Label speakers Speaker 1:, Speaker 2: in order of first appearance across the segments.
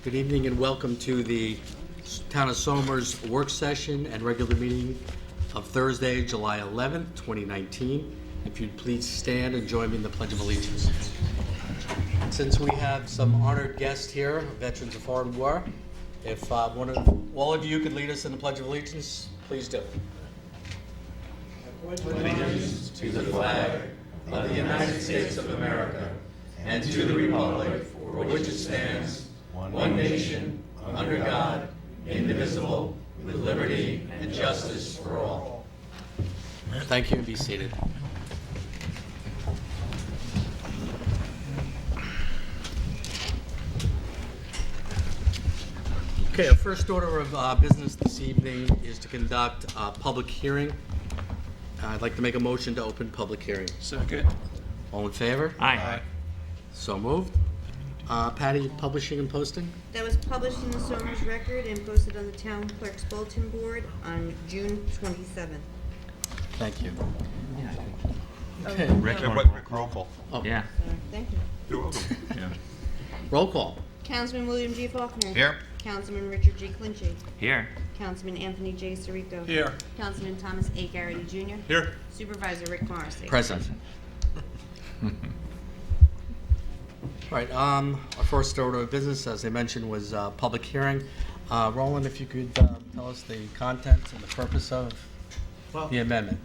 Speaker 1: Good evening and welcome to the Town of Somers work session and regular meeting of Thursday, July 11th, 2019. If you'd please stand and join me in the Pledge of Allegiance. Since we have some honored guests here, veterans of foreign war, if all of you could lead us in the Pledge of Allegiance, please do. Allegiance to the flag of the United States of America and to the republic for which it stands, one nation, under God, indivisible, with liberty and justice for all. Thank you, and be seated. Okay, our first order of business this evening is to conduct a public hearing. I'd like to make a motion to open public hearing.
Speaker 2: Second.
Speaker 1: All in favor?
Speaker 2: Aye.
Speaker 1: So moved. Patty, publishing and posting?
Speaker 3: That was published in the Somers Record and posted on the Town Clerk's Bulletin Board on June 27th.
Speaker 1: Thank you. Okay,
Speaker 4: Roll call.
Speaker 2: Yeah.
Speaker 3: Thank you.
Speaker 4: You're welcome.
Speaker 2: Yeah.
Speaker 1: roll call.
Speaker 3: Councilman William G. Faulkner.
Speaker 4: Here.
Speaker 3: Councilman Richard G. Clinchy.
Speaker 2: Here.
Speaker 3: Councilman Anthony J. Sirico.
Speaker 4: Here.
Speaker 3: Councilman Thomas A. Garrity Jr.
Speaker 4: Here.
Speaker 3: Supervisor Rick Morrissey.
Speaker 1: Present. All right, our first order of business, as I mentioned, was public hearing. Roland, if you could tell us the contents and the purpose of
Speaker 5: Well,
Speaker 1: the amendment.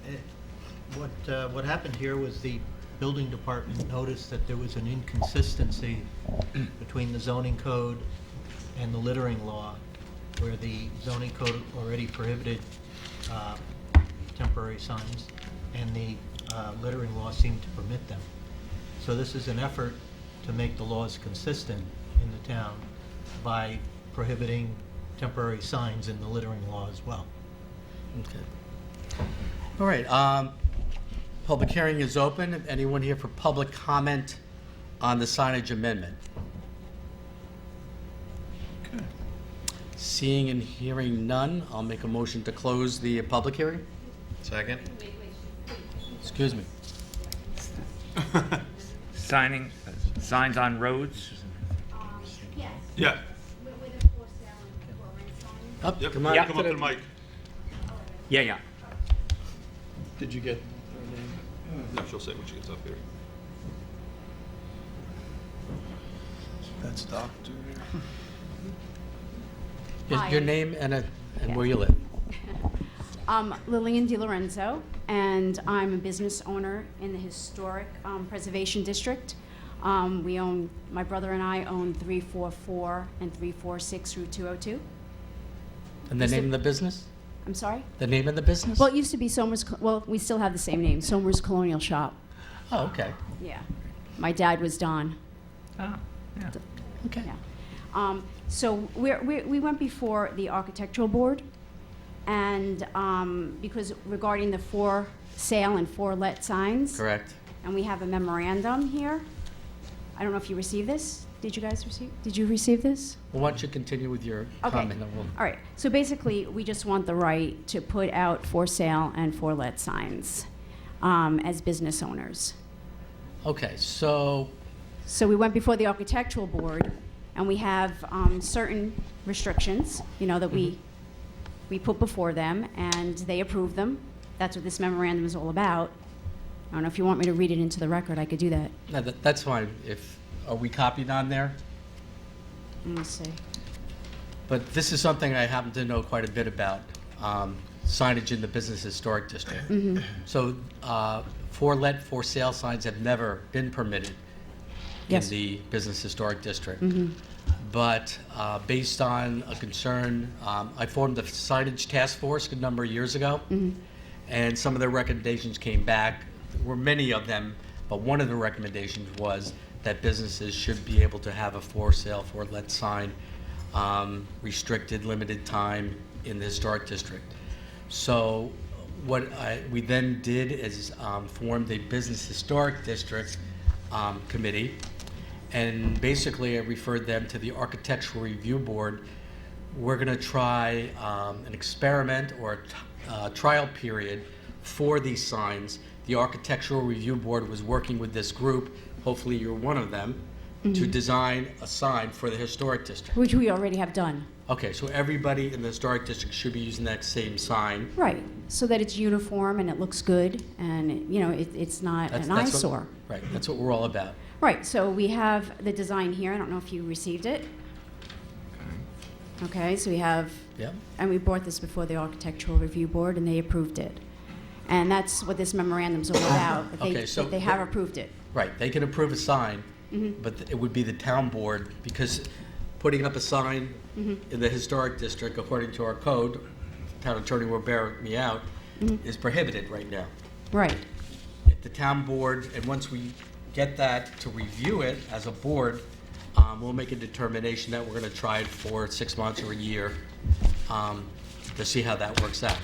Speaker 5: what happened here was the building department noticed that there was an inconsistency between the zoning code and the littering law, where the zoning code already prohibited temporary signs, and the littering law seemed to permit them. So this is an effort to make the laws consistent in the town by prohibiting temporary signs in the littering law as well.
Speaker 1: Okay. All right, public hearing is open. Anyone here for public comment on the signage amendment?
Speaker 4: Okay.
Speaker 1: Seeing and hearing none, I'll make a motion to close the public hearing.
Speaker 4: Second.
Speaker 1: Excuse me.
Speaker 2: Signs on roads.
Speaker 6: Yes,
Speaker 4: Yeah.
Speaker 6: with a for sale and for rent sign.
Speaker 1: Up,
Speaker 4: Yep.
Speaker 1: come on.
Speaker 2: Yeah.
Speaker 4: Come up to the mic.
Speaker 2: Yeah.
Speaker 4: Did you get her name? No, she'll say when she gets up here. That's Doctor.
Speaker 1: Your name and where you live.
Speaker 6: Lillian DiLorenzo, and I'm a business owner in the Historic Preservation District. My brother and I own 344 and 346 Route 202.
Speaker 1: And the name of the business?
Speaker 6: I'm sorry?
Speaker 1: The name of the business?
Speaker 6: Well, it used to be Somers, well, we still have the same name, Somers Colonial Shop.
Speaker 1: Oh, okay.
Speaker 6: Yeah. My dad was Don.
Speaker 2: Oh, yeah.
Speaker 1: Okay.
Speaker 6: Yeah. So we went before the architectural board, and because regarding the for sale and for let signs,
Speaker 1: Correct.
Speaker 6: and we have a memorandum here. I don't know if you received this. Did you receive this?
Speaker 1: Well, why don't you continue with your
Speaker 6: Okay.
Speaker 1: comment? and we'll-
Speaker 6: All right. So basically, we just want the right to put out for sale and for let signs as business owners.
Speaker 1: Okay, so,
Speaker 6: So we went before the architectural board, and we have certain restrictions, that we put before them, and they approved them. That's what this memorandum is all about. I don't know if you want me to read it into the record. I could do that.
Speaker 1: no, that's fine. Are we copied on there?
Speaker 6: Let me see.
Speaker 1: But this is something I happen to know quite a bit about, signage in the Business Historic District. So, for sale signs have never been permitted in
Speaker 6: Yes.
Speaker 1: the Business Historic District. But based on a concern, I formed a signage task force a number of years ago, and some of their recommendations came back. There were many of them, but one of the recommendations was that businesses should be able to have a for sale, for let sign, restricted, limited time in the historic district. So what we then did is formed a Business Historic District committee, and basically I referred them to the Architectural Review Board. We're going to try an experiment or a trial period for these signs. The Architectural Review Board was working with this group, hopefully you're one of them, to design a sign for the historic district.
Speaker 6: which we already have done.
Speaker 1: Okay, so everybody in the historic district should be using that same sign.
Speaker 6: Right, so that it's uniform and it looks good and, you know, it's not
Speaker 1: That's-
Speaker 6: an
Speaker 1: that's what-
Speaker 6: eyesore.
Speaker 1: Right, that's what we're all about.
Speaker 6: Right, so we have the design here. I don't know if you received it. Okay, so we have,
Speaker 1: Yep.
Speaker 6: and we brought this before the Architectural Review Board, and they approved it. And that's what this memorandum's all about, that
Speaker 1: Okay, so
Speaker 6: that they have approved it.
Speaker 1: Right, they can approve a sign,
Speaker 6: Mm-hmm.
Speaker 1: but it would be the town board, because putting up a sign
Speaker 6: Mm-hmm.
Speaker 1: in the historic district, according to our code, town attorney will bear me out,
Speaker 6: Mm-hmm.
Speaker 1: is prohibited right now.
Speaker 6: Right,
Speaker 1: If the town board, and once we get that to review it as a board, we'll make a determination that we're gonna try it for 6 months or a year, to see how that works out.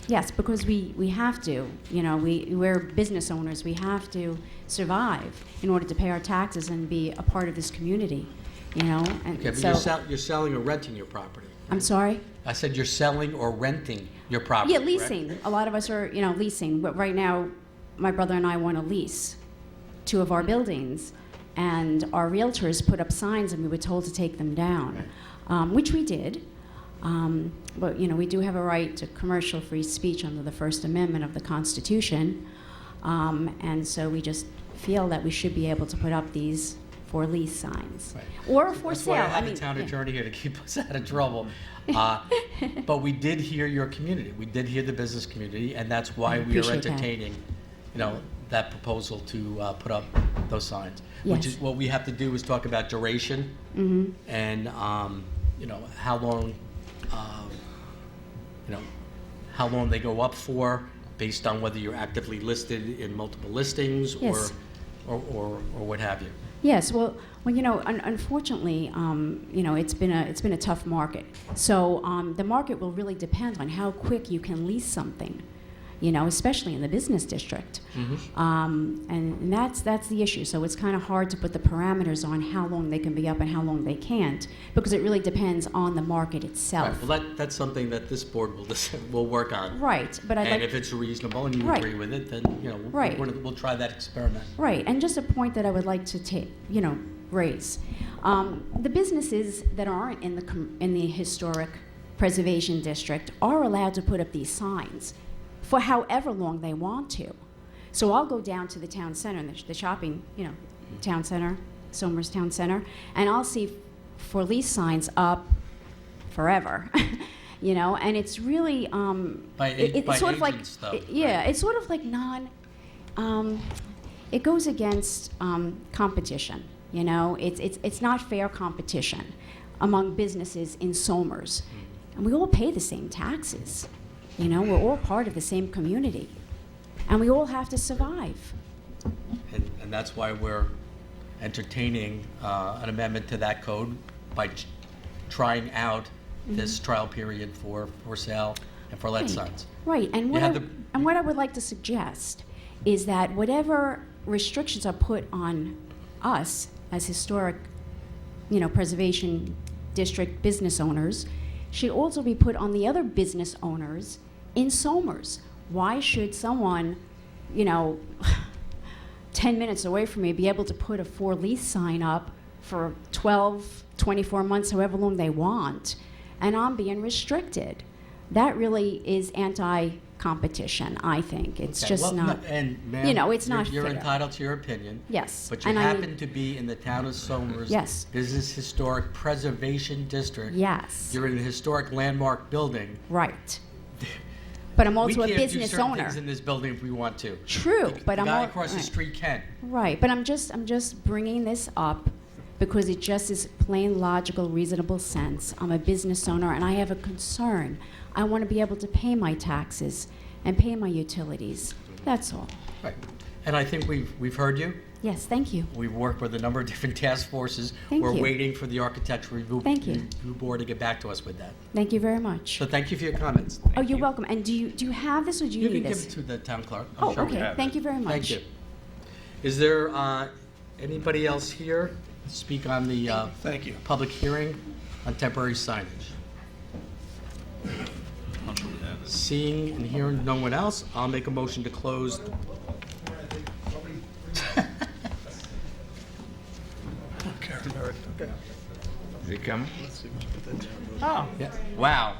Speaker 6: yes, because we have to, you know, we're business owners, we have to survive in order to pay our taxes and be a part of this community, you know? And
Speaker 1: Okay, but
Speaker 6: so,
Speaker 1: you're selling or renting your property.
Speaker 6: I'm sorry?
Speaker 1: I said you're selling or renting your property,
Speaker 6: Yeah,
Speaker 1: correct?
Speaker 6: leasing. A lot of us are, you know, leasing, but right now, my brother and I want to lease 2 of our buildings, and our realtors put up signs, and we were told to take them down, which we did. But, you know, we do have a right to commercial free speech under the First Amendment of the Constitution, and so we just feel that we should be able to put up these for lease signs.
Speaker 1: Right.
Speaker 6: Or for
Speaker 1: That's
Speaker 6: sale.
Speaker 1: why I have
Speaker 6: mean,
Speaker 1: a town
Speaker 6: yeah.
Speaker 1: attorney here to keep us out of trouble. But we did hear your community. We did hear the business community, and that's why we are
Speaker 6: appreciate that.
Speaker 1: entertaining, you know, that proposal to put up those signs. Which
Speaker 6: Yes.
Speaker 1: is, what we have to do is talk about duration and, you know, how long, you know, how long they go up for, based on whether you're actively listed in multiple listings
Speaker 6: Yes.
Speaker 1: or what have you.
Speaker 6: Yes, well, you know, unfortunately, you know, it's been a tough market. So the market will really depend on how quick you can lease something, you know, especially in the business district. And that's the issue. So it's kind of hard to put the parameters on how long they can be up and how long they can't, because it really depends on the market
Speaker 1: Right,
Speaker 6: itself.
Speaker 1: well, that's something that this board will work on.
Speaker 6: Right, but I'd
Speaker 1: And
Speaker 6: like.
Speaker 1: if it's reasonable and you
Speaker 6: Right.
Speaker 1: agree with it, then, you know,
Speaker 6: Right.
Speaker 1: we'll try that experiment.
Speaker 6: Right, and just a point that I would like to raise. The businesses that aren't in the historic preservation district are allowed to put up these signs for however long they want to. So I'll go down to the town center, the shopping, you know, town center, Somers Town Center, and I'll see for lease signs up forever. You know, and it's really
Speaker 1: By
Speaker 6: it's sort of like
Speaker 1: agents, though,
Speaker 6: yeah,
Speaker 1: right?
Speaker 6: it's sort of like it goes against competition. You know, it's not fair competition among businesses in Somers, and we all pay the same taxes. You know, we're all part of the same community, and we all have to survive.
Speaker 1: And that's why we're entertaining an amendment to that code by trying out this trial period for sale and for let
Speaker 6: Right.
Speaker 1: signs.
Speaker 6: Right, and
Speaker 1: You
Speaker 6: what
Speaker 1: have
Speaker 6: I would like to suggest is that whatever restrictions are put on us as historic, you know, preservation district business owners should also be put on the other business owners in Somers. Why should someone, you know, 10 minutes away from me be able to put a for lease sign up for 12, 24 months, however long they want, and I'm being restricted? That really is anti-competition, I think. It's
Speaker 1: Okay,
Speaker 6: just
Speaker 1: well,
Speaker 6: not,
Speaker 1: and ma'am,
Speaker 6: you know, it's not
Speaker 1: You're
Speaker 6: fair.
Speaker 1: entitled to your opinion.
Speaker 6: Yes,
Speaker 1: But you
Speaker 6: and I
Speaker 1: happen
Speaker 6: need-
Speaker 1: to be in the town of Somers
Speaker 6: Yes.
Speaker 1: Business Historic Preservation District.
Speaker 6: yes,
Speaker 1: You're in a historic landmark building.
Speaker 6: right. But I'm
Speaker 1: We
Speaker 6: also a
Speaker 1: can't do
Speaker 6: business
Speaker 1: certain
Speaker 6: owner.
Speaker 1: things in this building if we want to.
Speaker 6: True, but
Speaker 1: The
Speaker 6: I'm
Speaker 1: guy
Speaker 6: al-
Speaker 1: across the
Speaker 6: right.
Speaker 1: street can.
Speaker 6: Right, but I'm just bringing this up because it just is plain logical, reasonable sense. I'm a business owner and I have a concern. I want to be able to pay my taxes and pay my utilities. That's all.
Speaker 1: Right. And I think we've heard you.
Speaker 6: Yes, thank you.
Speaker 1: We've worked with a number of different task forces.
Speaker 6: Thank
Speaker 1: We're
Speaker 6: you.
Speaker 1: waiting for the architectural
Speaker 6: Thank you.
Speaker 1: review board to get back to us with that.
Speaker 6: Thank you very much.
Speaker 1: So thank you for your comments.
Speaker 6: Oh, you're welcome. And do you have this or do you,
Speaker 1: You
Speaker 6: need
Speaker 1: can give
Speaker 6: this?
Speaker 1: it to the town clerk. I'm
Speaker 6: Oh,
Speaker 1: sure we
Speaker 6: okay.
Speaker 1: have it.
Speaker 6: Thank you very much.
Speaker 1: Thank you. Is there anybody else here to speak on the
Speaker 4: Thank you.
Speaker 1: public hearing on temporary signage? Seeing and hearing no one else, I'll make a motion to close.
Speaker 2: Is he coming?
Speaker 4: Let's see, put that down.
Speaker 2: Oh,
Speaker 1: Yeah. Wow.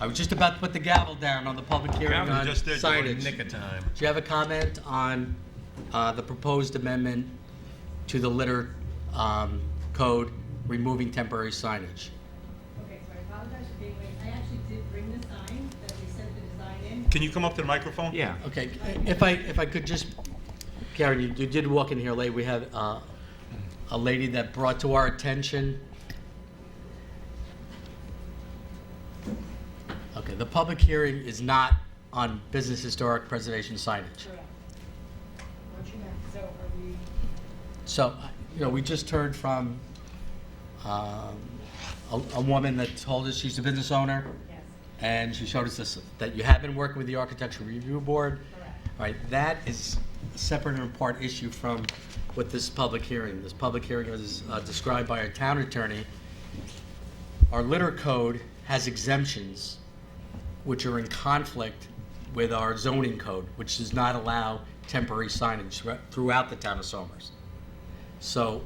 Speaker 1: I was just about to put the gavel down on the public hearing
Speaker 2: Yeah,
Speaker 1: on
Speaker 4: Just there,
Speaker 1: signage.
Speaker 4: nick of time.
Speaker 1: Do you have a comment on the proposed amendment to the litter code, removing temporary signage?
Speaker 7: Okay, so I apologize for being late. I actually did bring the sign that we sent the design in.
Speaker 4: Can you come up to the microphone?
Speaker 2: yeah.
Speaker 1: Okay, if I could just, Karen, you did walk in here late. We had a lady that brought to our attention. Okay, the public hearing is not on business historic preservation signage.
Speaker 7: Correct. What you meant, so are we,
Speaker 1: So, we just heard from a woman that told us she's a business owner,
Speaker 7: yes,
Speaker 1: and she showed us this, that you have been working with the Architectural Review Board.
Speaker 7: correct.
Speaker 1: All right, that is a separate and apart issue from what this public hearing. This public hearing is described by our town attorney. Our litter code has exemptions which are in conflict with our zoning code, which does not allow temporary signage throughout the town of Somers. So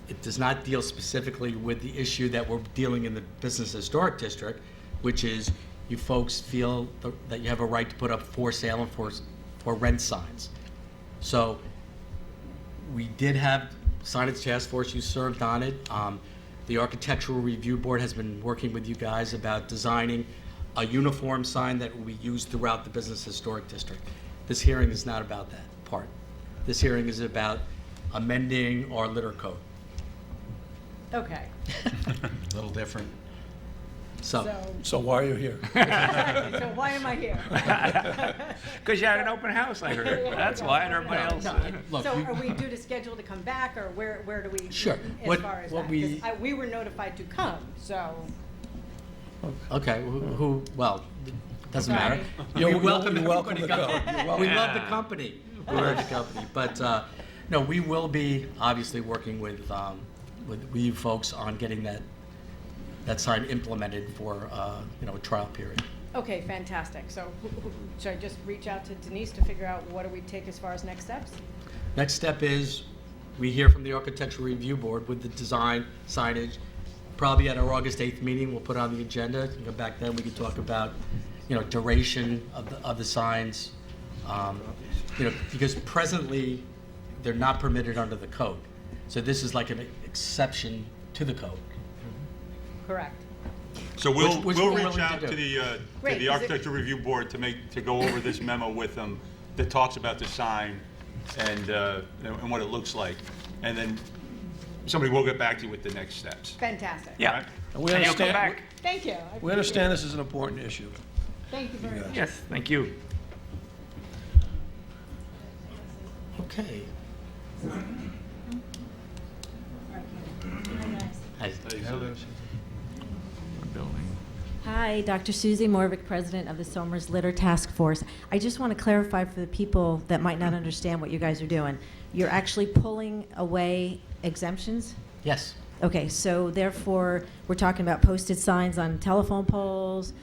Speaker 1: it does not deal specifically with the issue that we're dealing in the Business Historic District, which is you folks feel that you have a right to put up for sale and for rent signs. So we did have signage task force, you served on it. The Architectural Review Board has been working with you guys about designing a uniform sign that will be used throughout the Business Historic District. This hearing is not about that part. This hearing is about amending our litter code.
Speaker 7: Okay,
Speaker 4: A little different.
Speaker 1: So,
Speaker 7: so,
Speaker 4: So why are you here?
Speaker 7: so why am I here?
Speaker 2: Because you had an open house, I heard. That's why, and everybody else.
Speaker 1: look,
Speaker 7: So are we due to schedule to come back, or where do we?
Speaker 1: Sure.
Speaker 7: As
Speaker 1: What-
Speaker 7: far as
Speaker 1: what
Speaker 7: that?
Speaker 1: we-
Speaker 7: 'Cause we were notified to come, so.
Speaker 1: okay, well, doesn't
Speaker 7: Sorry.
Speaker 1: matter.
Speaker 4: You're
Speaker 1: We welcome
Speaker 4: welcome
Speaker 1: everybody
Speaker 4: to
Speaker 1: to
Speaker 4: come.
Speaker 1: come. We love the company. We love the company. But, no, we will be obviously working with you folks on getting that sign implemented for, a trial period.
Speaker 7: Okay, fantastic. So should I just reach out to Denise to figure out what do we take as far as next steps?
Speaker 1: Next step is, we hear from the Architectural Review Board with the design signage. Probably at our August 8th meeting, we'll put on the agenda. Back then, we can talk about, duration of the signs. Because presently, they're not permitted under the code. So this is like an exception to the code.
Speaker 7: Correct.
Speaker 4: So we'll
Speaker 1: Which
Speaker 4: we'll
Speaker 1: we're
Speaker 4: reach
Speaker 1: willing
Speaker 4: out
Speaker 1: to
Speaker 4: to
Speaker 1: do.
Speaker 7: Great,
Speaker 4: the
Speaker 7: is it-
Speaker 4: Architecture Review Board to go over this memo with them that talks about the sign and what it looks like. And then somebody will get back to you with the next steps.
Speaker 7: Fantastic.
Speaker 2: Yeah.
Speaker 8: And we
Speaker 2: And you'll come
Speaker 8: understand-
Speaker 2: back.
Speaker 7: Thank you. I
Speaker 8: We
Speaker 7: appreciate
Speaker 8: understand this is an important issue.
Speaker 7: it. Thank you very much.
Speaker 2: Yes, thank you.
Speaker 1: Okay. Hi.
Speaker 2: Building.
Speaker 9: Hi, Dr. Susie Morvick, President of the Somers Litter Task Force. I just want to clarify for the people that might not understand what you guys are doing. You're actually pulling away exemptions?
Speaker 1: Yes.
Speaker 9: Okay, so therefore, we're talking about posted signs on telephone poles,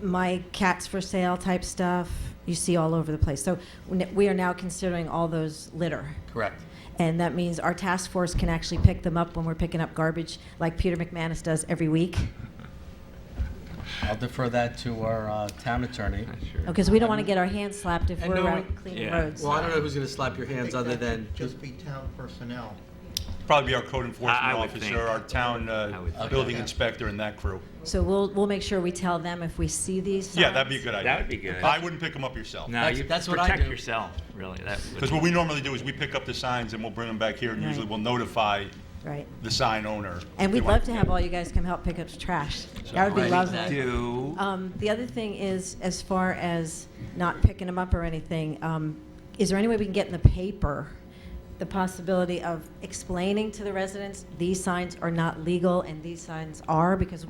Speaker 9: my cat's for sale type stuff you see all over the place. So we are now considering all those litter.
Speaker 1: Correct.
Speaker 9: And that means our task force can actually pick them up when we're picking up garbage, like Peter McManus does every week.
Speaker 1: I'll defer that to our town attorney.
Speaker 2: Sure.
Speaker 9: Because we don't want to get our hands slapped if
Speaker 1: And
Speaker 9: we're
Speaker 1: no
Speaker 9: out
Speaker 1: one-
Speaker 9: cleaning
Speaker 2: Yeah.
Speaker 9: roads.
Speaker 1: Well, I don't know who's going to slap your
Speaker 5: I
Speaker 1: hands
Speaker 5: think
Speaker 1: other
Speaker 5: that
Speaker 1: than.
Speaker 5: should just be town personnel.
Speaker 4: Probably be our code enforcement
Speaker 2: I would think.
Speaker 4: officer, our town
Speaker 2: would think.
Speaker 4: building inspector, and that crew.
Speaker 9: So we'll make sure we tell them if we see these signs.
Speaker 4: Yeah, that'd be a good idea.
Speaker 2: That would be good.
Speaker 4: I wouldn't pick them up yourself.
Speaker 2: No,
Speaker 1: That's-
Speaker 2: you
Speaker 1: that's what I
Speaker 2: protect
Speaker 1: do.
Speaker 2: yourself, really. That would
Speaker 4: Because
Speaker 2: be-
Speaker 4: what we normally do is we pick up the signs and we'll bring them back here, and
Speaker 9: Right.
Speaker 4: usually we'll notify
Speaker 9: Right.
Speaker 4: the sign owner.
Speaker 9: And
Speaker 4: if they
Speaker 9: we'd
Speaker 4: want
Speaker 9: love to have all you guys come help pick up trash. That would be
Speaker 1: Right,
Speaker 9: lovely.
Speaker 1: exactly.
Speaker 2: Do.
Speaker 9: The other thing is, as far as not picking them up or anything, is there any way we can get in the paper the possibility of explaining to the residents, these signs are not legal and these signs are? Because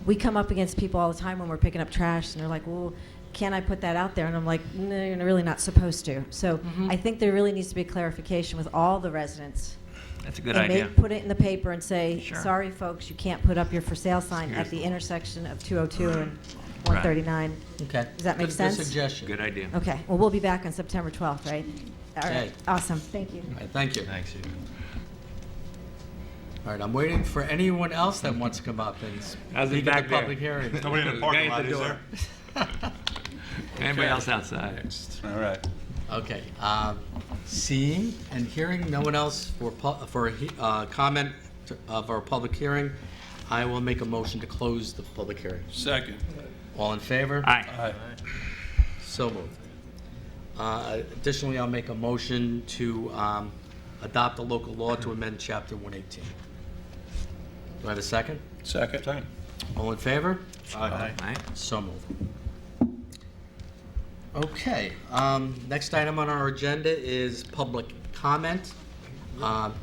Speaker 9: we come up against people all the time when we're picking up trash, and they're like, well, can I put that out there? And I'm like, no, you're really not supposed to. So I think there really needs to be a clarification with all the residents.
Speaker 2: That's a good
Speaker 9: And
Speaker 2: idea.
Speaker 9: put it in the paper and say,
Speaker 2: Sure.
Speaker 9: sorry, folks, you can't put up your for sale sign at the intersection of 202 and 139.
Speaker 1: Okay.
Speaker 9: Does that make
Speaker 1: Good
Speaker 9: sense?
Speaker 1: suggestion.
Speaker 2: Good idea.
Speaker 9: Okay, well, we'll be back on September 12th, right? All
Speaker 1: Okay.
Speaker 9: right, awesome, thank you.
Speaker 1: All right, thank you.
Speaker 4: Thanks,
Speaker 1: All right, I'm waiting for anyone else that wants to come up and
Speaker 2: How's it
Speaker 1: speak at
Speaker 2: back
Speaker 1: the
Speaker 2: there?
Speaker 1: public hearing.
Speaker 4: Nobody in the
Speaker 2: Guy
Speaker 4: parking
Speaker 2: at
Speaker 4: lot,
Speaker 2: the
Speaker 4: is
Speaker 2: door.
Speaker 4: there?
Speaker 2: Anybody else outside?
Speaker 4: All right.
Speaker 1: Okay, seeing and hearing no one else for comment of our public hearing, I will make a motion to close the public hearing.
Speaker 4: Second.
Speaker 1: All in favor?
Speaker 2: Aye.
Speaker 1: So moved. Additionally, I'll make a motion to adopt a local law to amend Chapter 118. Do I have a second?
Speaker 4: Second.
Speaker 1: All in favor?
Speaker 4: Aye.
Speaker 2: Aye.
Speaker 1: So moved. Okay, next item on our agenda is public comment. I'm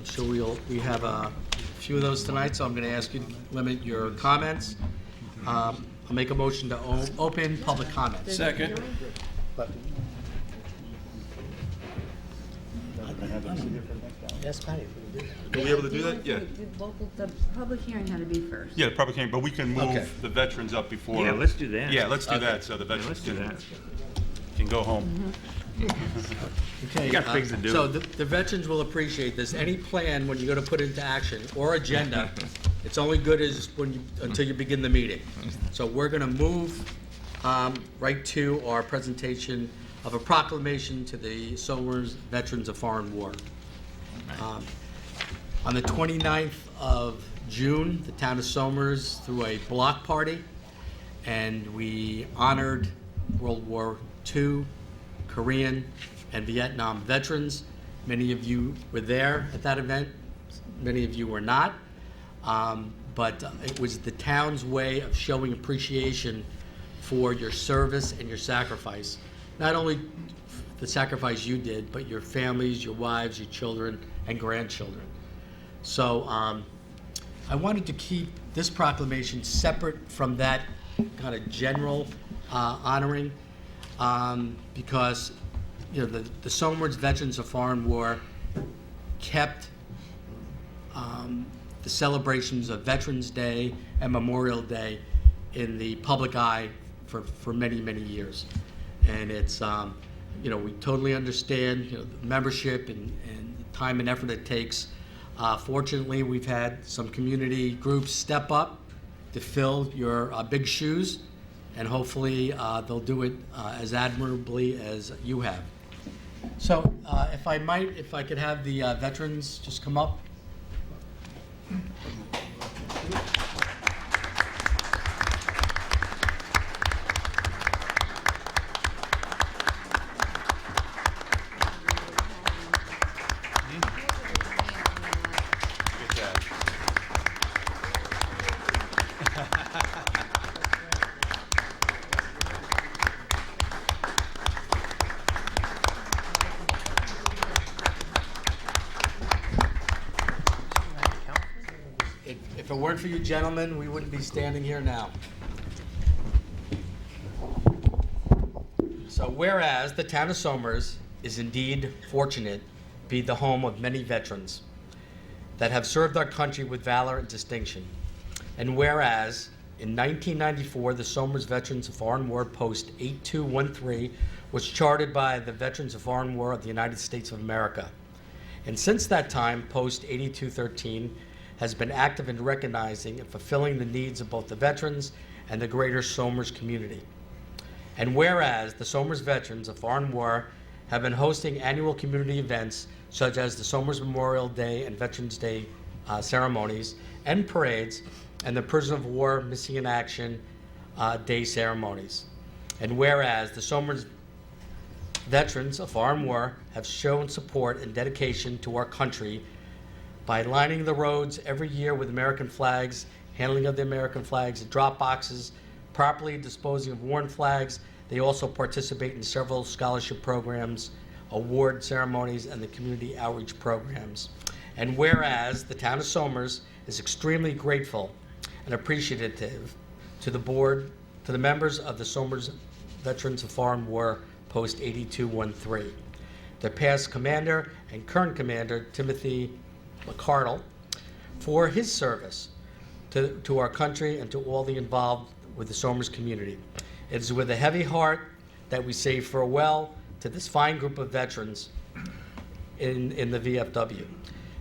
Speaker 1: sure we have a few of those tonight, so I'm going to ask you to limit your comments. I'll make a motion to open public comments.
Speaker 4: Second.
Speaker 1: Yes, Patty.
Speaker 4: Are we able to do that? Yeah.
Speaker 8: The public hearing had to be first.
Speaker 4: Yeah, the public hearing, but we can
Speaker 1: Okay.
Speaker 4: move the veterans up before.
Speaker 2: Yeah, let's do that.
Speaker 4: Yeah, let's do
Speaker 1: Okay.
Speaker 4: that, so the
Speaker 2: Yeah,
Speaker 4: veterans
Speaker 2: let's do that.
Speaker 4: can go home.
Speaker 1: Okay.
Speaker 2: You got things to do.
Speaker 1: So the veterans will appreciate this. Any plan, when you go to put into action, or agenda, it's only good as until you begin the meeting. So we're going to move right to our presentation of a proclamation to the Somers Veterans of Foreign War. On the 29th of June, the town of Somers threw a block party, and we honored World War II, Korean, and Vietnam veterans. Many of you were there at that event. Many of you were not. But it was the town's way of showing appreciation for your service and your sacrifice. Not only the sacrifice you did, but your families, your wives, your children, and grandchildren. So I wanted to keep this proclamation separate from that kind of general honoring, because the Somers Veterans of Foreign War kept the celebrations of Veterans Day and Memorial Day in the public eye for many, many years. And it's, we totally understand, the membership and the time and effort it takes. Fortunately, we've had some community groups step up to fill your big shoes, and hopefully they'll do it as admirably as you have. So if I could have the veterans just come up.
Speaker 4: Get that.
Speaker 1: If it weren't for you gentlemen, we wouldn't be standing here now. So whereas the town of Somers is indeed fortunate to be the home of many veterans that have served our country with valor and distinction, and whereas in 1994 the Somers Veterans of Foreign War Post 8213 was chartered by the Veterans of Foreign War of the United States of America, and since that time Post 8213 has been active in recognizing and fulfilling the needs of both the veterans and the greater Somers community. And whereas the Somers Veterans of Foreign War have been hosting annual community events such as the Somers Memorial Day and Veterans Day ceremonies and parades, and the Prisoner of War Missing in Action Day ceremonies. And whereas the Somers Veterans of Foreign War have shown support and dedication to our country by lining the roads every year with American flags, handling of the American flags, drop boxes, properly disposing of worn flags. They also participate in several scholarship programs, award ceremonies, and the community outreach programs. And whereas the town of Somers is extremely grateful and appreciative to the board, to the members of the Somers Veterans of Foreign War Post 8213, their past commander and current commander, Timothy McCardle, for his service to our country and to all the involved with the Somers community. It is with a heavy heart that we say farewell to this fine group of veterans in the VFW.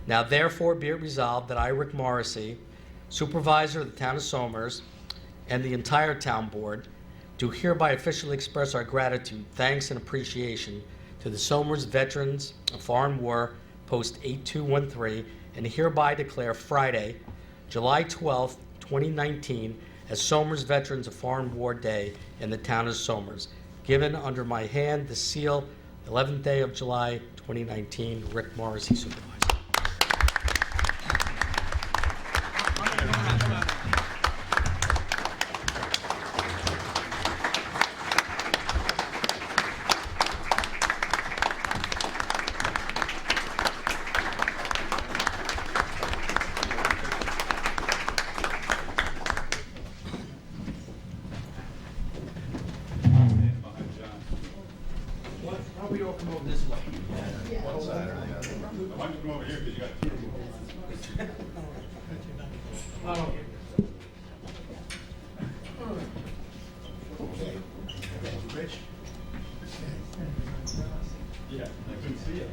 Speaker 1: Now therefore be it resolved that I, Rick Morrissey, Supervisor of the Town of Somers, and the entire Town Board, do hereby officially express our gratitude, thanks, and appreciation to the Somers Veterans of Foreign War, Post 8213, and hereby declare Friday, July 12th, 2019, as Somers Veterans of Foreign War Day in the Town of Somers. Given under my hand the seal, 11th day of July, 2019, Rick Morrissey, Supervisor. Why don't we all come over this way?
Speaker 4: Why don't you come over here, because you got two. Rich? Yeah, I couldn't see it.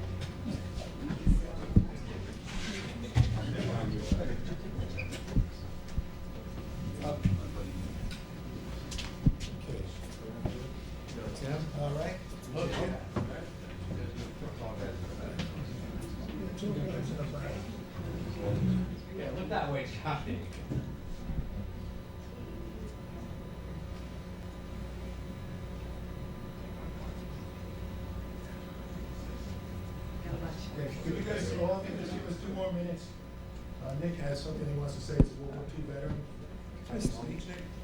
Speaker 10: All right.
Speaker 1: Yeah, look that way, Johnny.
Speaker 10: Could you guys all just give us 2 more minutes? Nick has something he wants to say as a World War II veteran.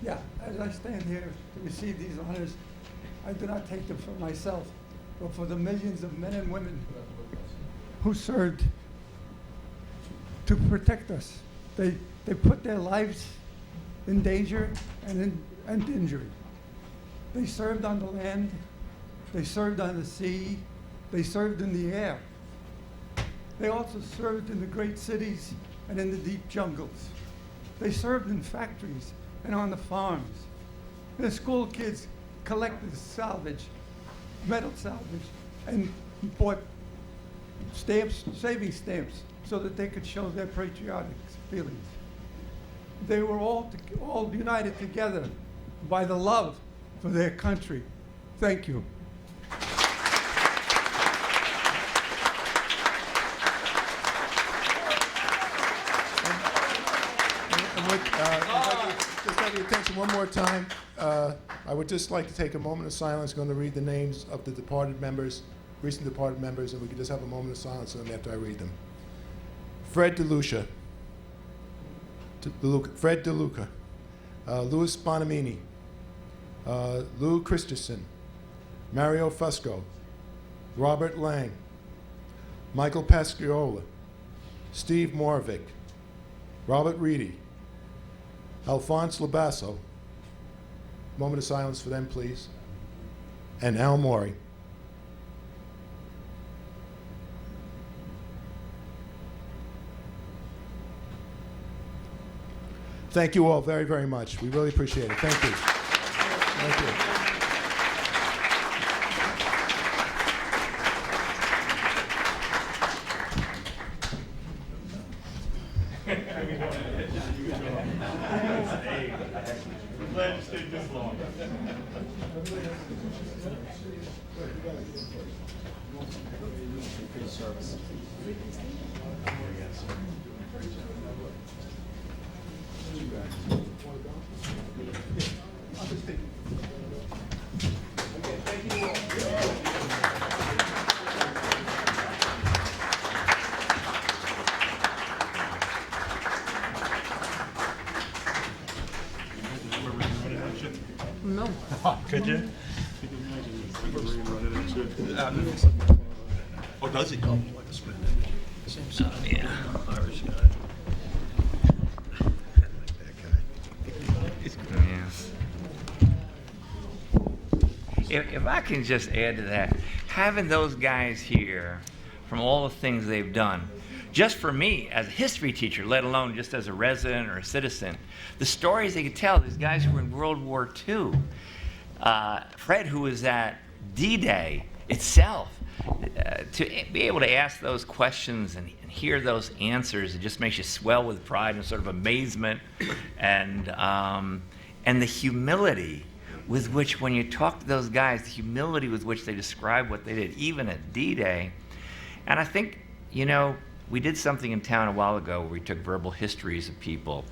Speaker 11: Yeah, as I stand here to receive these honors, I do not take them for myself, but for the millions of men and women who served to protect us. They put their lives in danger and injury. They served on the land, they served on the sea, they served in the air. They also served in the great cities and in the deep jungles. They served in factories and on the farms. Their school kids collected salvage, metal salvage, and bought stamps, saving stamps, so that they could show their patriotic feelings. They were all united together by the love for their country. Thank you.
Speaker 10: Just have your attention one more time. I would just like to take a moment of silence. Going to read the names of the departed members, recent departed members, and we can just have a moment of silence on them after I read them. Fred DeLuca. Fred DeLuca. Louis Bonamini. Lou Christensen. Mario Fusco. Robert Lang. Michael Pasquiola. Steve Moravik. Robert Reedy. Alphonse Labasso. Moment of silence for them, please. And Al Maury. Thank you all very, very much. We really appreciate it. Thank you. Thank you.
Speaker 4: I'm glad you stayed this long.
Speaker 8: No.
Speaker 4: Could you? Oh, does it?
Speaker 2: Yeah. If I can just add to that, having those guys here from all the things they've done, just for me as a history teacher, let alone just as a resident or a citizen, the stories they could tell, these guys who were in World War II, Fred, who was at D-Day itself, to be able to ask those questions and hear those answers, it just makes you swell with pride and sort of amazement, and the humility with which, when you talk to those guys, the humility with which they describe what they did, even at D-Day. And I think, you know, we did something in town a while ago where we took verbal histories of people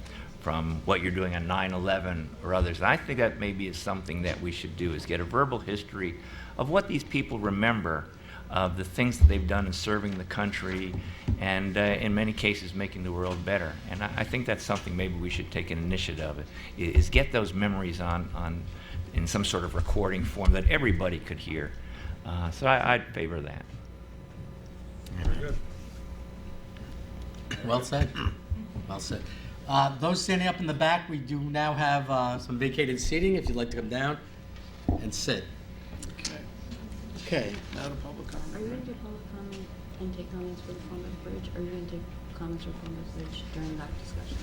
Speaker 2: from what you're doing on 9/11 or others. And I think that maybe is something that we should do, is get a verbal history of what these people remember, of the things that they've done in serving the country, and in many cases making the world better. And I think that's something maybe we should take an initiative of, is get those memories on in some sort of recording form that everybody could hear. So I'd favor that.
Speaker 1: Well said. Well said. Those standing up in the back, we do now have some vacated seating, if you'd like to come down and sit. Okay.
Speaker 8: Are you going to do public comment and take comments for the Plymouth Bridge, or are you going to take comments for Plymouth Bridge during that discussion?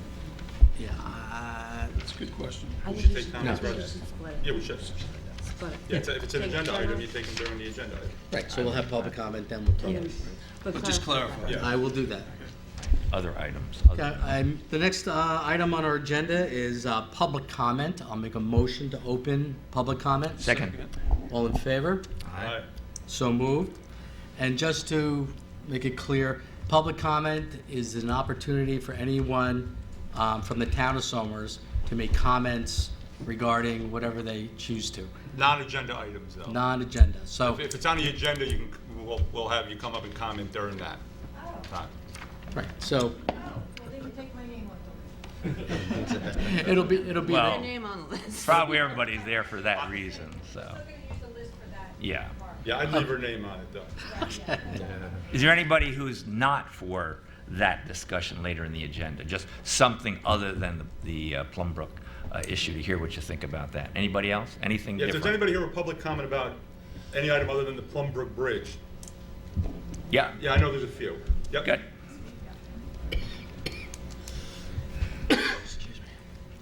Speaker 1: Yeah,
Speaker 4: That's a good question.
Speaker 8: I
Speaker 4: We
Speaker 8: think
Speaker 4: should take comments
Speaker 8: we
Speaker 4: right
Speaker 8: should split it.
Speaker 4: Yeah, we should.
Speaker 8: Split it.
Speaker 4: Yeah, if it's an
Speaker 8: Take
Speaker 4: agenda
Speaker 8: general-
Speaker 4: item, you take them during the agenda item.
Speaker 1: right, so we'll have public comment, then we'll
Speaker 8: and
Speaker 1: take it.
Speaker 8: then- but clarify.
Speaker 4: Yeah.
Speaker 1: I will do that.
Speaker 2: Other items.
Speaker 1: Okay, the next item on our agenda is public comment. I'll make a motion to open public comment.
Speaker 2: Second.
Speaker 1: All in favor?
Speaker 4: Aye.
Speaker 1: So moved. And just to make it clear, public comment is an opportunity for anyone from the town of Somers to make comments regarding whatever they choose to,
Speaker 4: Non-agenda items, though.
Speaker 1: non-agenda. So,
Speaker 4: If it's on the agenda, you can, we'll have you come up and comment during that time.
Speaker 1: right, so
Speaker 7: Well, they can take my name off
Speaker 1: it'll be,
Speaker 2: Well-
Speaker 3: Your name on the list.
Speaker 2: Probably everybody's there for that reason, so, yeah.
Speaker 4: Yeah, I'd leave her name on it, though.
Speaker 2: Is there anybody who's not for that discussion later in the agenda? Just something other than the Plumbrook issue, to hear what you think about that. Anybody else? Anything
Speaker 4: Yeah, if there's
Speaker 2: different?
Speaker 4: anybody here with public comment about any item other than the Plumbrook Bridge,
Speaker 2: Yeah,
Speaker 4: yeah, I know there's a few. Yep.
Speaker 2: good.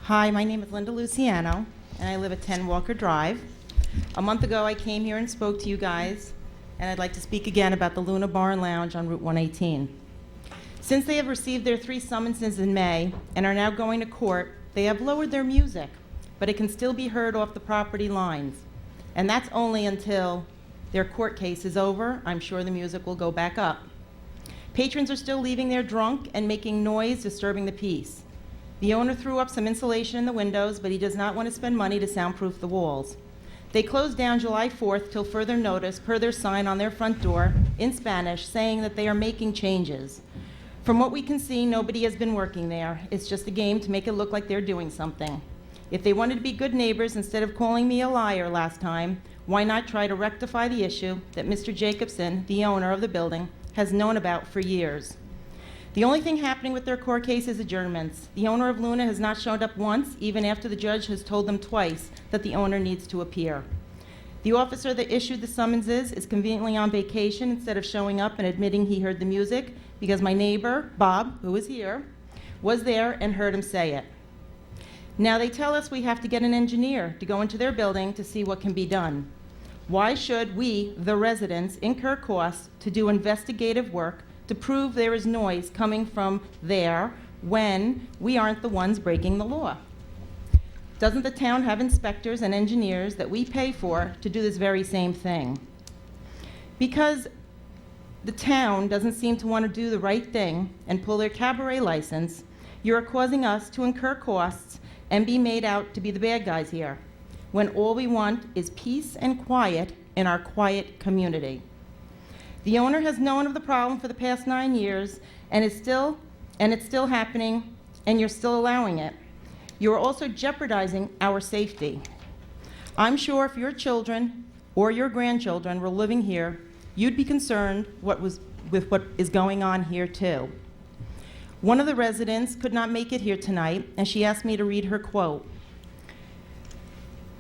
Speaker 12: Hi, my name is Linda Luciano, and I live at 10 Walker Drive. A month ago, I came here and spoke to you guys, and I'd like to speak again about the Luna Bar and Lounge on Route 118. Since they have received their 3 summonses in May and are now going to court, they have lowered their music, but it can still be heard off the property lines. And that's only until their court case is over. I'm sure the music will go back up. Patrons are still leaving there drunk and making noise, disturbing the peace. The owner threw up some insulation in the windows, but he does not want to spend money to soundproof the walls. They closed down July 4th till further notice, per their sign on their front door in Spanish, saying that they are making changes. From what we can see, nobody has been working there. It's just a game to make it look like they're doing something. If they wanted to be good neighbors instead of calling me a liar last time, why not try to rectify the issue that Mr. Jacobson, the owner of the building, has known about for years? The only thing happening with their court case is adjournments. The owner of Luna has not showed up once, even after the judge has told them twice that the owner needs to appear. The officer that issued the summonses is conveniently on vacation instead of showing up and admitting he heard the music, because my neighbor, Bob, who is here, was there and heard him say it. Now they tell us we have to get an engineer to go into their building to see what can be done. Why should we, the residents, incur costs to do investigative work to prove there is noise coming from there when we aren't the ones breaking the law? Doesn't the town have inspectors and engineers that we pay for to do this very same thing? Because the town doesn't seem to want to do the right thing and pull their cabaret license, you are causing us to incur costs and be made out to be the bad guys here, when all we want is peace and quiet in our quiet community. The owner has known of the problem for the past 9 years, and it's still happening, and you're still allowing it. You are also jeopardizing our safety. I'm sure if your children or your grandchildren were living here, you'd be concerned with what is going on here too. One of the residents could not make it here tonight, and she asked me to read her quote.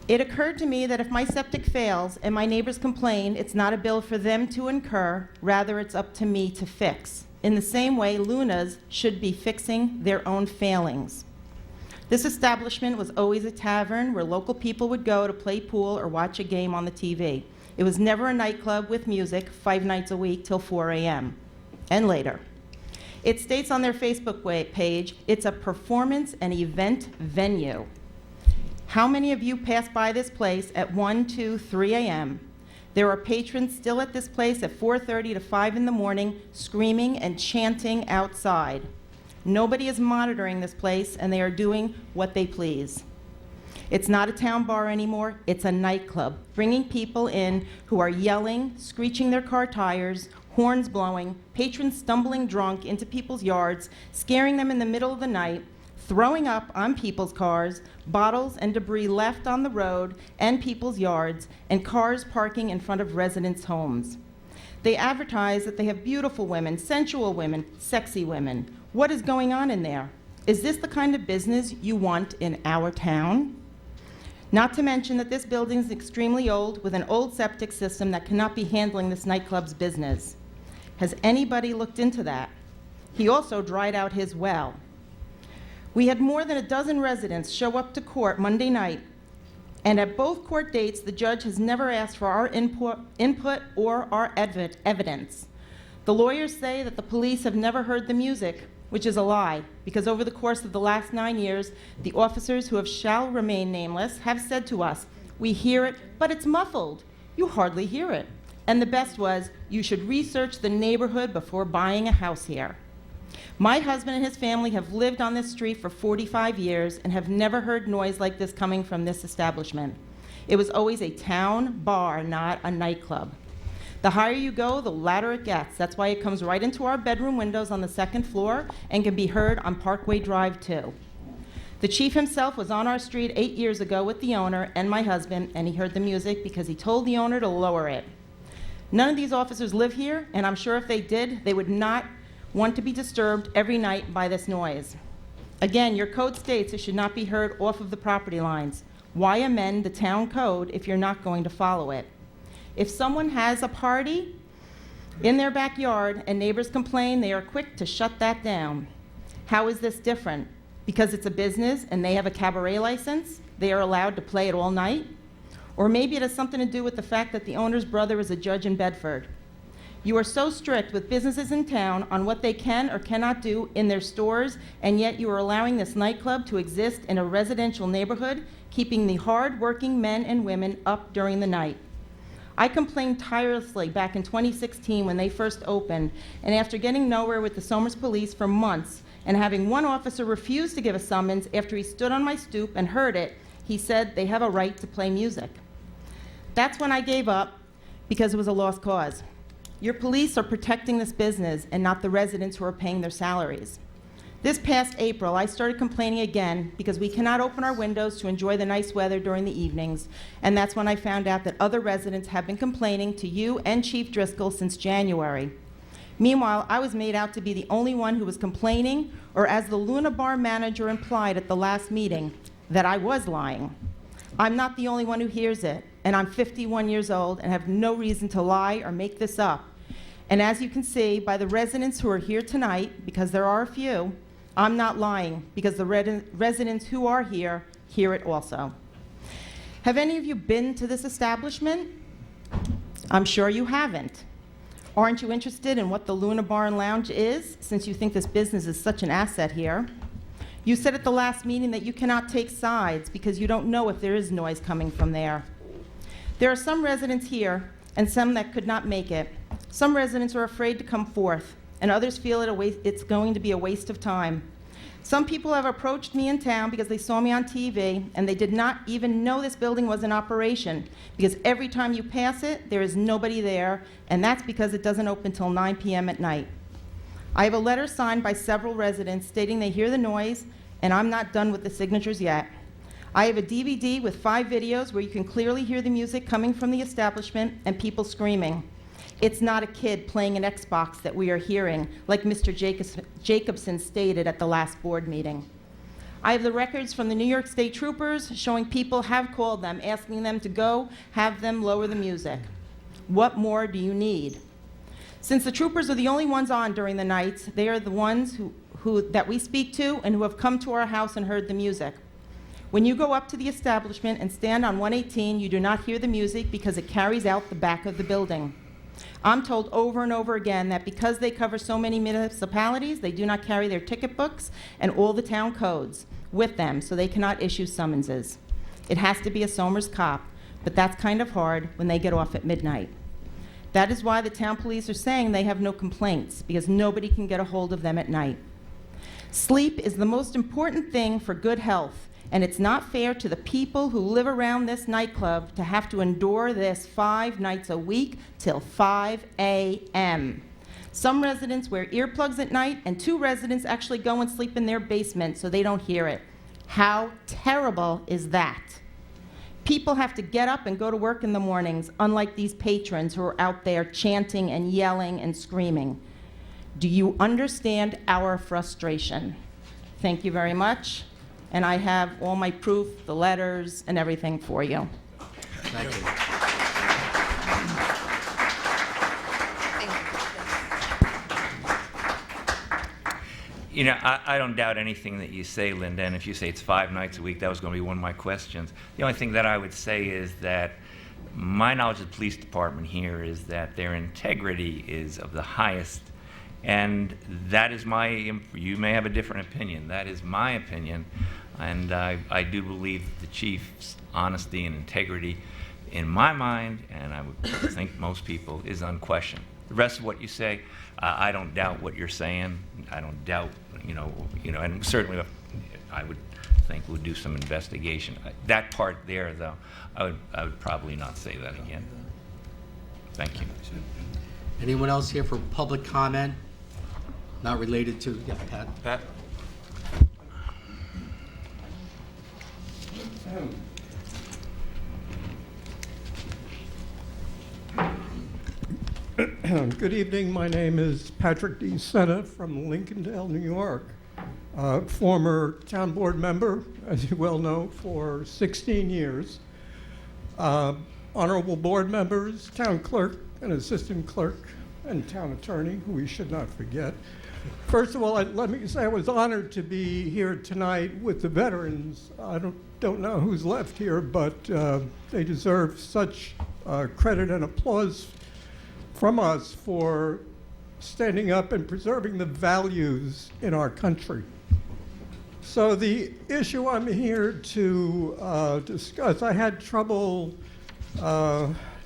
Speaker 12: It occurred to me that if my septic fails and my neighbors complain, it's not a bill for them to incur, rather it's up to me to fix. In the same way, Luna's should be fixing their own failings. This establishment was always a tavern where local people would go to play pool or watch a game on the TV. It was never a nightclub with music 5 nights a week till 4 a.m. and later. It states on their Facebook page, it's a performance and event venue. How many of you pass by this place at 1, 2, 3 a.m.? There are patrons still at this place at 4:30 to 5 in the morning, screaming and chanting outside. Nobody is monitoring this place, and they are doing what they please. It's not a town bar anymore, it's a nightclub, bringing people in who are yelling, screeching their car tires, horns blowing, patrons stumbling drunk into people's yards, scaring them in the middle of the night, throwing up on people's cars, bottles and debris left on the road and people's yards, and cars parking in front of residents' homes. They advertise that they have beautiful women, sensual women, sexy women. What is going on in there? Is this the kind of business you want in our town? Not to mention that this building is extremely old with an old septic system that cannot be handling this nightclub's business. Has anybody looked into that? He also dried out his well. We had more than a dozen residents show up to court Monday night, and at both court dates, the judge has never asked for our input or our evidence. The lawyers say that the police have never heard the music, which is a lie, because over the course of the last 9 years, the officers who shall remain nameless have said to us, "We hear it, but it's muffled. You hardly hear it." And the best was, "You should research the neighborhood before buying a house here." My husband and his family have lived on this street for 45 years and have never heard noise like this coming from this establishment. It was always a town bar, not a nightclub. The higher you go, the louder it gets. That's why it comes right into our bedroom windows on the 2nd floor and can be heard on Parkway Drive too. The chief himself was on our street 8 years ago with the owner and my husband, and he heard the music because he told the owner to lower it. None of these officers live here, and I'm sure if they did, they would not want to be disturbed every night by this noise. Again, your code states it should not be heard off of the property lines. Why amend the town code if you're not going to follow it? If someone has a party in their backyard and neighbors complain, they are quick to shut that down. How is this different? Because it's a business and they have a cabaret license, they are allowed to play it all night? Or maybe it has something to do with the fact that the owner's brother is a judge in Bedford. You are so strict with businesses in town on what they can or cannot do in their stores, and yet you are allowing this nightclub to exist in a residential neighborhood, keeping the hard-working men and women up during the night. I complained tirelessly back in 2016 when they first opened, and after getting nowhere with the Somers Police for months and having one officer refuse to give a summons after he stood on my stoop and heard it, he said they have a right to play music. That's when I gave up because it was a lost cause. Your police are protecting this business and not the residents who are paying their salaries. This past April, I started complaining again because we cannot open our windows to enjoy the nice weather during the evenings, and that's when I found out that other residents have been complaining to you and Chief Driscoll since January. Meanwhile, I was made out to be the only one who was complaining, or as the Luna Bar manager implied at the last meeting, that I was lying. I'm not the only one who hears it, and I'm 51 years old and have no reason to lie or make this up. And as you can see by the residents who are here tonight, because there are a few, I'm not lying, because the residents who are here hear it also. Have any of you been to this establishment? I'm sure you haven't. Aren't you interested in what the Luna Bar and Lounge is, since you think this business is such an asset here? You said at the last meeting that you cannot take sides because you don't know if there is noise coming from there. There are some residents here and some that could not make it. Some residents are afraid to come forth, and others feel it's going to be a waste of time. Some people have approached me in town because they saw me on TV, and they did not even know this building was in operation, because every time you pass it, there is nobody there, and that's because it doesn't open till 9 p.m. at night. I have a letter signed by several residents stating they hear the noise, and I'm not done with the signatures yet. I have a DVD with 5 videos where you can clearly hear the music coming from the establishment and people screaming. It's not a kid playing an Xbox that we are hearing, like Mr. Jacobson stated at the last board meeting. I have the records from the New York State Troopers showing people have called them, asking them to go have them lower the music. What more do you need? Since the troopers are the only ones on during the nights, they are the ones that we speak to and who have come to our house and heard the music. When you go up to the establishment and stand on 118, you do not hear the music because it carries out the back of the building. I'm told over and over again that because they cover so many municipalities, they do not carry their ticket books and all the town codes with them, so they cannot issue summonses. It has to be a Somers cop, but that's kind of hard when they get off at midnight. That is why the town police are saying they have no complaints, because nobody can get a hold of them at night. Sleep is the most important thing for good health, and it's not fair to the people who live around this nightclub to have to endure this 5 nights a week till 5 a.m. Some residents wear earplugs at night, and 2 residents actually go and sleep in their basement so they don't hear it. How terrible is that? People have to get up and go to work in the mornings, unlike these patrons who are out there chanting and yelling and screaming. Do you understand our frustration? Thank you very much. And I have all my proof, the letters, and everything for you.
Speaker 1: Thank you.
Speaker 2: You know, I don't doubt anything that you say, Linda, and if you say it's 5 nights a week, that was going to be one of my questions. The only thing that I would say is that my knowledge of the police department here is that their integrity is of the highest, and that is you may have a different opinion, that is my opinion, and I do believe the chief's honesty and integrity, in my mind, and I would think most people, is unquestioned. The rest of what you say, I don't doubt what you're saying. I don't doubt, you know, and certainly I would think we'll do some investigation. That part there, though, I would probably not say that again. Thank you.
Speaker 1: Anyone else here for public comment? Not related to, yeah, Pat?
Speaker 4: Pat?
Speaker 13: Good evening. My name is Patrick D. Senna from Lincolndale, New York. Former town board member, as you well know, for 16 years. Honorable board members, town clerk and assistant clerk, and town attorney, who we should not forget. First of all, let me say I was honored to be here tonight with the veterans. I don't know who's left here, but they deserve such credit and applause from us for standing up and preserving the values in our country. So the issue I'm here to discuss, I had trouble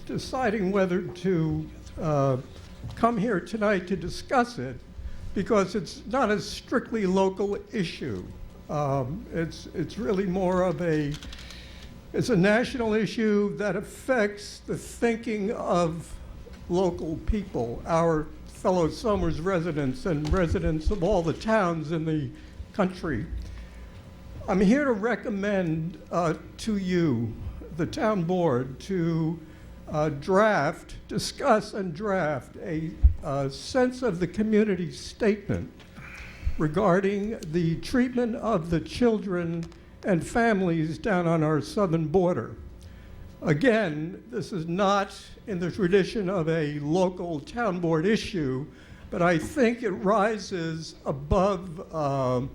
Speaker 13: deciding whether to come here tonight to discuss it, because it's not a strictly local issue. It's really more of it's a national issue that affects the thinking of local people, our fellow Somers residents and residents of all the towns in the country. I'm here to recommend to you, the town board, to discuss and draft a sense of the community statement regarding the treatment of the children and families down on our southern border. Again, this is not in the tradition of a local town board issue, but I think it rises above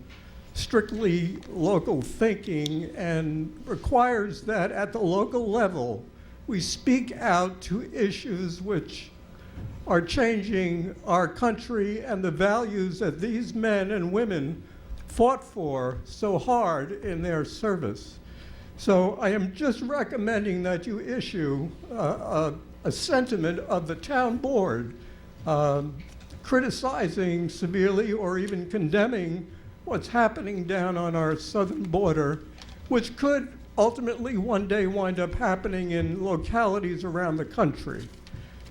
Speaker 13: strictly local thinking and requires that at the local level we speak out to issues which are changing our country and the values that these men and women fought for so hard in their service. So I am just recommending that you issue a sentiment of the town board criticizing severely or even condemning what's happening down on our southern border, which could ultimately one day wind up happening in localities around the country.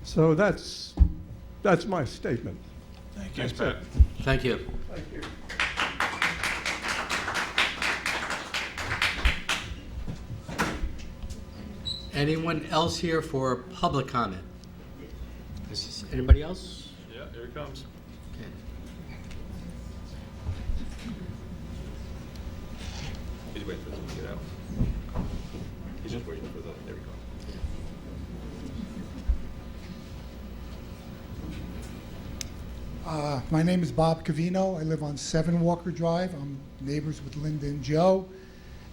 Speaker 13: So that's my statement.
Speaker 4: Thank you. Thanks, Pat.
Speaker 1: Thank you.
Speaker 13: Thank you.
Speaker 1: Anyone else here for public comment? Anybody else?
Speaker 4: Yeah, here it comes.
Speaker 1: Okay.
Speaker 4: He's waiting for them to get out. He's just waiting for the, there we go.
Speaker 14: My name is Bob Cavino. I live on 7 Walker Drive. I'm neighbors with Linda and Joe.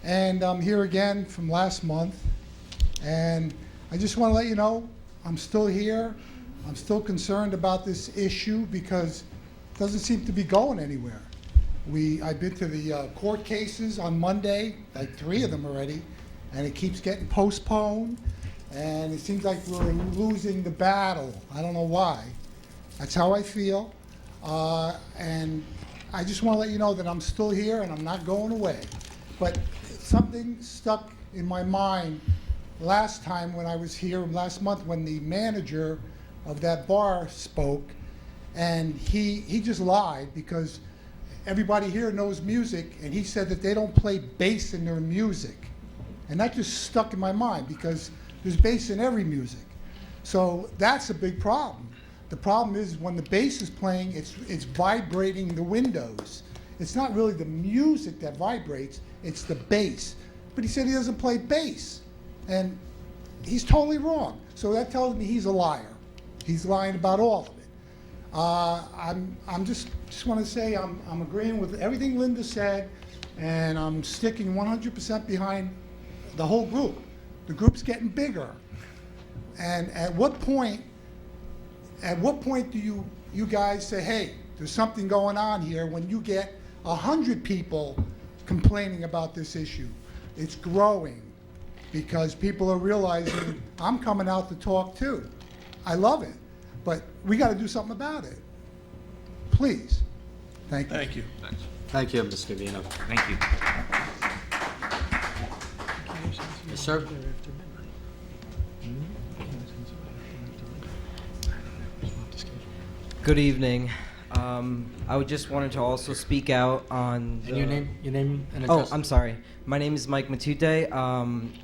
Speaker 14: And I'm here again from last month. And I just want to let you know, I'm still here. I'm still concerned about this issue because it doesn't seem to be going anywhere. I've been to the court cases on Monday, like 3 of them already, and it keeps getting postponed. And it seems like we're losing the battle. I don't know why. That's how I feel. And I just want to let you know that I'm still here and I'm not going away. But something stuck in my mind last time when I was here last month when the manager of that bar spoke, and he just lied because everybody here knows music, and he said that they don't play bass in their music. And that just stuck in my mind because there's bass in every music. So that's a big problem. The problem is when the bass is playing, it's vibrating the windows. It's not really the music that vibrates, it's the bass. But he said he doesn't play bass. And he's totally wrong. So that tells me he's a liar. He's lying about all of it. I'm just want to say I'm agreeing with everything Linda said, and I'm sticking 100% behind the whole group. The group's getting bigger. And at what point do you guys say, hey, there's something going on here when you get 100 people complaining about this issue? It's growing because people are realizing I'm coming out to talk too. I love it, but we got to do something about it. Please. Thank you.
Speaker 4: Thank you.
Speaker 1: Thank you, Mr. Vino.
Speaker 2: Thank you.
Speaker 1: Yes, sir.
Speaker 15: Good evening. I would just wanted to also speak out on.
Speaker 1: And your name and
Speaker 15: Oh,
Speaker 1: address?
Speaker 15: I'm sorry. My name is Mike Matute,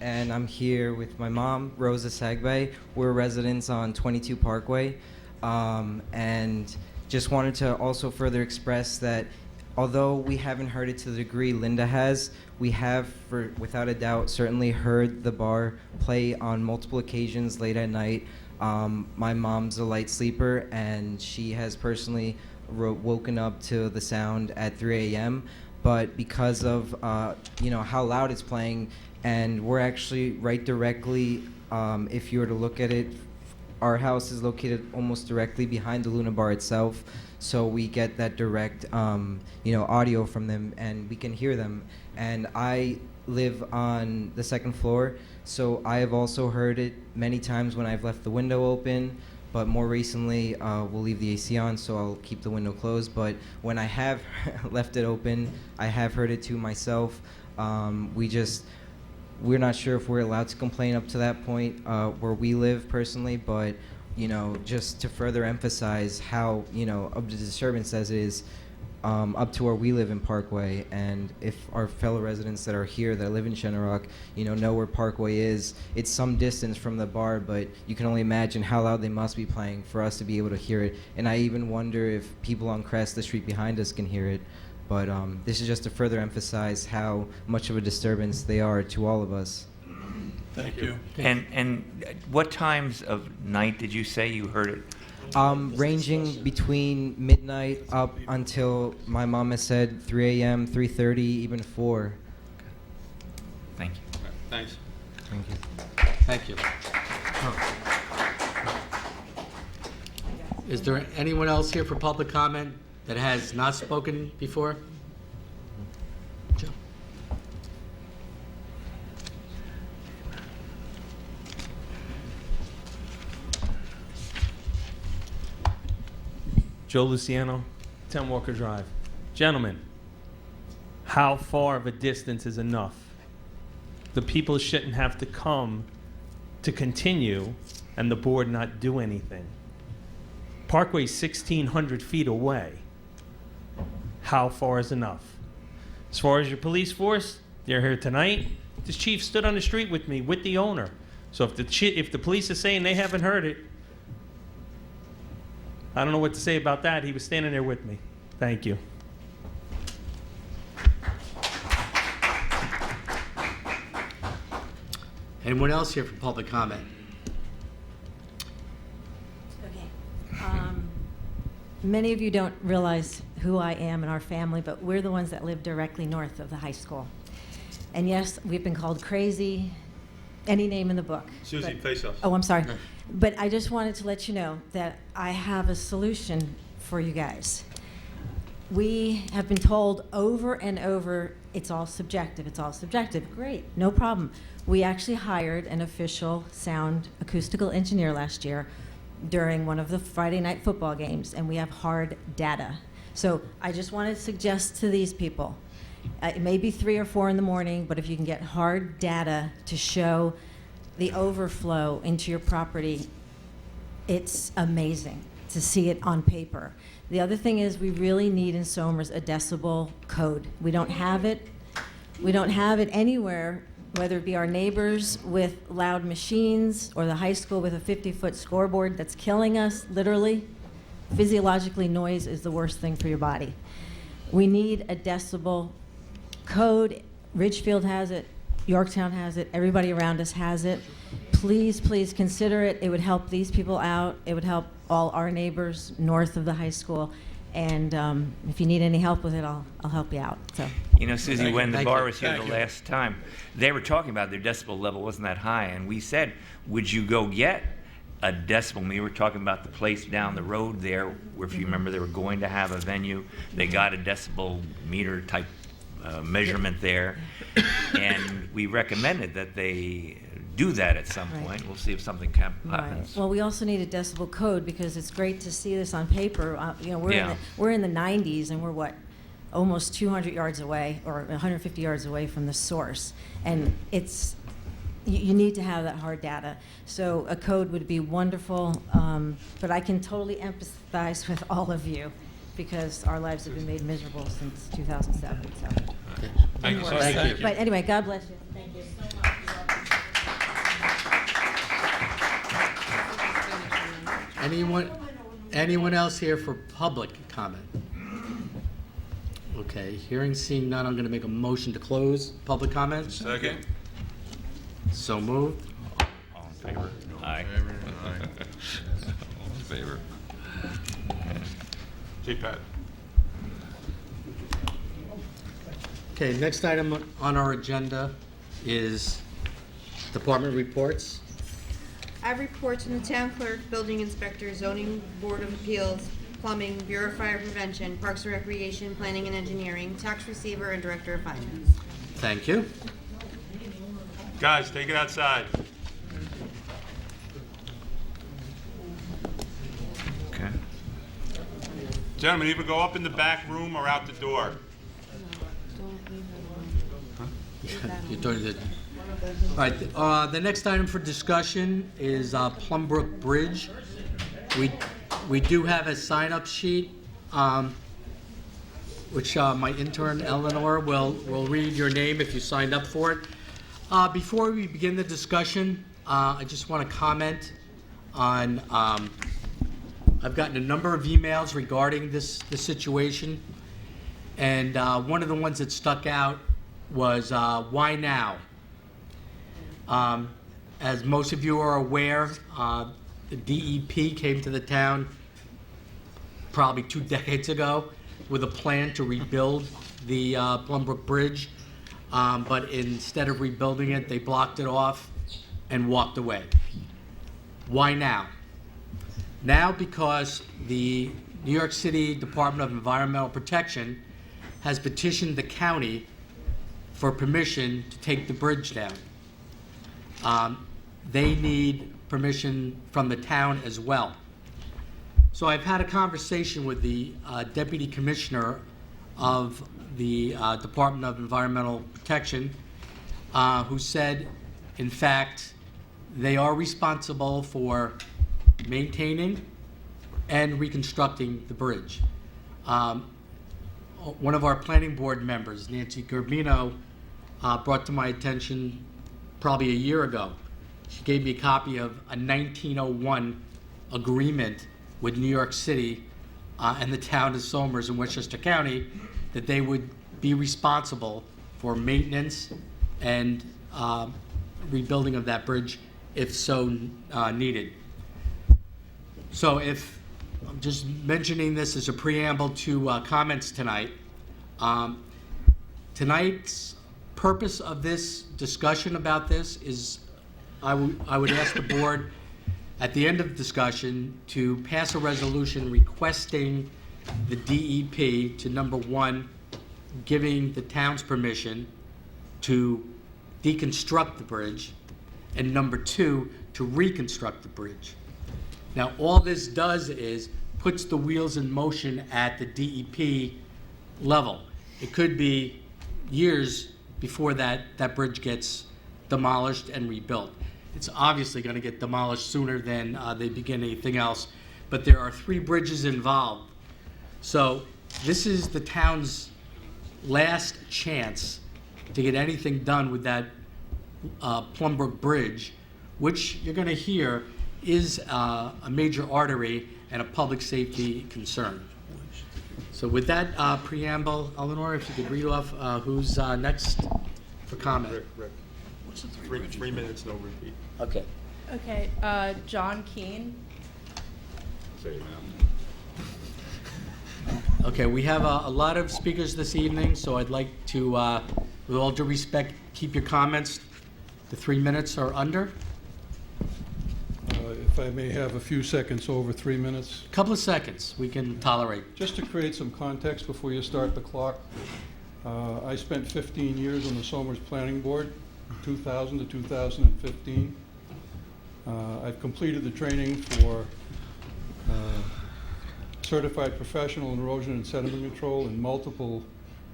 Speaker 15: and I'm here with my mom, Rosa Sagbe. We're residents on 22 Parkway, and just wanted to also further express that although we haven't heard it to the degree Linda has, we have, without a doubt, certainly heard the bar play on multiple occasions late at night. My mom's a light sleeper, and she has personally woken up to the sound at 3 a.m. But because of how loud it's playing, and we're actually right directly, if you were to look at it, our house is located almost directly behind the Luna Bar itself, so we get that direct audio from them, and we can hear them. And I live on the second floor, so I have also heard it many times when I've left the window open, but more recently we'll leave the AC on, so I'll keep the window closed. But when I have left it open, I have heard it too myself. We're not sure if we're allowed to complain up to that point where we live personally, but just to further emphasize how of the disturbance as it is up to where we live in Parkway, and if our fellow residents that are here that live in Shenorock, know where Parkway is, it's some distance from the bar, but you can only imagine how loud they must be playing for us to be able to hear it. And I even wonder if people on Crest, the street behind us, can hear it. But this is just to further emphasize how much of a disturbance they are to all of us.
Speaker 4: Thank you.
Speaker 2: And what times of night did you say you heard it?
Speaker 15: Ranging between midnight up until, my mom has said, 3 a.m., 3:30, even 4.
Speaker 2: Thank you.
Speaker 4: Thanks.
Speaker 15: Thank you.
Speaker 1: Thank you. Is there anyone else here for public comment that has not spoken before? Joe.
Speaker 16: Joe Luciano, 10 Walker Drive. Gentlemen, how far of a distance is enough? The people shouldn't have to come to continue and the board not do anything. Parkway's 1,600 feet away. How far is enough? As far as your police force, they're here tonight. This chief stood on the street with me, with the owner. So if the police are saying they haven't heard it, I don't know what to say about that. He was standing there with me. Thank you.
Speaker 1: Anyone else here for public comment?
Speaker 9: Okay. Many of you don't realize who I am and our family, but we're the ones that live directly north of the high school. And yes, we've been called crazy, any name in the book.
Speaker 4: Susie,
Speaker 9: But-
Speaker 4: face us.
Speaker 9: Oh, I'm sorry. But I just wanted to let you know that I have a solution for you guys. We have been told over and over, it's all subjective, it's all subjective. Great, no problem. We actually hired an official sound acoustical engineer last year during one of the Friday night football games, and we have hard data. So I just want to suggest to these people, it may be 3 or 4 in the morning, but if you can get hard data to show the overflow into your property, it's amazing to see it on paper. The other thing is we really need in Somers a decibel code. We don't have it. We don't have it anywhere, whether it be our neighbors with loud machines or the high school with a 50-foot scoreboard that's killing us, literally. Physiologically, noise is the worst thing for your body. We need a decibel code. Ridgefield has it. Yorktown has it. Everybody around us has it. Please, please consider it. It would help these people out. It would help all our neighbors north of the high school. And if you need any help with it, I'll help you out. So.
Speaker 2: You know, Susie, when the
Speaker 1: Thank
Speaker 2: bar
Speaker 1: you.
Speaker 2: was here
Speaker 1: Thank
Speaker 2: the
Speaker 1: you.
Speaker 2: last time, they were talking about their decibel level wasn't that high, and we said, would you go get a decibel? We were talking about the place down the road there, where if you remember, they were going to have a venue. They got a decibel meter type measurement there, and we recommended that they do that at some
Speaker 9: Right.
Speaker 2: point. We'll see if something
Speaker 9: Right.
Speaker 2: happens.
Speaker 9: Well, we also need a decibel code because it's great to see this on paper. You know,
Speaker 2: Yeah.
Speaker 9: we're in the 90s and we're what, almost 200 yards away or 150 yards away from the source, and it's you need to have that hard data. So a code would be wonderful, but I can totally empathize with all of you because our lives have been made miserable since 2007. So.
Speaker 4: Thank you,
Speaker 9: Anyway,
Speaker 4: Susie.
Speaker 9: But anyway, God bless you. Thank you.
Speaker 1: Anyone else here for public comment? Okay, hearing, seeing none, I'm going to make a motion to close public comments.
Speaker 4: Second.
Speaker 1: So moved.
Speaker 2: All in favor? Aye.
Speaker 17: All in favor?
Speaker 4: Gee, Pat.
Speaker 1: Okay, next item on our agenda is department reports.
Speaker 3: I have reports from the town clerk, building inspector, zoning board of appeals, plumbing, bureau of fire prevention, parks and recreation, planning and engineering, tax receiver, and director of finance.
Speaker 1: Thank you.
Speaker 4: Guys, take it outside.
Speaker 2: Okay.
Speaker 4: Gentlemen, either go up in the back room or out the door.
Speaker 1: You're doing good. All right, the next item for discussion is Plumbrook Bridge. We do have a sign-up sheet, which my intern Eleanor will read your name if you signed up for it. Before we begin the discussion, I just want to comment on, I've gotten a number of emails regarding this situation, and one of the ones that stuck out was, why now? As most of you are aware, the DEP came to the town probably 2 decades ago with a plan to rebuild the Plumbrook Bridge, but instead of rebuilding it, they blocked it off and walked away. Why now? Now because the New York City Department of Environmental Protection has petitioned the county for permission to take the bridge down. They need permission from the town as well. So I've had a conversation with the Deputy Commissioner of the Department of Environmental Protection, who said, in fact, they are responsible for maintaining and reconstructing the bridge. One of our planning board members, Nancy Gerbino, brought to my attention probably a year ago. She gave me a copy of a 1901 agreement with New York City and the town of Somers in Westchester County that they would be responsible for maintenance and rebuilding of that bridge if so needed. So if I'm just mentioning this as a preamble to comments tonight, tonight's purpose of this discussion about this is I would ask the board at the end of the discussion to pass a resolution requesting the DEP to, number one, giving the town's permission to deconstruct the bridge, and number two, to reconstruct the bridge. Now, all this does is puts the wheels in motion at the DEP level. It could be years before that bridge gets demolished and rebuilt. It's obviously going to get demolished sooner than they begin anything else, but there are 3 bridges involved. So this is the town's last chance to get anything done with that Plumbrook Bridge, which you're going to hear is a major artery and a public safety concern. So with that preamble, Eleanor, if you could read off who's next for comment.
Speaker 4: Rick. 3 minutes, no repeat.
Speaker 1: Okay.
Speaker 18: Okay, John Keane.
Speaker 4: Say it now.
Speaker 1: Okay, we have a lot of speakers this evening, so I'd like to, with all due respect, keep your comments to 3 minutes or under.
Speaker 13: If I may have a few seconds over 3 minutes.
Speaker 1: Couple of seconds we can tolerate.
Speaker 13: Just to create some context before you start the clock, I spent 15 years on the Somers Planning Board, 2000 to 2015. I've completed the training for certified professional in erosion and sediment control and multiple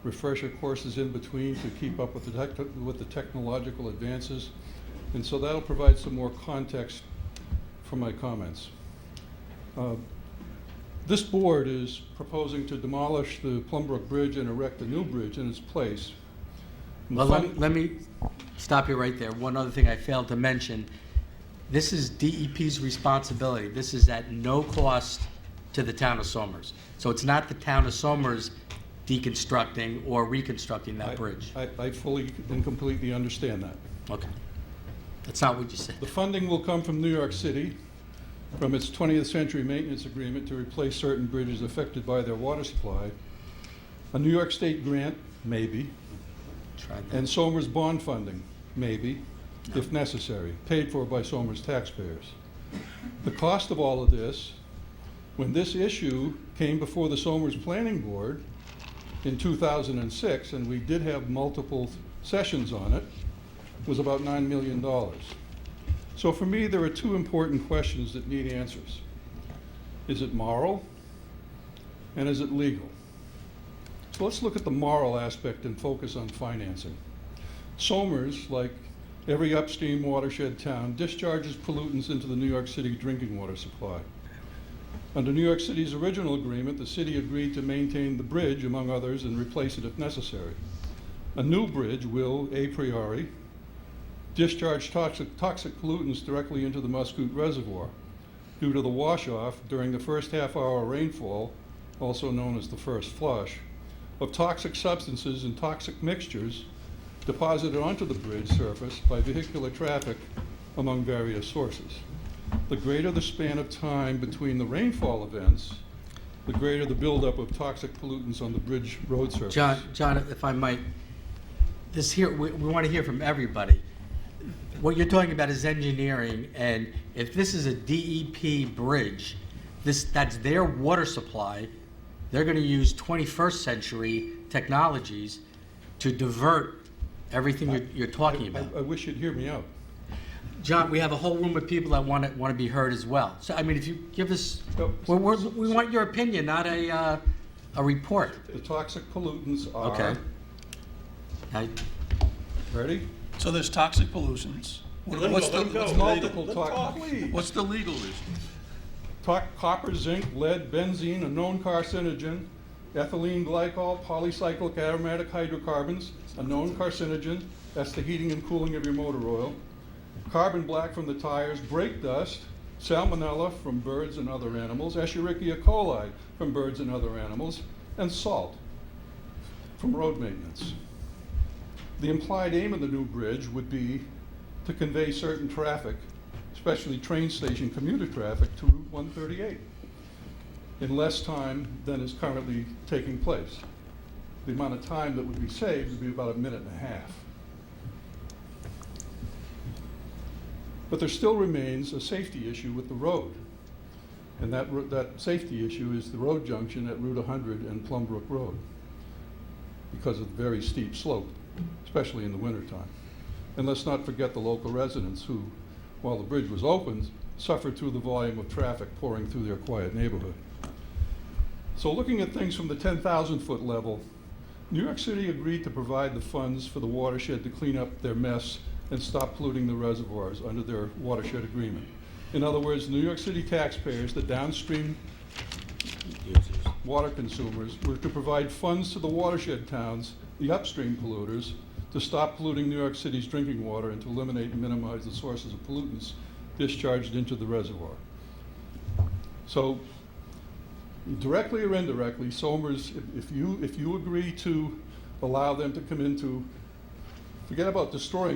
Speaker 13: refresher courses in between to keep up with the technological advances. And so that'll provide some more context for my comments. This board is proposing to demolish the Plumbrook Bridge and erect a new bridge in its place.
Speaker 1: Well, let me stop you right there. One other thing I failed to mention, this is DEP's responsibility. This is at no cost to the town of Somers. So it's not the town of Somers deconstructing or reconstructing that bridge.
Speaker 13: I fully and completely understand that.
Speaker 1: Okay. That's not what you said.
Speaker 13: The funding will come from New York City, from its 20th century maintenance agreement to replace certain bridges affected by their water supply, a New York State grant, maybe, and Somers bond funding, maybe, if necessary, paid for by Somers taxpayers. The cost of all of this, when this issue came before the Somers Planning Board in 2006, and we did have multiple sessions on it, was about $9 million. So for me, there are 2 important questions that need answers. Is it moral? And is it legal? So let's look at the moral aspect and focus on financing. Somers, like every upstream watershed town, discharges pollutants into the New York City drinking water supply. Under New York City's original agreement, the city agreed to maintain the bridge, among others, and replace it if necessary. A new bridge will, a priori, discharge toxic pollutants directly into the Muscoot Reservoir due to the wash-off during the first half-hour rainfall, also known as the first flush, of toxic substances and toxic mixtures deposited onto the bridge surface by vehicular traffic among various sources. The greater the span of time between the rainfall events, the greater the buildup of toxic pollutants on the bridge road surface.
Speaker 1: John, if I might, we want to hear from everybody. What you're talking about is engineering, and if this is a DEP bridge, that's their water supply. They're going to use 21st century technologies to divert everything you're talking about.
Speaker 13: I wish you'd hear me out.
Speaker 1: John, we have a whole room of people that want to be heard as well. So, I mean, if you give us, we want your opinion, not a report.
Speaker 13: The toxic pollutants are.
Speaker 1: Okay.
Speaker 13: Ready?
Speaker 19: So there's toxic pollutants. What's the legal issue?
Speaker 13: Copper, zinc, lead, benzene, a known carcinogen, ethylene glycol, polycyclic aromatic hydrocarbons, a known carcinogen, that's the heating and cooling of your motor oil, carbon black from the tires, brake dust, salmonella from birds and other animals, Escherichia coli from birds and other animals, and salt from road maintenance. The implied aim of the new bridge would be to convey certain traffic, especially train station commuter traffic, to Route 138 in less time than is currently taking place. The amount of time that would be saved would be about 1.5 minutes. But there still remains a safety issue with the road. And that safety issue is the road junction at Route 100 and Plumbrook Road, because of the very steep slope, especially in the wintertime. And let's not forget the local residents who, while the bridge was opened, suffered through the volume of traffic pouring through their quiet neighborhood. So looking at things from the 10,000-foot level, New York City agreed to provide the funds for the watershed to clean up their mess and stop polluting the reservoirs under their watershed agreement. In other words, New York City taxpayers, the downstream water consumers, were to provide funds to the watershed towns, the upstream polluters, to stop polluting New York City's drinking water and to eliminate and minimize the sources of pollutants discharged into the reservoir. So, directly or indirectly, Somers, if you agree to allow them to come into, forget about destroying,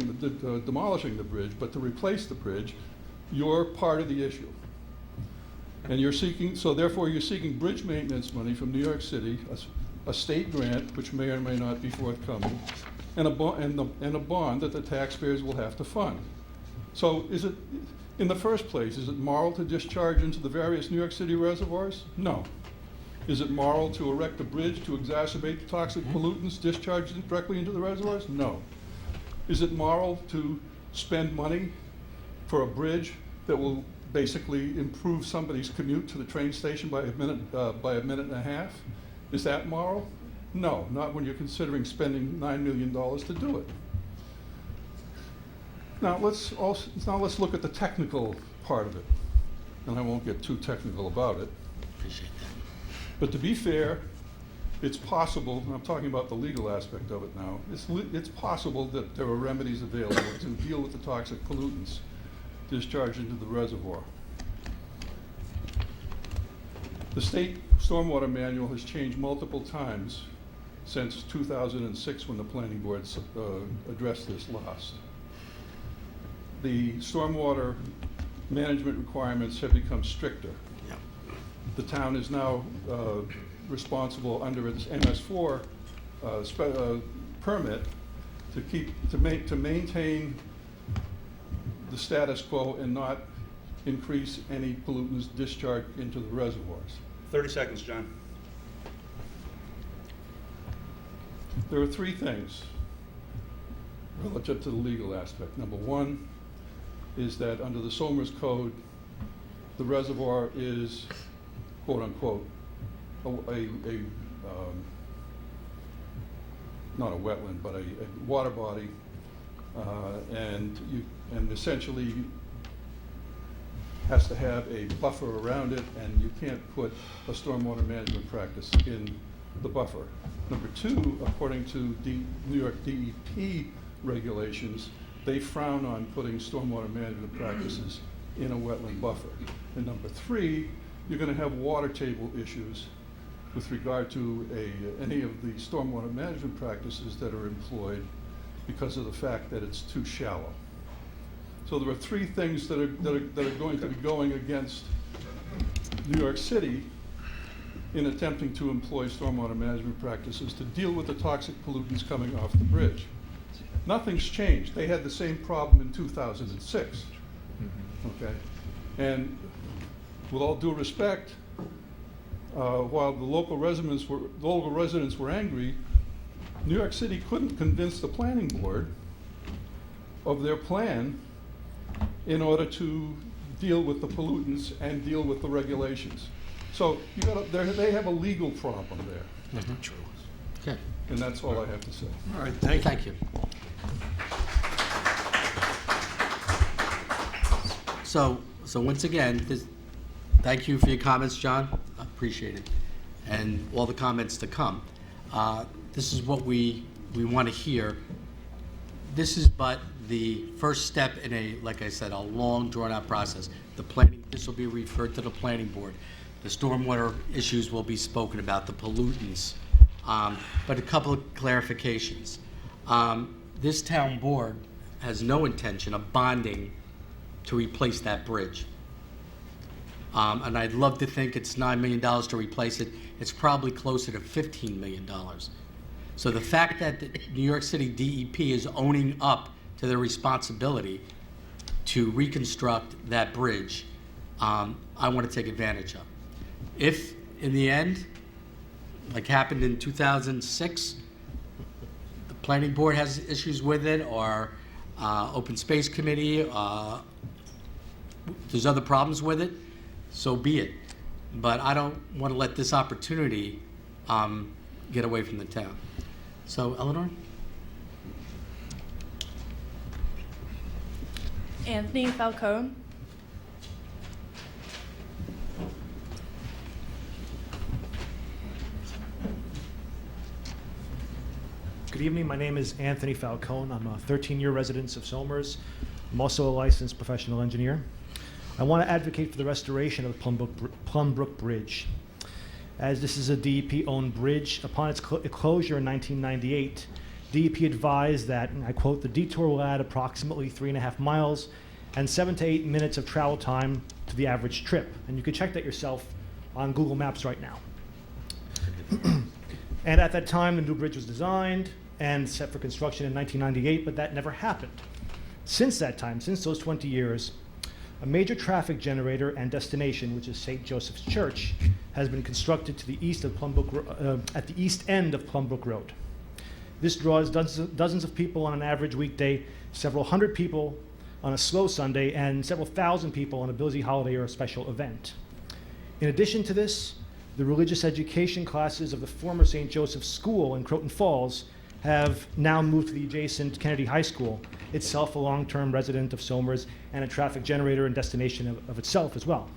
Speaker 13: demolishing the bridge, but to replace the bridge, you're part of the issue. And you're seeking, so therefore you're seeking bridge maintenance money from New York City, a state grant, which may or may not be forthcoming, and a bond that the taxpayers will have to fund. So is it, in the first place, is it moral to discharge into the various New York City reservoirs? No. Is it moral to erect a bridge to exacerbate the toxic pollutants discharged directly into the reservoirs? No. Is it moral to spend money for a bridge that will basically improve somebody's commute to the train station by a minute and a half? Is that moral? No, not when you're considering spending $9 million to do it. Now let's look at the technical part of it, and I won't get too technical about it.
Speaker 1: Appreciate that.
Speaker 13: But to be fair, it's possible, and I'm talking about the legal aspect of it now, it's possible that there are remedies available to deal with the toxic pollutants discharged into the reservoir. The state stormwater manual has changed multiple times since 2006 when the planning board addressed this last. The stormwater management requirements have become stricter.
Speaker 1: Yep.
Speaker 13: The town is now responsible under its MS4 permit to maintain the status quo and not increase any pollutants discharged into the reservoirs.
Speaker 4: 30 seconds, John.
Speaker 13: There are three things relative to the legal aspect. Number one is that under the Somers Code, the reservoir is, quote unquote, not a wetland, but a water body, and essentially has to have a buffer around it, and you can't put a stormwater management practice in the buffer. Number two, according to New York DEP regulations, they frown on putting stormwater management practices in a wetland buffer. And number three, you're going to have water table issues with regard to any of the stormwater management practices that are employed because of the fact that it's too shallow. So there are three things that are going to be going against New York City in attempting to employ stormwater management practices to deal with the toxic pollutants coming off the bridge. Nothing's changed. They had the same problem in 2006. Okay, and with all due respect, while the local residents were angry, New York City couldn't convince the planning board of their plan in order to deal with the pollutants and deal with the regulations. So they have a legal problem there.
Speaker 1: That's not true. Okay.
Speaker 13: And that's all I have to say.
Speaker 19: All right, thank you.
Speaker 1: Thank you. So once again, thank you for your comments, John. I appreciate it. And all the comments to come. This is what we want to hear. This is but the first step in like I said, a long drawn-out process. This will be referred to the planning board. The stormwater issues will be spoken about, the pollutants. But a couple of clarifications. This town board has no intention of bonding to replace that bridge. And I'd love to think it's $9 million to replace it. It's probably closer to $15 million. So the fact that the New York City DEP is owning up to their responsibility to reconstruct that bridge, I want to take advantage of. If, in the end, like happened in 2006, the planning board has issues with it, or open space committee, there's other problems with it, so be it. But I don't want to let this opportunity get away from the town. So, Eleanor?
Speaker 18: Anthony Falcone.
Speaker 20: Good evening. My name is Anthony Falcone. I'm a 13-year resident of Somers. I'm also a licensed professional engineer. I want to advocate for the restoration of the Plumbrook Bridge. As this is a DEP-owned bridge, upon its closure in 1998, DEP advised that, and I quote, "the detour will add approximately 3.5 miles and 7 to 8 minutes of travel time to the average trip." And you can check that yourself on Google Maps right now. And at that time, the new bridge was designed and set for construction in 1998, but that never happened. Since that time, since those 20 years, a major traffic generator and destination, which is St. Joseph's Church, has been constructed to the east of at the east end of Plumbrook Road. This draws dozens of people on an average weekday, several hundred people on a slow Sunday, and several thousand people on a busy holiday or a special event. In addition to this, the religious education classes of the former St. Joseph's School in Croton Falls have now moved to the adjacent Kennedy High School, itself a long-term resident of Somers and a traffic generator and destination of itself as well.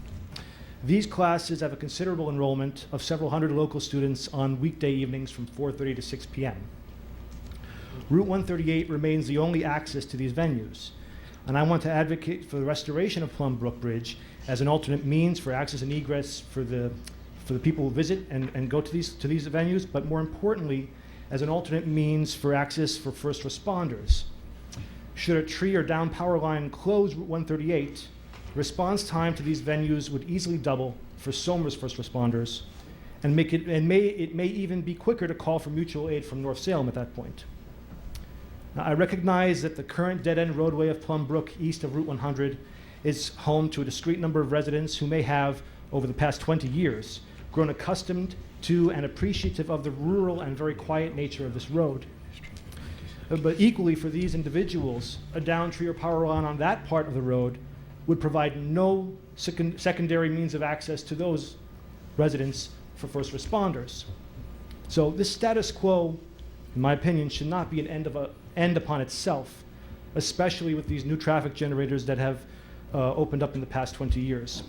Speaker 20: These classes have a considerable enrollment of several hundred local students on weekday evenings from 4:30 to 6 p.m. Route 138 remains the only access to these venues, and I want to advocate for the restoration of Plumbrook Bridge as an alternate means for access and egress for the people who visit and go to these venues, but more importantly, as an alternate means for access for first responders. Should a tree or down power line close Route 138, response time to these venues would easily double for Somers first responders, and it may even be quicker to call for mutual aid from North Salem at that point. Now, I recognize that the current dead-end roadway of Plumbrook east of Route 100 is home to a discrete number of residents who may have, over the past 20 years, grown accustomed to and appreciative of the rural and very quiet nature of this road. But equally for these individuals, a down tree or power line on that part of the road would provide no secondary means of access to those residents for first responders. So this status quo, in my opinion, should not be an end upon itself, especially with these new traffic generators that have opened up in the past 20 years.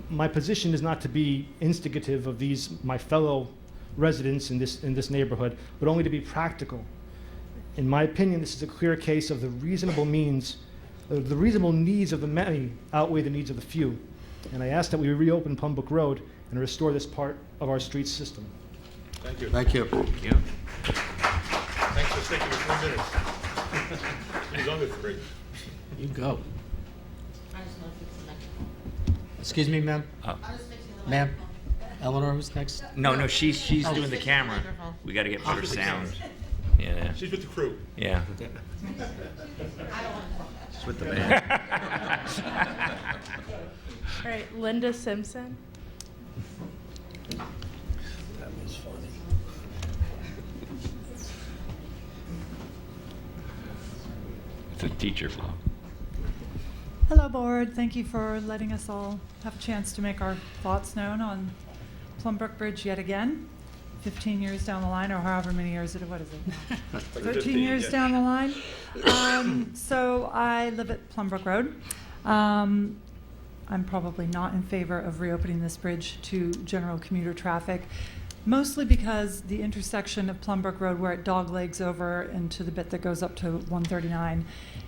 Speaker 20: My position is not to be instigative of my fellow residents in this neighborhood, but only to be practical. In my opinion, this is a clear case of the reasonable needs of the many outweigh the needs of the few. And I ask that we reopen Plumbrook Road and restore this part of our street system.
Speaker 4: Thank you.
Speaker 1: Thank you.
Speaker 2: Thank you.
Speaker 4: Thanks for sticking with 3 minutes. It was under 3.
Speaker 1: You go. Excuse me, ma'am? Ma'am? Eleanor was next?
Speaker 2: No, she's doing the camera. We got to get better sound. Yeah.
Speaker 4: She's with the crew.
Speaker 2: Yeah. She's with the band.
Speaker 18: All right, Linda Simpson.
Speaker 19: That was funny.
Speaker 2: It's a teacher vlog.
Speaker 21: Hello, board. Thank you for letting us all have a chance to make our thoughts known on Plumbrook Bridge yet again. 15 years down the line, or however many years what is it now? 13 years down the line. So I live at Plumbrook Road. I'm probably not in favor of reopening this bridge to general commuter traffic, mostly because the intersection of Plumbrook Road, where it doglegs over into the bit that goes up to 139,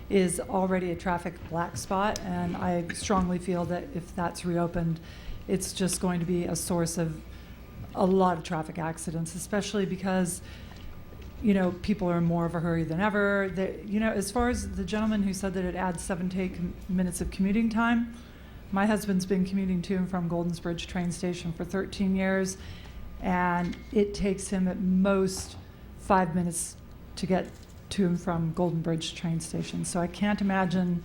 Speaker 21: is already a traffic black spot, and I strongly feel that if that's reopened, it's just going to be a source of a lot of traffic accidents, especially because, people are in more of a hurry than ever. As far as the gentleman who said that it adds 7 to 8 minutes of commuting time, my husband's been commuting to and from Goldens Bridge train station for 13 years, and it takes him at most 5 minutes to get to and from Golden Bridge train station. So I can't imagine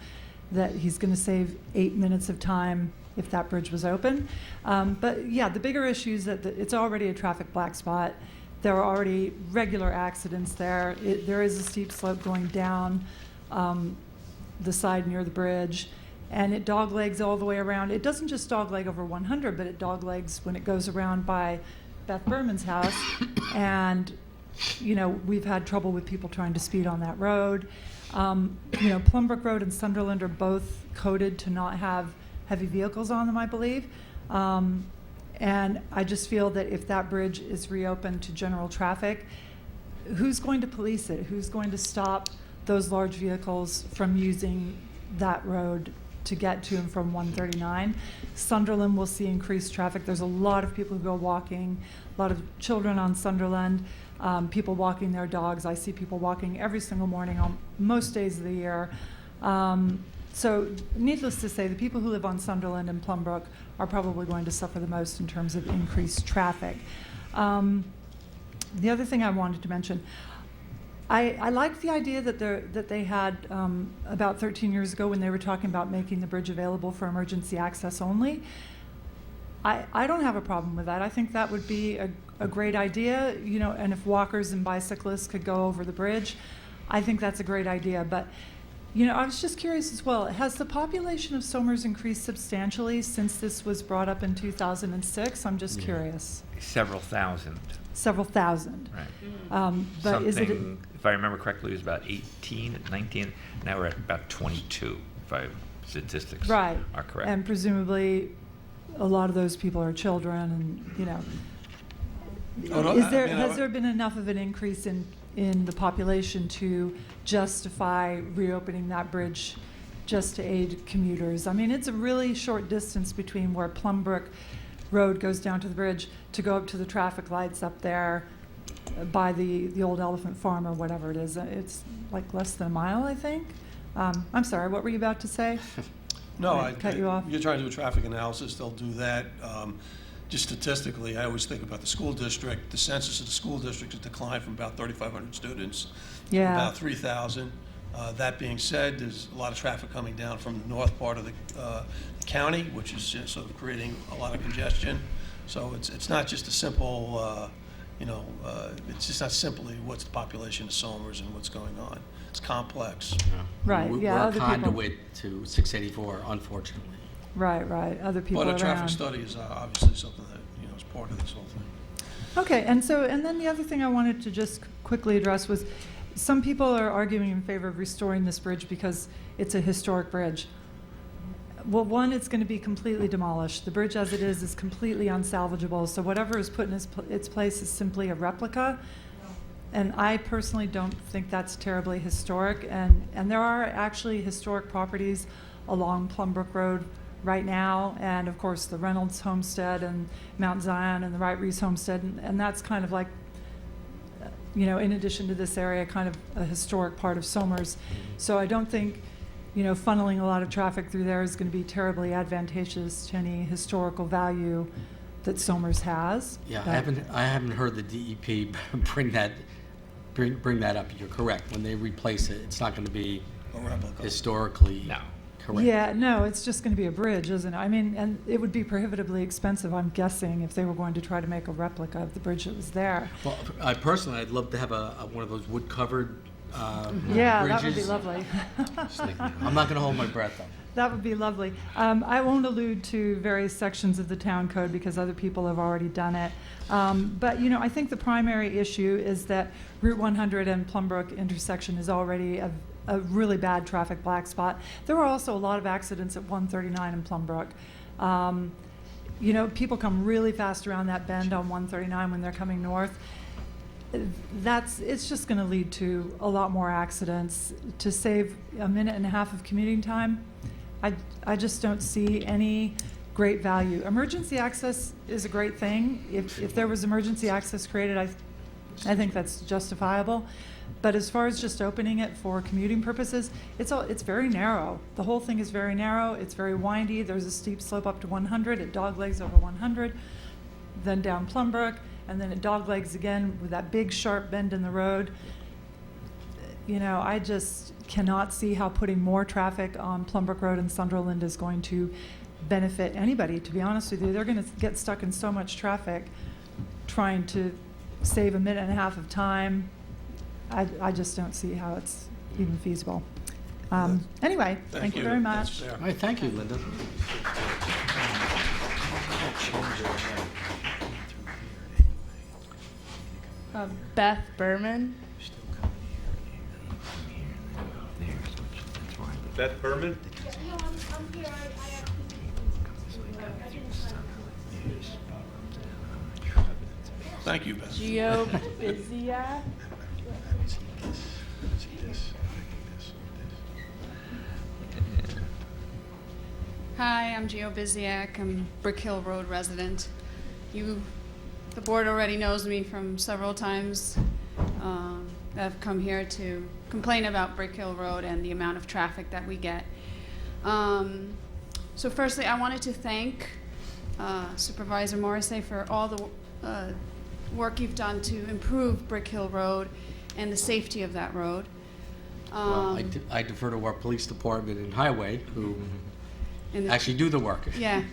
Speaker 21: that he's going to save 8 minutes of time if that bridge was open. But yeah, the bigger issue is that it's already a traffic black spot. There are already regular accidents there. There is a steep slope going down the side near the bridge, and it doglegs all the way around. It doesn't just dogleg over 100, but it doglegs when it goes around by Beth Berman's house. And, you know, we've had trouble with people trying to speed on that road. You know, Plumbrook Road and Sunderland are both coded to not have heavy vehicles on them, I believe. And I just feel that if that bridge is reopened to general traffic, who's going to police it? Who's going to stop those large vehicles from using that road to get to and from 139? Sunderland will see increased traffic. There's a lot of people who go walking, a lot of children on Sunderland, people walking their dogs. I see people walking every single morning on most days of the year. So needless to say, the people who live on Sunderland and Plumbrook are probably going to suffer the most in terms of increased traffic. The other thing I wanted to mention, I like the idea that they had about 13 years ago when they were talking about making the bridge available for emergency access only. I don't have a problem with that. I think that would be a great idea, you know, and if walkers and bicyclists could go over the bridge, I think that's a great idea. But you know, I was just curious as well, has the population of Somers increased substantially since this was brought up in 2006? I'm just curious.
Speaker 2: Several thousand.
Speaker 21: Several thousand.
Speaker 2: Right.
Speaker 21: But is it,
Speaker 2: if I remember correctly, it was about 18, 19. Now we're at about 22, if statistics
Speaker 21: right.
Speaker 2: are correct.
Speaker 21: And presumably a lot of those people are children and, you know. Has there been enough of an increase in the population to justify reopening that bridge just to aid commuters? I mean, it's a really short distance between where Plumbrook Road goes down to the bridge to go up to the traffic lights up there by the old Elephant Farm or whatever it is. It's like less than a mile, I think. I'm sorry, what were you about to say?
Speaker 19: No,
Speaker 21: I cut you off.
Speaker 19: You're trying to do a traffic analysis, they'll do that. Just statistically, I always think about the school district. The census of the school district has declined from about 3,500 students to about 3,000. That being said, there's a lot of traffic coming down from the north part of the county, which is sort of creating a lot of congestion. So it's not just a simple, it's just not simply what's the population of Somers and what's going on. It's complex.
Speaker 1: Yeah.
Speaker 21: Right, yeah,
Speaker 1: We're a conduit to 684, unfortunately.
Speaker 21: Right. Other people around.
Speaker 19: But a traffic study is obviously something that, is part of this whole thing.
Speaker 21: Okay, and then the other thing I wanted to just quickly address was some people are arguing in favor of restoring this bridge because it's a historic bridge. Well, one, it's going to be completely demolished. The bridge as it is completely unsalvageable, so whatever is put in its place is simply a replica. And I personally don't think that's terribly historic. And there are actually historic properties along Plumbrook Road right now, and of course the Reynolds Homestead and Mount Zion and the Wright Rees Homestead, and that's kind of like, in addition to this area, kind of a historic part of Somers. So I don't think, funneling a lot of traffic through there is going to be terribly advantageous to any historical value that Somers has.
Speaker 1: Yeah, I haven't heard the DEP bring that up. You're correct. When they replace it, it's not going to be historically correct.
Speaker 21: Yeah, no, it's just going to be a bridge, isn't it? I mean, and it would be prohibitively expensive, I'm guessing, if they were going to try to make a replica of the bridge that was there.
Speaker 1: Well, I'd love to have one of those wood-covered
Speaker 21: yeah,
Speaker 1: bridges.
Speaker 21: that would be lovely.
Speaker 1: I'm not going to hold my breath, though.
Speaker 21: That would be lovely. I won't allude to various sections of the town code because other people have already done it. But, I think the primary issue is that Route 100 and Plumbrook intersection is already a really bad traffic black spot. There were also a lot of accidents at 139 in Plumbrook. People come really fast around that bend on 139 when they're coming north. It's just going to lead to a lot more accidents. To save a minute and a half of commuting time, I just don't see any great value. Emergency access is a great thing. If there was emergency access created, I think that's justifiable. But as far as just opening it for commuting purposes, it's very narrow. The whole thing is very narrow. It's very windy. There's a steep slope up to 100. It doglegs over 100, then down Plumbrook, and then it doglegs again with that big sharp bend in the road. You know, I just cannot see how putting more traffic on Plumbrook Road and Sunderland is going to benefit anybody, to be honest with you. They're going to get stuck in so much traffic trying to save a minute and a half of time. I just don't see how it's even feasible. Anyway, thank you very much.
Speaker 1: All right, thank you, Linda.
Speaker 18: Beth Berman.
Speaker 4: Beth Berman?
Speaker 19: Thank you, Beth.
Speaker 18: Gio Bizia.
Speaker 6: Hi, I'm Gio Biziak. I'm Brick Hill Road resident. The board already knows me from several times that I've come here to complain about Brick Hill Road and the amount of traffic that we get. So firstly, I wanted to thank Supervisor Morrissey for all the work you've done to improve Brick Hill Road and the safety of that road.
Speaker 1: Well, I defer to our police department and highway, who actually do the work.
Speaker 6: Yeah,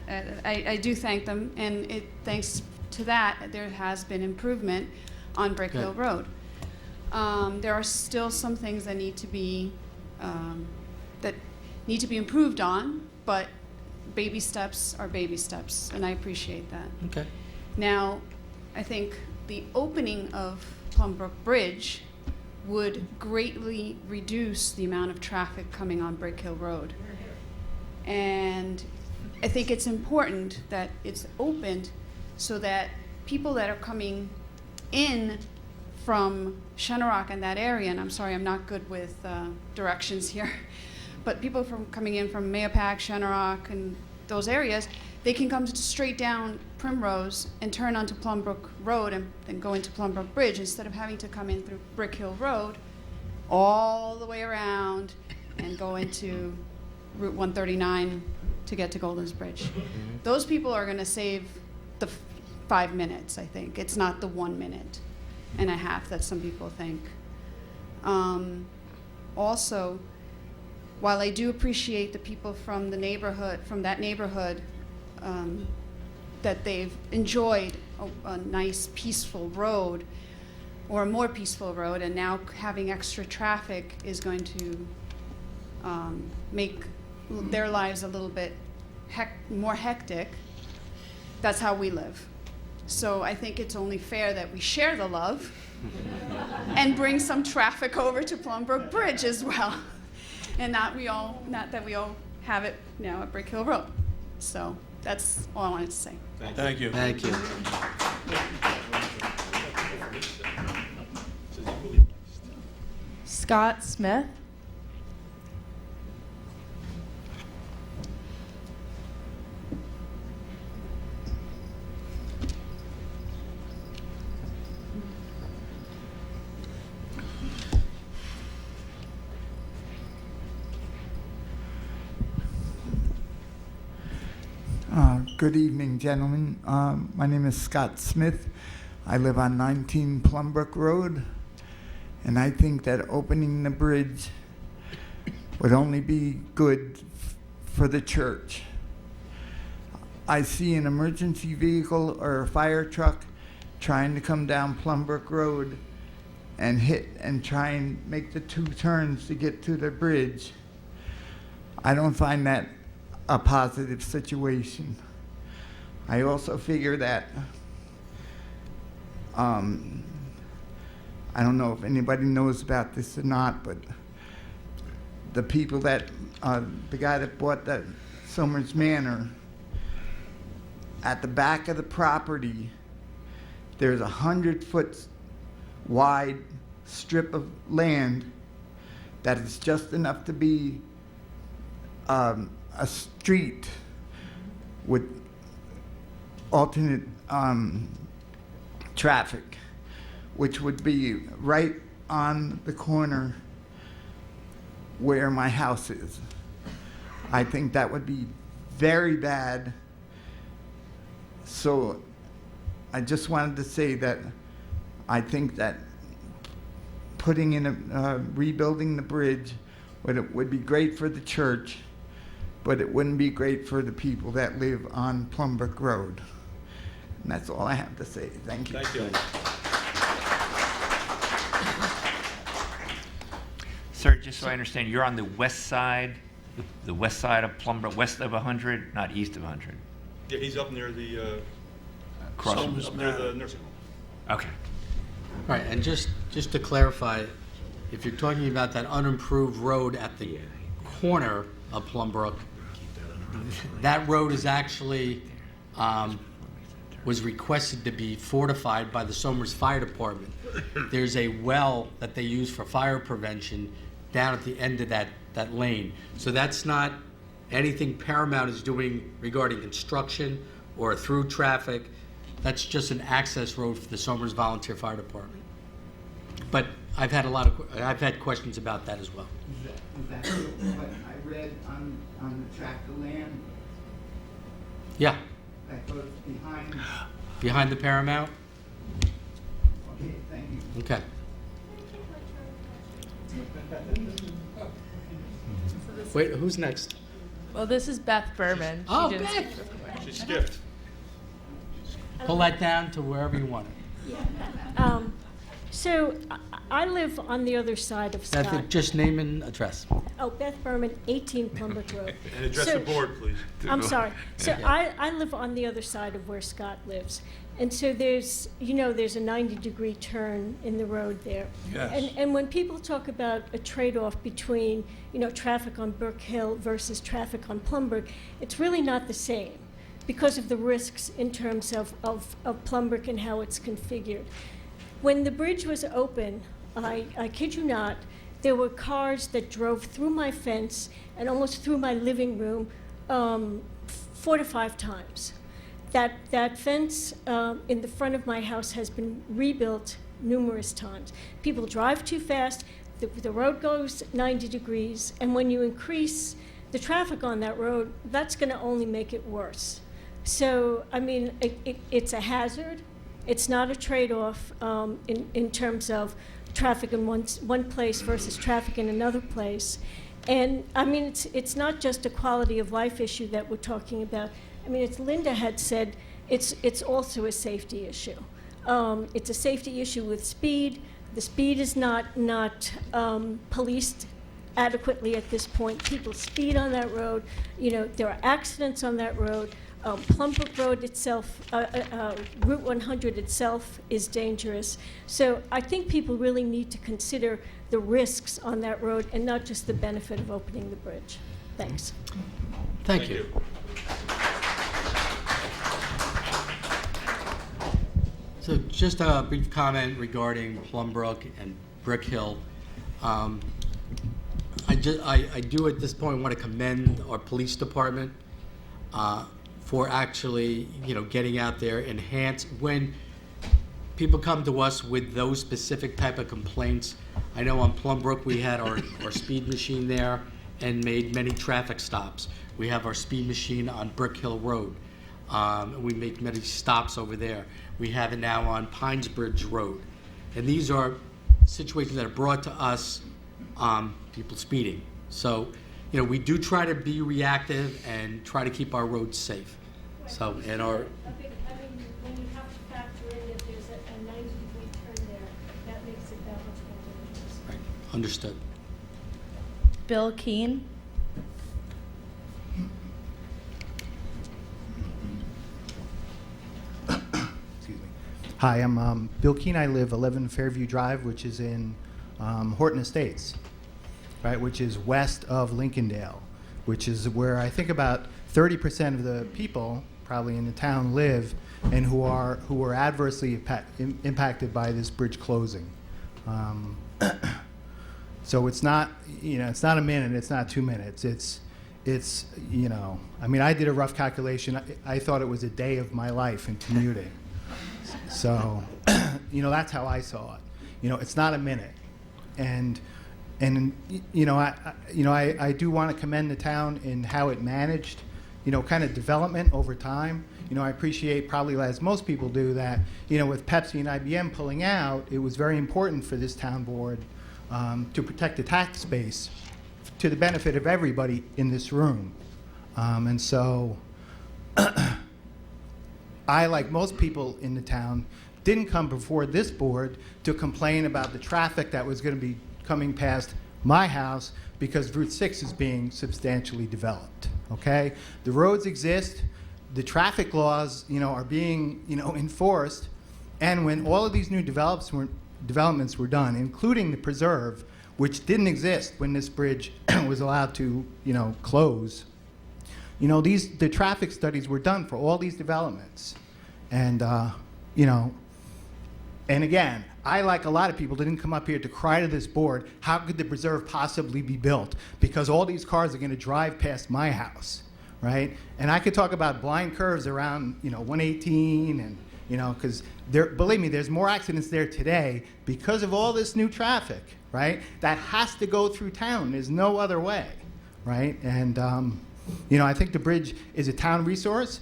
Speaker 6: I do thank them, and thanks to that, there has been improvement on Brick Hill Road. There are still some things that need to be improved on, but baby steps are baby steps, and I appreciate that.
Speaker 1: Okay.
Speaker 6: Now, I think the opening of Plumbrook Bridge would greatly reduce the amount of traffic coming on Brick Hill Road. And I think it's important that it's opened so that people that are coming in from Shenorock and that area, and I'm sorry, I'm not good with directions here, but people coming in from Mahopac, Shenorock, and those areas, they can come straight down Primrose and turn onto Plumbrook Road and then go into Plumbrook Bridge instead of having to come in through Brick Hill Road all the way around and go into Route 139 to get to Golden's Bridge. Those people are going to save the 5 minutes, I think. It's not the 1 minute and a half that some people think. Also, while I do appreciate the people from the neighborhood, from that neighborhood, that they've enjoyed a nice peaceful road or a more peaceful road, and now having extra traffic is going to make their lives a little bit more hectic. That's how we live. So I think it's only fair that we share the love and bring some traffic over to Plumbrook Bridge as well. And not that we all have it now at Brick Hill Road. So that's all I wanted to say.
Speaker 19: Thank you.
Speaker 1: Thank you.
Speaker 18: Scott Smith.
Speaker 22: Good evening, gentlemen. My name is Scott Smith. I live on 19 Plumbrook Road, and I think that opening the bridge would only be good for the church. I see an emergency vehicle or a fire truck trying to come down Plumbrook Road and hit and try and make the 2 turns to get to the bridge. I don't find that a positive situation. I also figure that, I don't know if anybody knows about this or not, but the people that, the guy that bought that Somers Manor, at the back of the property, there's a 100-foot wide strip of land that is just enough to be a street with alternate traffic, which would be right on the corner where my house is. I think that would be very bad. So I just wanted to say that I think that putting in rebuilding the bridge would be great for the church, but it wouldn't be great for the people that live on Plumbrook Road. And that's all I have to say. Thank you.
Speaker 4: Thank you.
Speaker 2: Sir, just so I understand, you're on the west side of Plumbrook, west of 100, not east of 100.
Speaker 4: Yeah, he's up near the,
Speaker 2: Crossing.
Speaker 4: up near the nursing home.
Speaker 2: Okay.
Speaker 1: Right, and just to clarify, if you're talking about that unimproved road at the corner of Plumbrook, that road is actually, was requested to be fortified by the Somers Fire Department. There's a well that they use for fire prevention down at the end of that lane. So that's not anything Paramount is doing regarding construction or through traffic. That's just an access road for the Somers Volunteer Fire Department. But I've had questions about that as well.
Speaker 22: Is that what I read on the tract of land?
Speaker 1: Yeah,
Speaker 22: That goes behind?
Speaker 1: behind the Paramount?
Speaker 22: Okay, thank you.
Speaker 1: Okay. Wait, who's next?
Speaker 18: Well, this is Beth Berman.
Speaker 1: Oh,
Speaker 18: didn't
Speaker 1: Beth.
Speaker 18: speak before.
Speaker 4: She skipped.
Speaker 1: Pull that down to wherever you want it.
Speaker 5: So I live on the other side of Scott.
Speaker 1: Beth, just name and address.
Speaker 5: Oh, Beth Berman, 18 Plumbrook Road.
Speaker 4: And address the board, please.
Speaker 5: I'm sorry. So I live on the other side of where Scott lives. And so there's a 90-degree turn in the road there.
Speaker 19: Yes.
Speaker 5: And when people talk about a trade-off between, traffic on Brook Hill versus traffic on Plumbrook, it's really not the same because of the risks in terms of Plumbrook and how it's configured. When the bridge was open, I kid you not, there were cars that drove through my fence and almost through my living room 4 to 5 times. That fence in the front of my house has been rebuilt numerous times. People drive too fast, the road goes 90 degrees, and when you increase the traffic on that road, that's going to only make it worse. So, I mean, it's a hazard. It's not a trade-off in terms of traffic in one place versus traffic in another place. And, I mean, it's not just a quality of life issue that we're talking about. I mean, as Linda had said, it's also a safety issue. It's a safety issue with speed. The speed is not policed adequately at this point. People speed on that road. There are accidents on that road. Plumbrook Road itself, Route 100 itself is dangerous. So I think people really need to consider the risks on that road and not just the benefit of opening the bridge. Thanks.
Speaker 1: Thank you. So just a brief comment regarding Plumbrook and Brick Hill. I do at this point want to commend our police department for actually, getting out there, enhance when people come to us with those specific type of complaints. I know on Plumbrook we had our speed machine there and made many traffic stops. We have our speed machine on Brick Hill Road. We make many stops over there. We have it now on Pines Bridge Road. And these are situations that are brought to us, people speeding. So, we do try to be reactive and try to keep our roads safe. So, and our...
Speaker 5: I mean, when you have to factor in that there's a 90-degree turn there, that makes it that much more dangerous.
Speaker 1: Right, understood.
Speaker 18: Bill Keane.
Speaker 20: Hi, I'm Bill Keene. I live 11 Fairview Drive, which is in Horton Estates, right, which is west of Lincolndale, which is where I think about 30% of the people probably in the town live, and who are adversely impacted by this bridge closing. So it's not, it's not a minute, it's not 2 minutes. It's I mean, I did a rough calculation. I thought it was a day of my life in commuting. So, that's how I saw it. It's not a minute, and I do want to commend the town in how it managed, kind of development over time. I appreciate, probably as most people do, that with Pepsi and IBM pulling out, it was very important for this town board
Speaker 10: to protect the tax base to the benefit of everybody in this room. And so I, like most people in the town, didn't come before this board to complain about the traffic that was going to be coming past my house because Route 6 is being substantially developed, okay? The roads exist, the traffic laws, are being, enforced, and when all of these new developments were done, including the preserve, which didn't exist when this bridge was allowed to, close, the traffic studies were done for all these developments. And, and again, I, like a lot of people, didn't come up here to cry to this board, how could the preserve possibly be built? Because all these cars are going to drive past my house, right? And I could talk about blind curves around, 118 and, because believe me, there's more accidents there today because of all this new traffic, right? That has to go through town. There's no other way, right? And, I think the bridge is a town resource.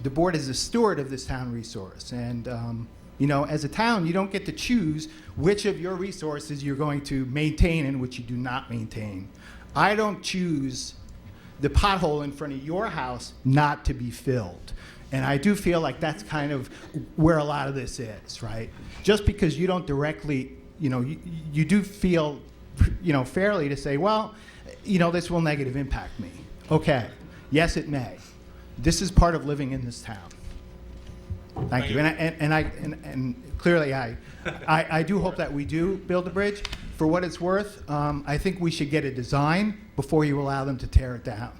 Speaker 10: The board is a steward of this town resource. And, as a town, you don't get to choose which of your resources you're going to maintain and which you do not maintain. I don't choose the pothole in front of your house not to be filled. And I do feel like that's kind of where a lot of this is, right? Just because you don't directly, you do feel, fairly to say, well, this will negative impact me. Okay, yes, it may. This is part of living in this town. Thank you. And clearly, I do hope that we do build a bridge. For what it's worth, I think we should get a design before you allow them to tear it down.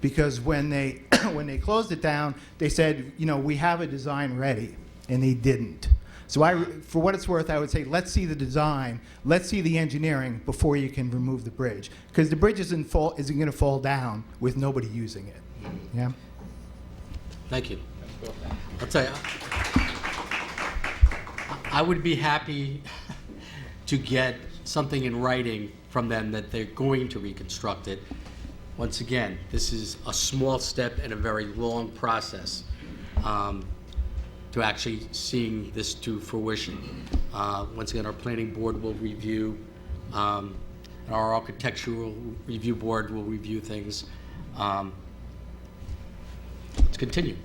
Speaker 10: Because when they when they closed it down, they said, we have a design ready, and they didn't. So for what it's worth, I would say let's see the design, let's see the engineering before you can remove the bridge, because the bridge isn't going to fall down with nobody using it. Yeah.
Speaker 1: Thank you. I'll tell you, I would be happy to get something in writing from them that they're going to reconstruct it. Once again, this is a small step in a very long process to actually seeing this to fruition. Once again, our planning board will review, and our architectural review board will review things. Let's continue.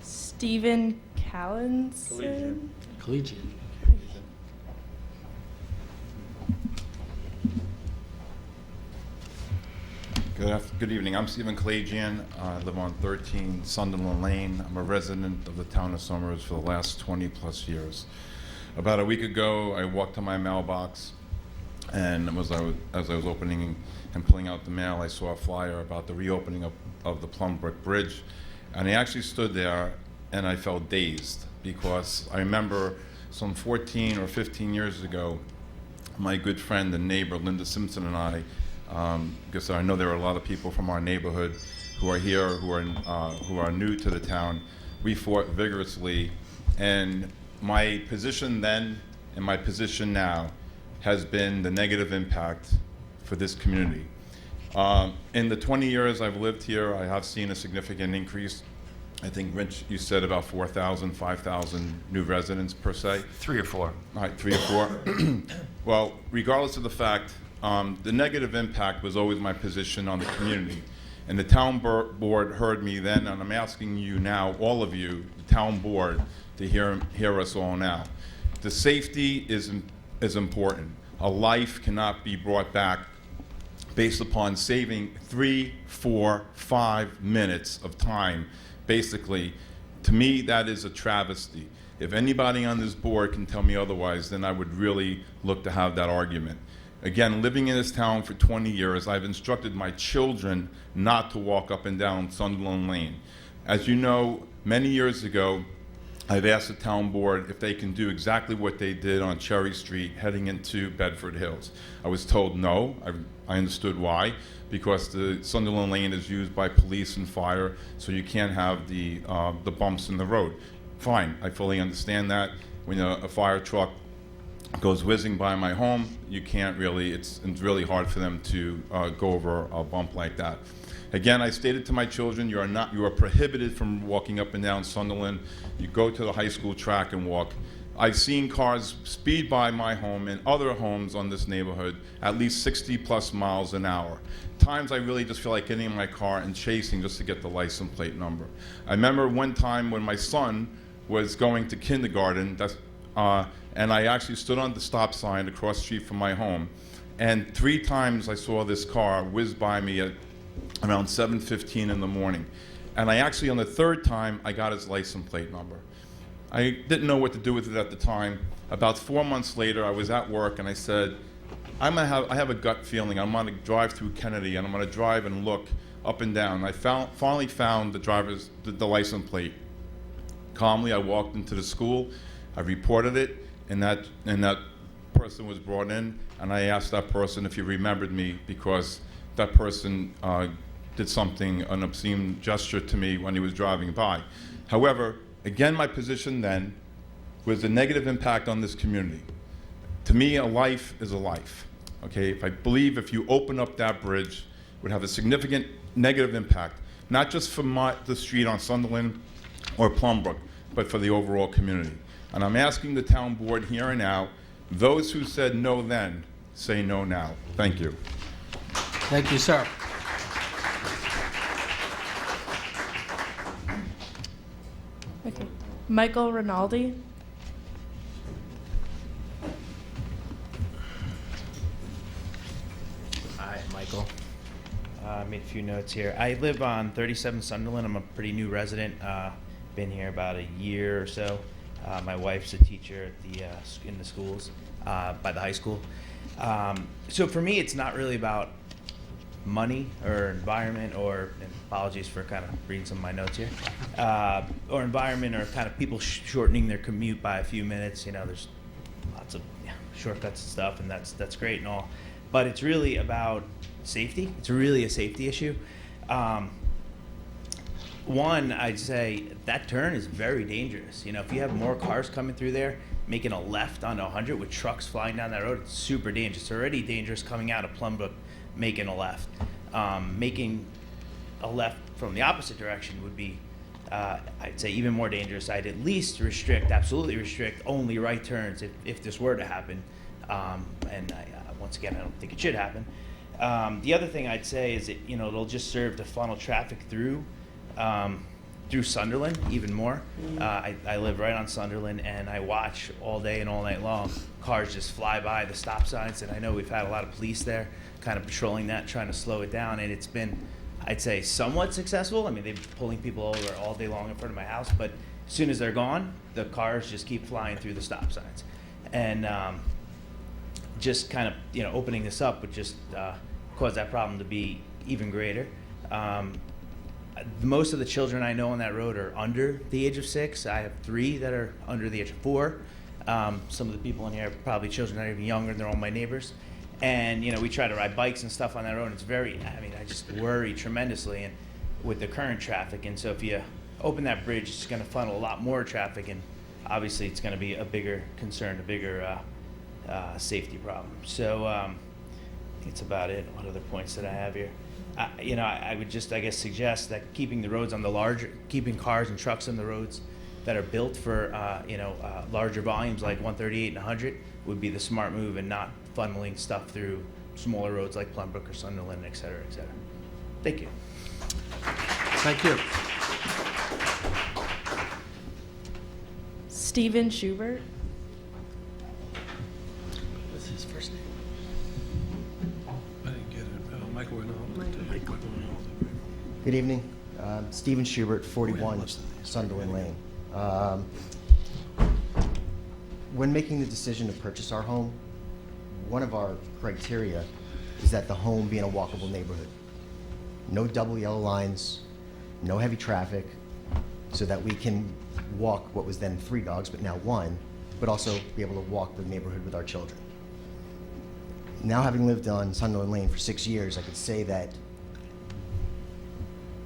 Speaker 18: Stephen Callinson.
Speaker 1: Collegian.
Speaker 11: Good evening. I'm Stephen Kalajian. I live on 13 Sunderland Lane. I'm a resident of the town of Somers for the last 20 plus years. About a week ago, I walked to my mailbox, and as I was opening and pulling out the mail, I saw a flyer about the reopening of the Plumbrook Bridge. And I actually stood there and I felt dazed, because I remember some 14 or 15 years ago, my good friend and neighbor Linda Simpson and I, because I know there are a lot of people from our neighborhood who are here, who are new to the town. We fought vigorously, and my position then and my position now has been the negative impact for this community. In the 20 years I've lived here, I have seen a significant increase. I think, Rich, you said about 4,000, 5,000 new residents per se.
Speaker 2: 3 or 4.
Speaker 11: All right, 3 or 4. Well, regardless of the fact, the negative impact was always my position on the community. And the town board heard me then, and I'm asking you now, all of you, the town board, to hear us all now. The safety is important. A life cannot be brought back based upon saving 3, 4, 5 minutes of time. Basically, to me, that is a travesty. If anybody on this board can tell me otherwise, then I would really look to have that argument. Again, living in this town for 20 years, I've instructed my children not to walk up and down Sunderland Lane. As you know, many years ago, I've asked the town board if they can do exactly what they did on Cherry Street heading into Bedford Hills. I was told no. I understood why. Because the Sunderland Lane is used by police and fire, so you can't have the bumps in the road. Fine, I fully understand that. When a fire truck goes whizzing by my home, you can't really, it's really hard for them to go over a bump like that. Again, I stated to my children, you are prohibited from walking up and down Sunderland. You go to the high school track and walk. I've seen cars speed by my home and other homes on this neighborhood at least 60 plus miles an hour. Times I really just feel like getting in my car and chasing just to get the license plate number. I remember one time when my son was going to kindergarten, and I actually stood on the stop sign across the street from my home, and 3 times I saw this car whiz by me at around 7:15 in the morning. And I actually, on the 3rd time, I got his license plate number. I didn't know what to do with it at the time. About 4 months later, I was at work and I said, I have a gut feeling. I'm going to drive through Kennedy and I'm going to drive and look up and down. I finally found the license plate. Calmly, I walked into the school, I reported it, and that person was brought in, and I asked that person if he remembered me because that person did something, an obscene gesture to me when he was driving by. However, again, my position then was the negative impact on this community. To me, a life is a life. Okay, I believe if you open up that bridge, it would have a significant negative impact, not just for the street on Sunderland or Plumbrook, but for the overall community. And I'm asking the town board here and now, those who said no then, say no now. Thank you.
Speaker 1: Thank you, sir.
Speaker 18: Okay. Michael Rinaldi.
Speaker 7: Hi, Michael. I made a few notes here. I live on 37 Sunderland. I'm a pretty new resident. Been here about a year or so. My wife's a teacher at in the schools, by the high school. So for me, it's not really about money or environment or, and apologies for kind of reading some of my notes here, or environment or kind of people shortening their commute by a few minutes. You know, there's lots of shortcuts and stuff, and that's great and all. But it's really about safety. It's really a safety issue. One, I'd say that turn is very dangerous. You know, if you have more cars coming through there, making a left on 100 with trucks flying down that road, it's super dangerous. It's already dangerous coming out of Plumbrook, making a left. Making a left from the opposite direction would be, I'd say, even more dangerous. I'd at least absolutely restrict only right turns if this were to happen. And once again, I don't think it should happen. The other thing I'd say is that, you know, it'll just serve to funnel traffic through Sunderland even more. I live right on Sunderland, and I watch all day and all night long cars just fly by the stop signs, and I know we've had a lot of police there kind of patrolling that, trying to slow it down, and it's been, I'd say, somewhat successful. I mean, they've been pulling people over all day long in front of my house, but as soon as they're gone, the cars just keep flying through the stop signs. And just kind of, you know, opening this up would just cause that problem to be even greater. Most of the children I know on that road are under the age of 6. I have 3 that are under the age of 4. Some of the people in here are probably children that are even younger, and they're all my neighbors. And, you know, we try to ride bikes and stuff on that road, and it's very, I mean, I just worry tremendously and with the current traffic. And so if you open that bridge, it's going to funnel a lot more traffic, and obviously it's going to be a bigger concern, a bigger safety problem. So I think that's about it. What other points that I have here? You know, I would just, I guess, suggest that keeping the roads on the larger, keeping cars and trucks on the roads that are built for, larger volumes like 138 and 100 would be the smart move, and not funneling stuff through smaller roads like Plumbrook or Sunderland, et cetera, et cetera. Thank you.
Speaker 1: Thank you.
Speaker 18: Steven Schubert.
Speaker 1: What's his first name?
Speaker 19: I didn't get it. Michael Rinaldi.
Speaker 8: Good evening. Steven Schubert, 41 Sunderland Lane. When making the decision to purchase our home, one of our criteria is that the home be in a walkable neighborhood. No double yellow lines, no heavy traffic, so that we can walk what was then 3 dogs, but now 1, but also be able to walk the neighborhood with our children. Now, having lived on Sunderland Lane for 6 years, I could say that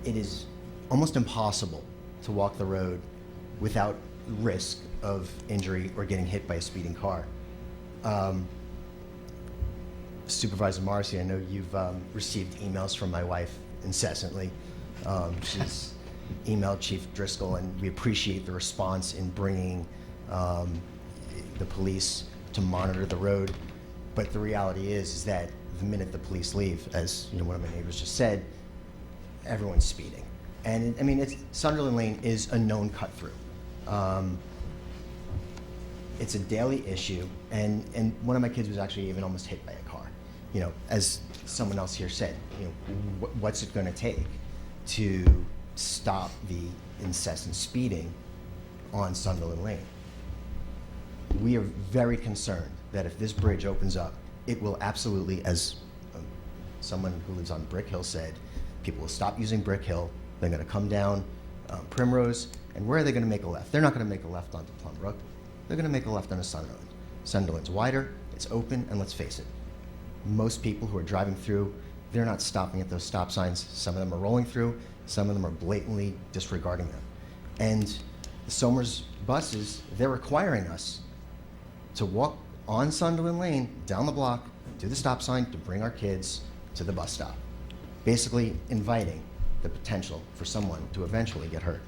Speaker 8: it is almost impossible to walk the road without risk of injury or getting hit by a speeding car. Supervisor Marcy, I know you've received emails from my wife incessantly. She's emailed Chief Driscoll, and we appreciate the response in bringing the police to monitor the road. But the reality is that the minute the police leave, as one of my neighbors just said, everyone's speeding. And I mean, Sunderland Lane is a known cut through. It's a daily issue, and one of my kids was actually even almost hit by a car. As someone else here said, what's it going to take to stop the incessant speeding on Sunderland Lane? We are very concerned that if this bridge opens up, it will absolutely, as someone who lives on Brick Hill said, people will stop using Brick Hill. They're going to come down Primrose, and where are they going to make a left? They're not going to make a left onto Plumbrook. They're going to make a left onto Sunderland. Sunderland's wider, it's open, and let's face it, most people who are driving through, they're not stopping at those stop signs. Some of them are rolling through, some of them are blatantly disregarding them. And the Somers buses, they're requiring us to walk on Sunderland Lane, down the block, to the stop sign to bring our kids to the bus stop. Basically inviting the potential for someone to eventually get hurt.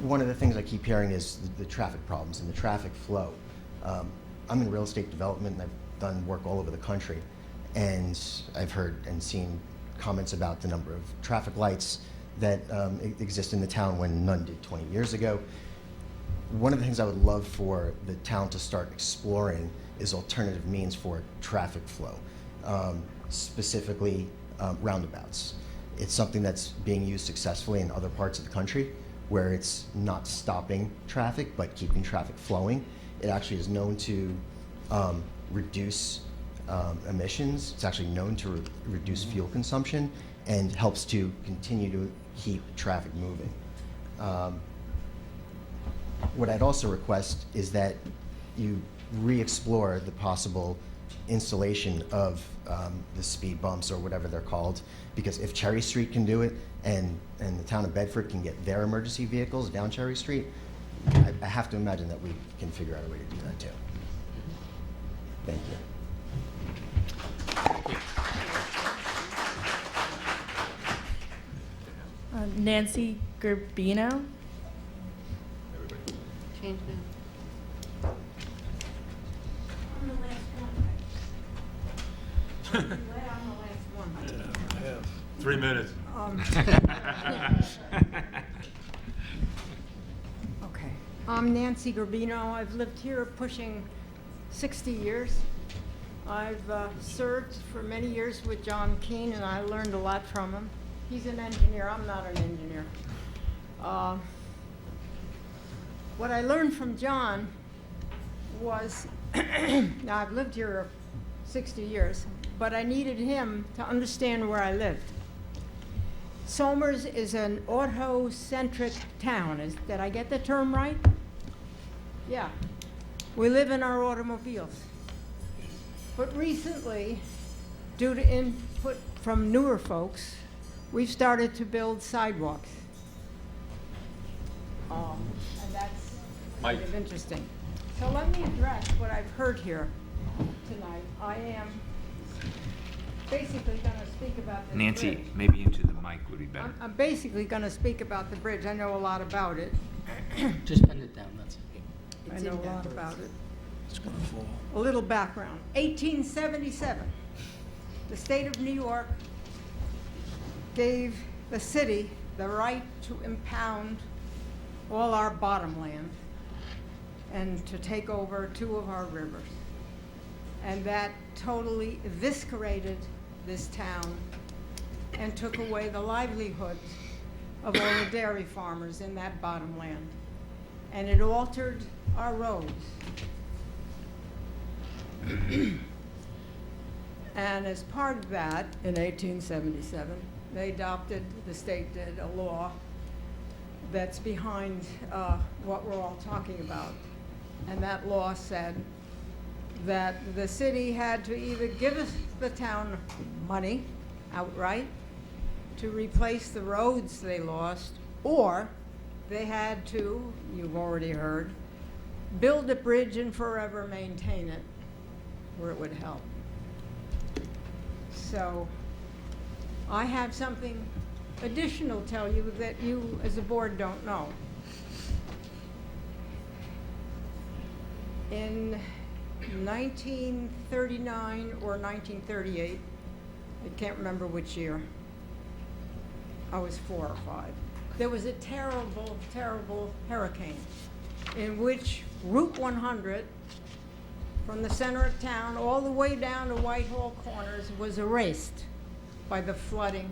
Speaker 8: One of the things I keep hearing is the traffic problems and the traffic flow. I'm in real estate development, and I've done work all over the country, and I've heard and seen comments about the number of traffic lights that exist in the town when none did 20 years ago. One of the things I would love for the town to start exploring is alternative means for traffic flow, specifically roundabouts. It's something that's being used successfully in other parts of the country where it's not stopping traffic but keeping traffic flowing. It actually is known to reduce emissions. It's actually known to reduce fuel consumption and helps to continue to keep traffic moving. What I'd also request is that you re-explore the possible installation of the speed bumps or whatever they're called, because if Cherry Street can do it and the town of Bedford can get their emergency vehicles down Cherry Street, I have to imagine that we can figure out a way to do that too. Thank you.
Speaker 18: Nancy Gerbino.
Speaker 3: Change now. I'm the last one.
Speaker 4: 3 minutes.
Speaker 12: Okay. I'm Nancy Gerbino. I've lived here pushing 60 years. I've served for many years with John Keane, and I learned a lot from him. He's an engineer. I'm not an engineer. What I learned from John was, now I've lived here 60 years, but I needed him to understand where I lived. Somers is an auto-centric town. Did I get the term right? Yeah. We live in our automobiles. But recently, due to input from newer folks, we've started to build sidewalks. And that's kind of interesting. So let me address what I've heard here tonight. I am basically going to speak about this
Speaker 2: Nancy,
Speaker 12: bridge.
Speaker 2: maybe into the mic would be better.
Speaker 12: I'm basically going to speak about the bridge. I know a lot about it.
Speaker 1: Just bend it down, that's it.
Speaker 12: I know a lot about it.
Speaker 19: It's going to fall.
Speaker 12: A little background. 1877, the state of New York gave the city the right to impound all our bottomland and to take over 2 of our rivers. And that totally eviscerated this town and took away the livelihoods of all the dairy farmers in that bottomland. And it altered our roads. And as part of that, in 1877, they adopted, the state did, a law that's behind what we're all talking about. And that law said that the city had to either give us the town money outright to replace the roads they lost, or they had to, you've already heard, build a bridge and forever maintain it where it would help. So I have something additional to tell you that you as a board don't know. In 1939 or 1938, I can't remember which year, I was 4 or 5, there was a terrible, terrible hurricane in which Route 100 from the center of town all the way down to Whitehall Corners was erased by the flooding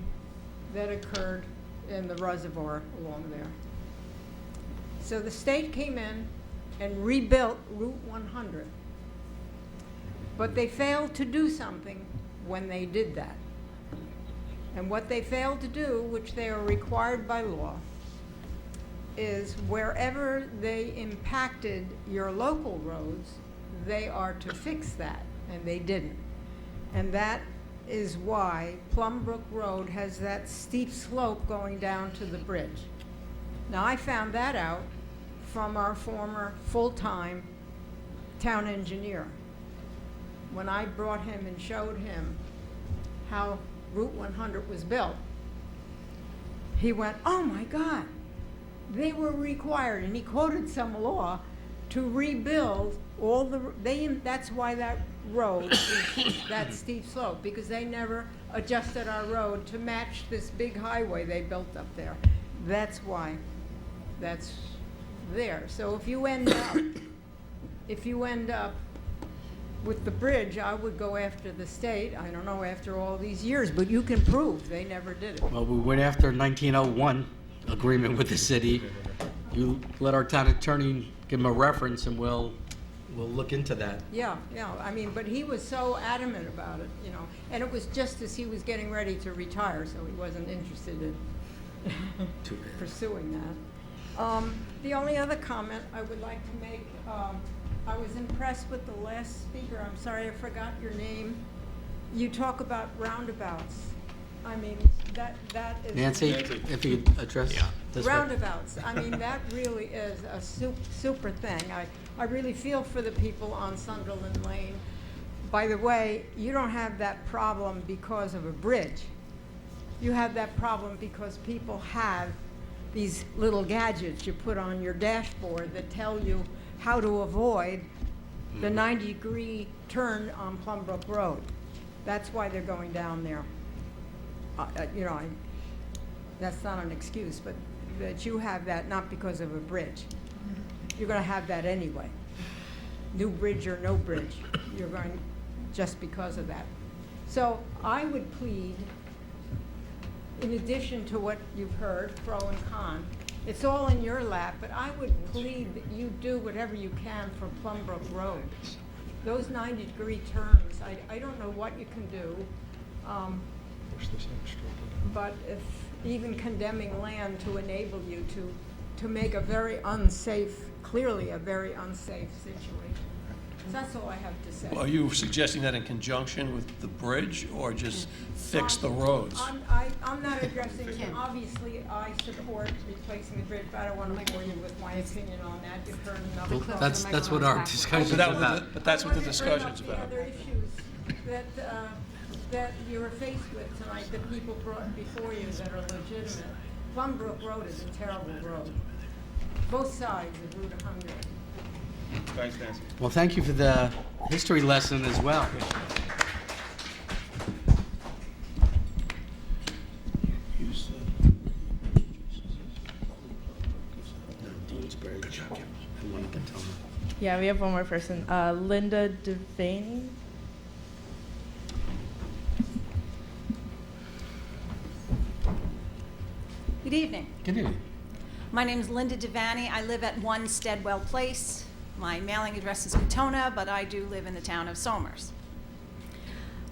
Speaker 12: that occurred in the reservoir along there. So the state came in and rebuilt Route 100. But they failed to do something when they did that. And what they failed to do, which they are required by law, is wherever they impacted your local roads, they are to fix that, and they didn't. And that is why Plumbrook Road has that steep slope going down to the bridge. Now, I found that out from our former full-time town engineer. When I brought him and showed him how Route 100 was built, he went, "Oh my God, they were required," and he quoted some law to rebuild all the, that's why that road is that steep slope, because they never adjusted our road to match this big highway they built up there. That's why that's there. So if you end up with the bridge, I would go after the state. I don't know, after all these years, but you can prove they never did it.
Speaker 1: Well, we went after 1901 agreement with the city. You let our town attorney give him a reference, and we'll look into that.
Speaker 12: Yeah, I mean, but he was so adamant about it, you know, and it was just as he was getting ready to retire, so he wasn't interested in pursuing that. The only other comment I would like to make, I was impressed with the last speaker. I'm sorry I forgot your name. You talk about roundabouts. I mean, that is...
Speaker 1: Nancy, if you could address this.
Speaker 12: Roundabouts. I mean, that really is a super thing. I really feel for the people on Sunderland Lane. By the way, you don't have that problem because of a bridge. You have that problem because people have these little gadgets you put on your dashboard that tell you how to avoid the 90-degree turn on Plumbrook Road. That's why they're going down there. You know, that's not an excuse, but that you have that not because of a bridge. You're going to have that anyway. New bridge or no bridge, you're going just because of that. So I would plead, in addition to what you've heard, pro and con, it's all in your lap, but I would plead that you do whatever you can for Plumbrook Road. Those 90-degree turns, I don't know what you can do, but if even condemning land to enable you to make a very unsafe, clearly a very unsafe situation. So that's all I have to say.
Speaker 19: Well, are you suggesting that in conjunction with the bridge, or just fix the roads?
Speaker 12: I'm not addressing, obviously, I support replacing the bridge, but I don't want to bore you with my opinion on that. You've heard enough.
Speaker 1: Well, that's what our discussion's about.
Speaker 19: But that's what the discussion's
Speaker 12: The
Speaker 19: about.
Speaker 12: other issues that you're faced with tonight, that people brought before you that are legitimate. Plumbrook Road is a terrible road. Both sides of Route 100.
Speaker 19: Thanks, Nancy.
Speaker 1: Well, thank you for the history lesson as well.
Speaker 18: Yeah, we have one more person. Linda Devaney.
Speaker 14: Good evening.
Speaker 1: Good evening.
Speaker 14: My name is Linda Devaney. I live at 1 Steadwell Place. My mailing address is Katona, but I do live in the town of Somers.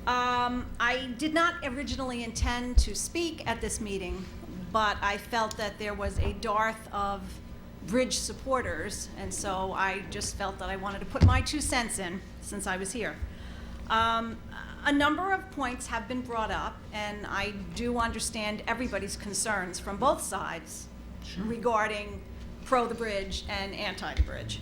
Speaker 14: I did not originally intend to speak at this meeting, but I felt that there was a dearth of bridge supporters, and so I just felt that I wanted to put my 2 cents in since I was here. A number of points have been brought up, and I do understand everybody's concerns from both sides regarding pro the bridge and anti the bridge.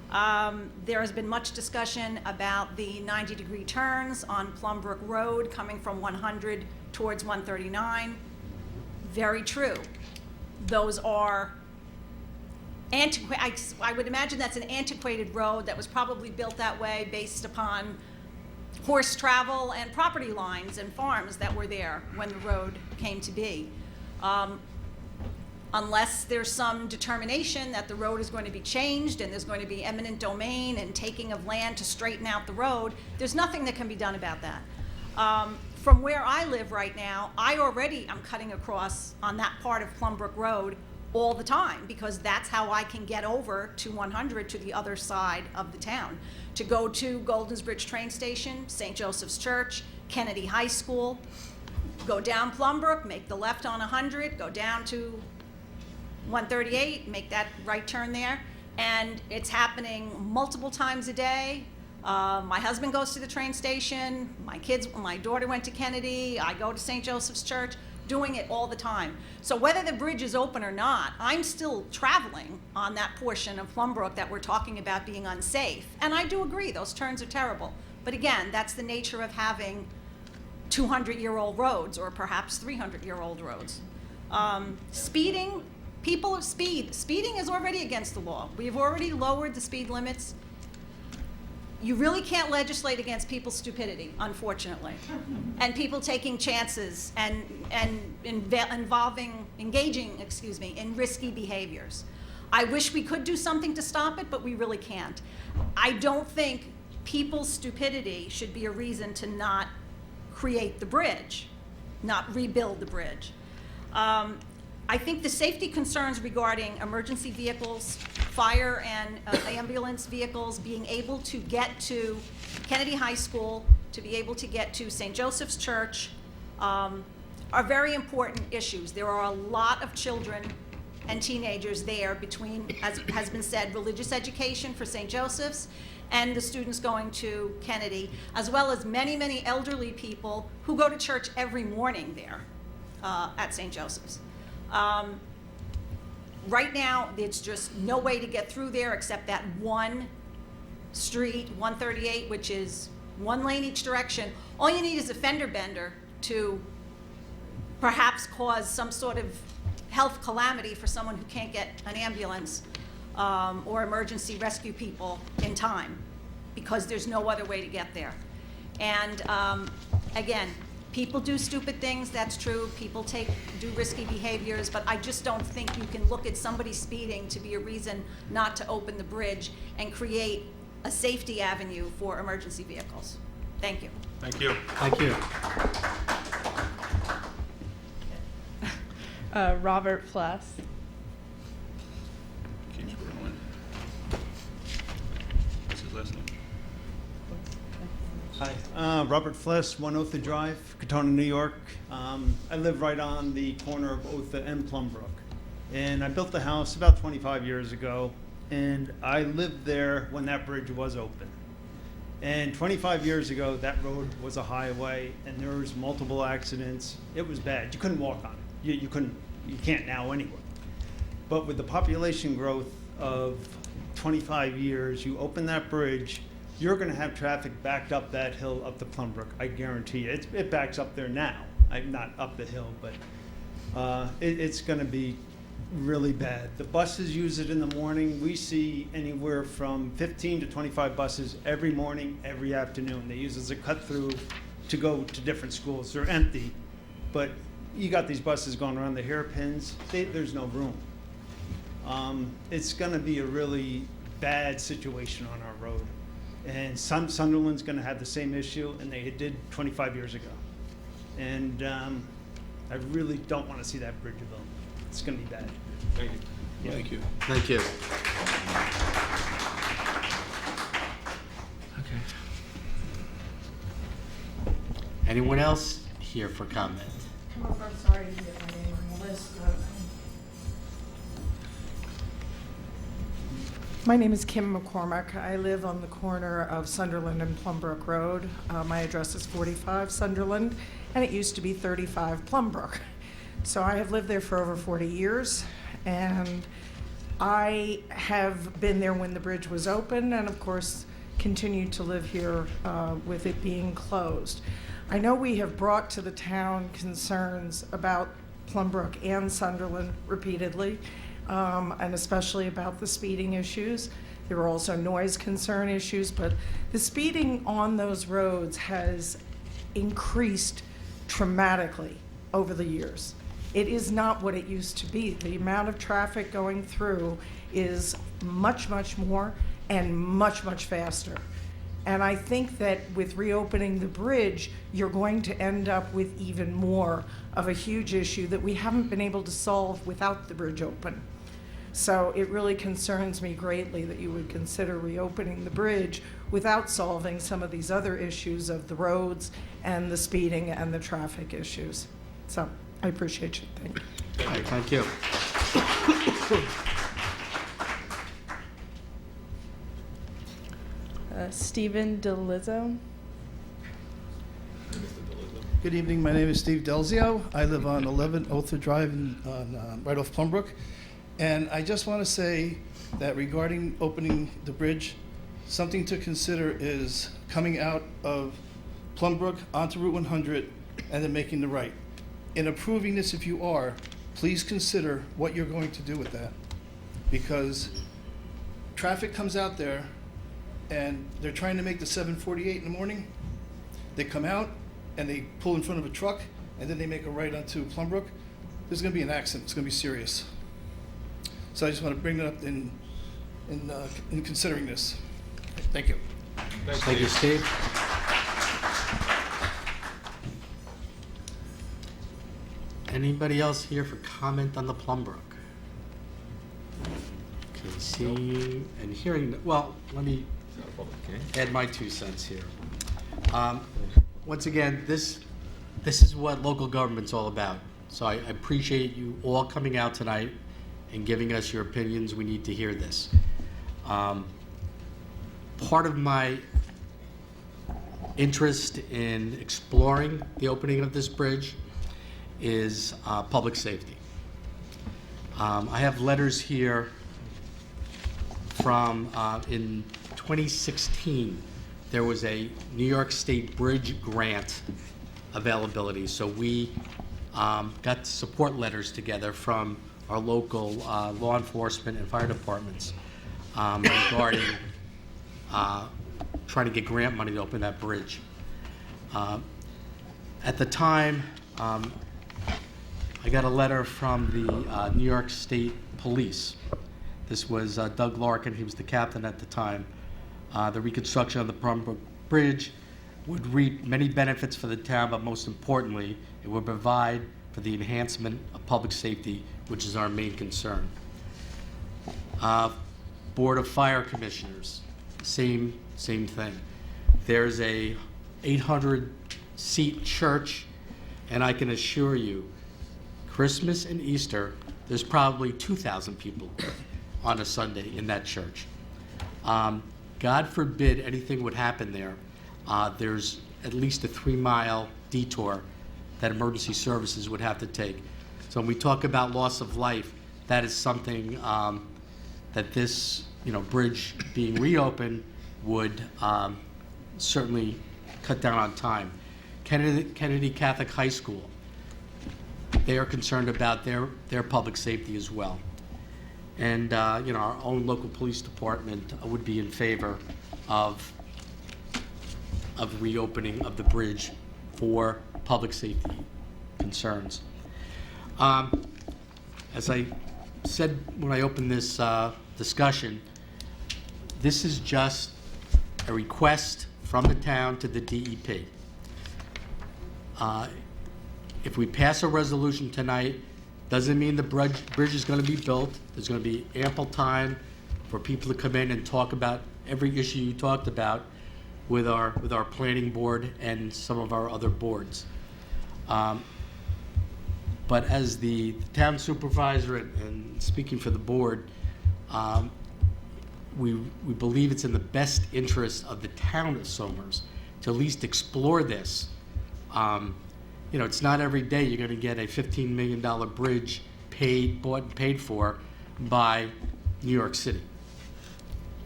Speaker 14: There has been much discussion about the 90-degree turns on Plumbrook Road coming from 100 towards 139. Very true. Those are I would imagine that's an antiquated road that was probably built that way based upon horse travel and property lines and farms that were there when the road came to be. Unless there's some determination that the road is going to be changed and there's going to be eminent domain and taking of land to straighten out the road, there's nothing that can be done about that. From where I live right now, I already am cutting across on that part of Plumbrook Road all the time because that's how I can get over to 100 to the other side of the town. To go to Goldens Bridge train station, St. Joseph's Church, Kennedy High School, go down Plumbrook, make the left on 100, go down to 138, make that right turn there, and it's happening multiple times a day. My husband goes to the train station, my daughter went to Kennedy, I go to St. Joseph's Church, doing it all the time. So whether the bridge is open or not, I'm still traveling on that portion of Plumbrook that we're talking about being unsafe. And I do agree, those turns are terrible. But again, that's the nature of having 200-year-old roads or perhaps 300-year-old roads. Speeding, people speed. Speeding is already against the law. We've already lowered the speed limits. You really can't legislate against people's stupidity, unfortunately, and people taking chances and engaging in risky behaviors. I wish we could do something to stop it, but we really can't. I don't think people's stupidity should be a reason to not create the bridge, not rebuild the bridge. I think the safety concerns regarding emergency vehicles, fire and ambulance vehicles being able to get to Kennedy High School, to be able to get to St. Joseph's Church, are very important issues. There are a lot of children and teenagers there between, as has been said, religious education for St. Joseph's and the students going to Kennedy, as well as many, many elderly people who go to church every morning there at St. Joseph's. Right now, it's just no way to get through there except that one street, 138, which is one lane each direction. All you need is a fender bender to perhaps cause some sort of health calamity for someone who can't get an ambulance or emergency rescue people in time because there's no other way to get there. And again, people do stupid things, that's true. People do risky behaviors, but I just don't think you can look at somebody speeding to be a reason not to open the bridge and create a safety avenue for emergency vehicles. Thank you.
Speaker 4: Thank you.
Speaker 1: Thank you.
Speaker 18: Robert Pless.
Speaker 4: Keep scrolling. What's his last name?
Speaker 15: Hi, Robert Fless, 1 Otha Drive, Katona, New York. I live right on the corner of Otha and Plumbrook. And I built the house about 25 years ago, and I lived there when that bridge was open. And 25 years ago, that road was a highway, and there was multiple accidents. It was bad. You couldn't walk on it. You can't now anyway. But with the population growth of 25 years, you open that bridge, you're going to have traffic backed up that hill up to Plumbrook. I guarantee you. It backs up there now. Not up the hill, but it's going to be really bad. The buses use it in the morning. We see anywhere from 15 to 25 buses every morning, every afternoon. They use it as a cut through to go to different schools. They're empty, but you got these buses going around the hairpins. There's no room. It's going to be a really bad situation on our road. And Sunderland's going to have the same issue, and they did 25 years ago. And I really don't want to see that bridge built. It's going to be bad.
Speaker 4: Thank you.
Speaker 15: Yeah.
Speaker 4: Thank you.
Speaker 1: Thank you.
Speaker 2: Okay.
Speaker 1: Anyone else here for comment?
Speaker 16: I'm sorry to get my name on the list. My name is Kim McCormick. I live on the corner of Sunderland and Plumbrook Road. My address is 45 Sunderland, and it used to be 35 Plumbrook. So I have lived there for over 40 years, and I have been there when the bridge was open, and of course continued to live here with it being closed. I know we have brought to the town concerns about Plumbrook and Sunderland repeatedly. and especially about the speeding issues. There are also noise concern issues, but the speeding on those roads has increased dramatically over the years. It is not what it used to be. The amount of traffic going through is much, much more and much, much faster. And I think that with reopening the bridge, you're going to end up with even more of a huge issue that we haven't been able to solve without the bridge open. So it really concerns me greatly that you would consider reopening the bridge without solving some of these other issues of the roads and the speeding and the traffic issues. So I appreciate you. Thank you.
Speaker 1: All right, thank you.
Speaker 18: Stephen DeLizzo.
Speaker 9: Good evening. My name is Steve Delzio. I live on 11 Other Drive right off Plumbrook. And I just want to say that regarding opening the bridge, something to consider is coming out of Plumbrook onto Route 100 and then making the right. In approving this, if you are, please consider what you're going to do with that. Because traffic comes out there and they're trying to make the 7:48 in the morning. They come out and they pull in front of a truck and then they make a right onto Plumbrook. There's going to be an accident. It's going to be serious. So I just want to bring that up in considering this. Thank you.
Speaker 1: Thank you, Steve. Anybody else here for comment on the Plumbrook? Okay, seeing and hearing, well, let me add my 2 cents here. Once again, this is what local government's all about. So I appreciate you all coming out tonight and giving us your opinions. We need to hear this. Part of my interest in exploring the opening of this bridge is public safety. I have letters here from, in 2016, there was a New York State bridge grant availability. So we got support letters together from our local law enforcement and fire departments regarding trying to get grant money to open that bridge. At the time, I got a letter from the New York State Police. This was Doug Larkin, he was the captain at the time. The reconstruction of the Plumbrook Bridge would reap many benefits for the town, but most importantly, it would provide for the enhancement of public safety, which is our main concern. Board of Fire Commissioners, same thing. There's a 800-seat church, and I can assure you, Christmas and Easter, there's probably 2,000 people on a Sunday in that church. God forbid anything would happen there. There's at least a 3-mile detour that emergency services would have to take. So when we talk about loss of life, that is something that this bridge being reopened would certainly cut down on time. Kennedy Catholic High School, they are concerned about their public safety as well. And our own local police department would be in favor of reopening of the bridge for public safety concerns. As I said when I opened this discussion, this is just a request from the town to the DEP. If we pass a resolution tonight, doesn't mean the bridge is going to be built. There's going to be ample time for people to come in and talk about every issue you talked about with our planning board and some of our other boards. But as the town supervisor and speaking for the board, we believe it's in the best interest of the town of Somers to at least explore this. It's not every day you're going to get a $15 million bridge bought and paid for by New York City.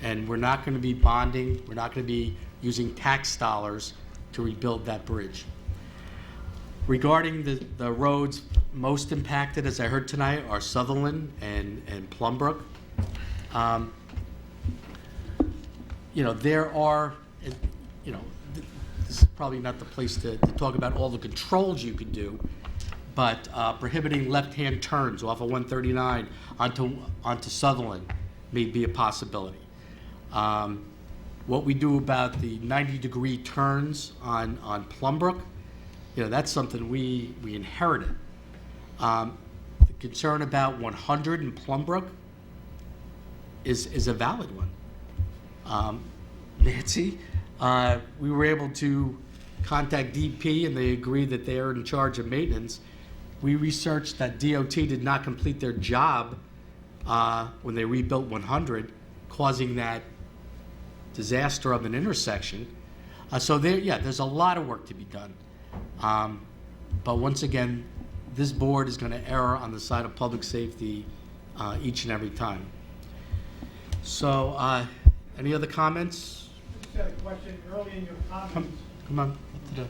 Speaker 1: And we're not going to be bonding, we're not going to be using tax dollars to rebuild that bridge. Regarding the roads most impacted, as I heard tonight, are Sutherland and Plumbrook. You know, there are, you know, this is probably not the place to talk about all the controls you can do, but prohibiting left-hand turns off of 139 onto Sutherland may be a possibility. What we do about the 90-degree turns on Plumbrook, you know, that's something we inherited. The concern about 100 in Plumbrook is a valid one. Nancy, we were able to contact DP and they agreed that they are in charge of maintenance. We researched that DOT did not complete their job when they rebuilt 100, causing that disaster of an intersection. So there's a lot of work to be done. But once again, this board is going to err on the side of public safety each and every time. So, any other comments?
Speaker 10: I just had a question early in your comments.
Speaker 1: Come on, up to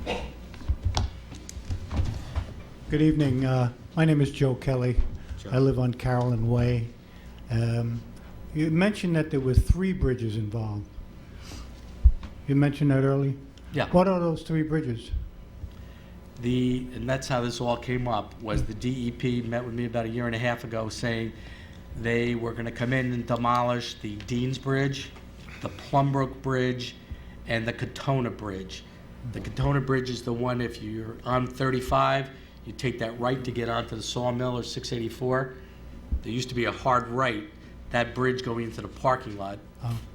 Speaker 1: the...
Speaker 10: Good evening. My name is Joe Kelly.
Speaker 1: Joe.
Speaker 10: I live on Carolyn Way. You mentioned that there were 3 bridges involved. You mentioned that early?
Speaker 1: Yeah.
Speaker 10: What are those 3 bridges?
Speaker 1: And that's how this all came up, was the DEP met with me about a year and a half ago saying they were going to come in and demolish the Deans Bridge, the Plumbrook Bridge, and the Katona Bridge. The Katona Bridge is the one, if you're on 35, you take that right to get onto the Sawmill or 684. There used to be a hard right, that bridge going into the parking lot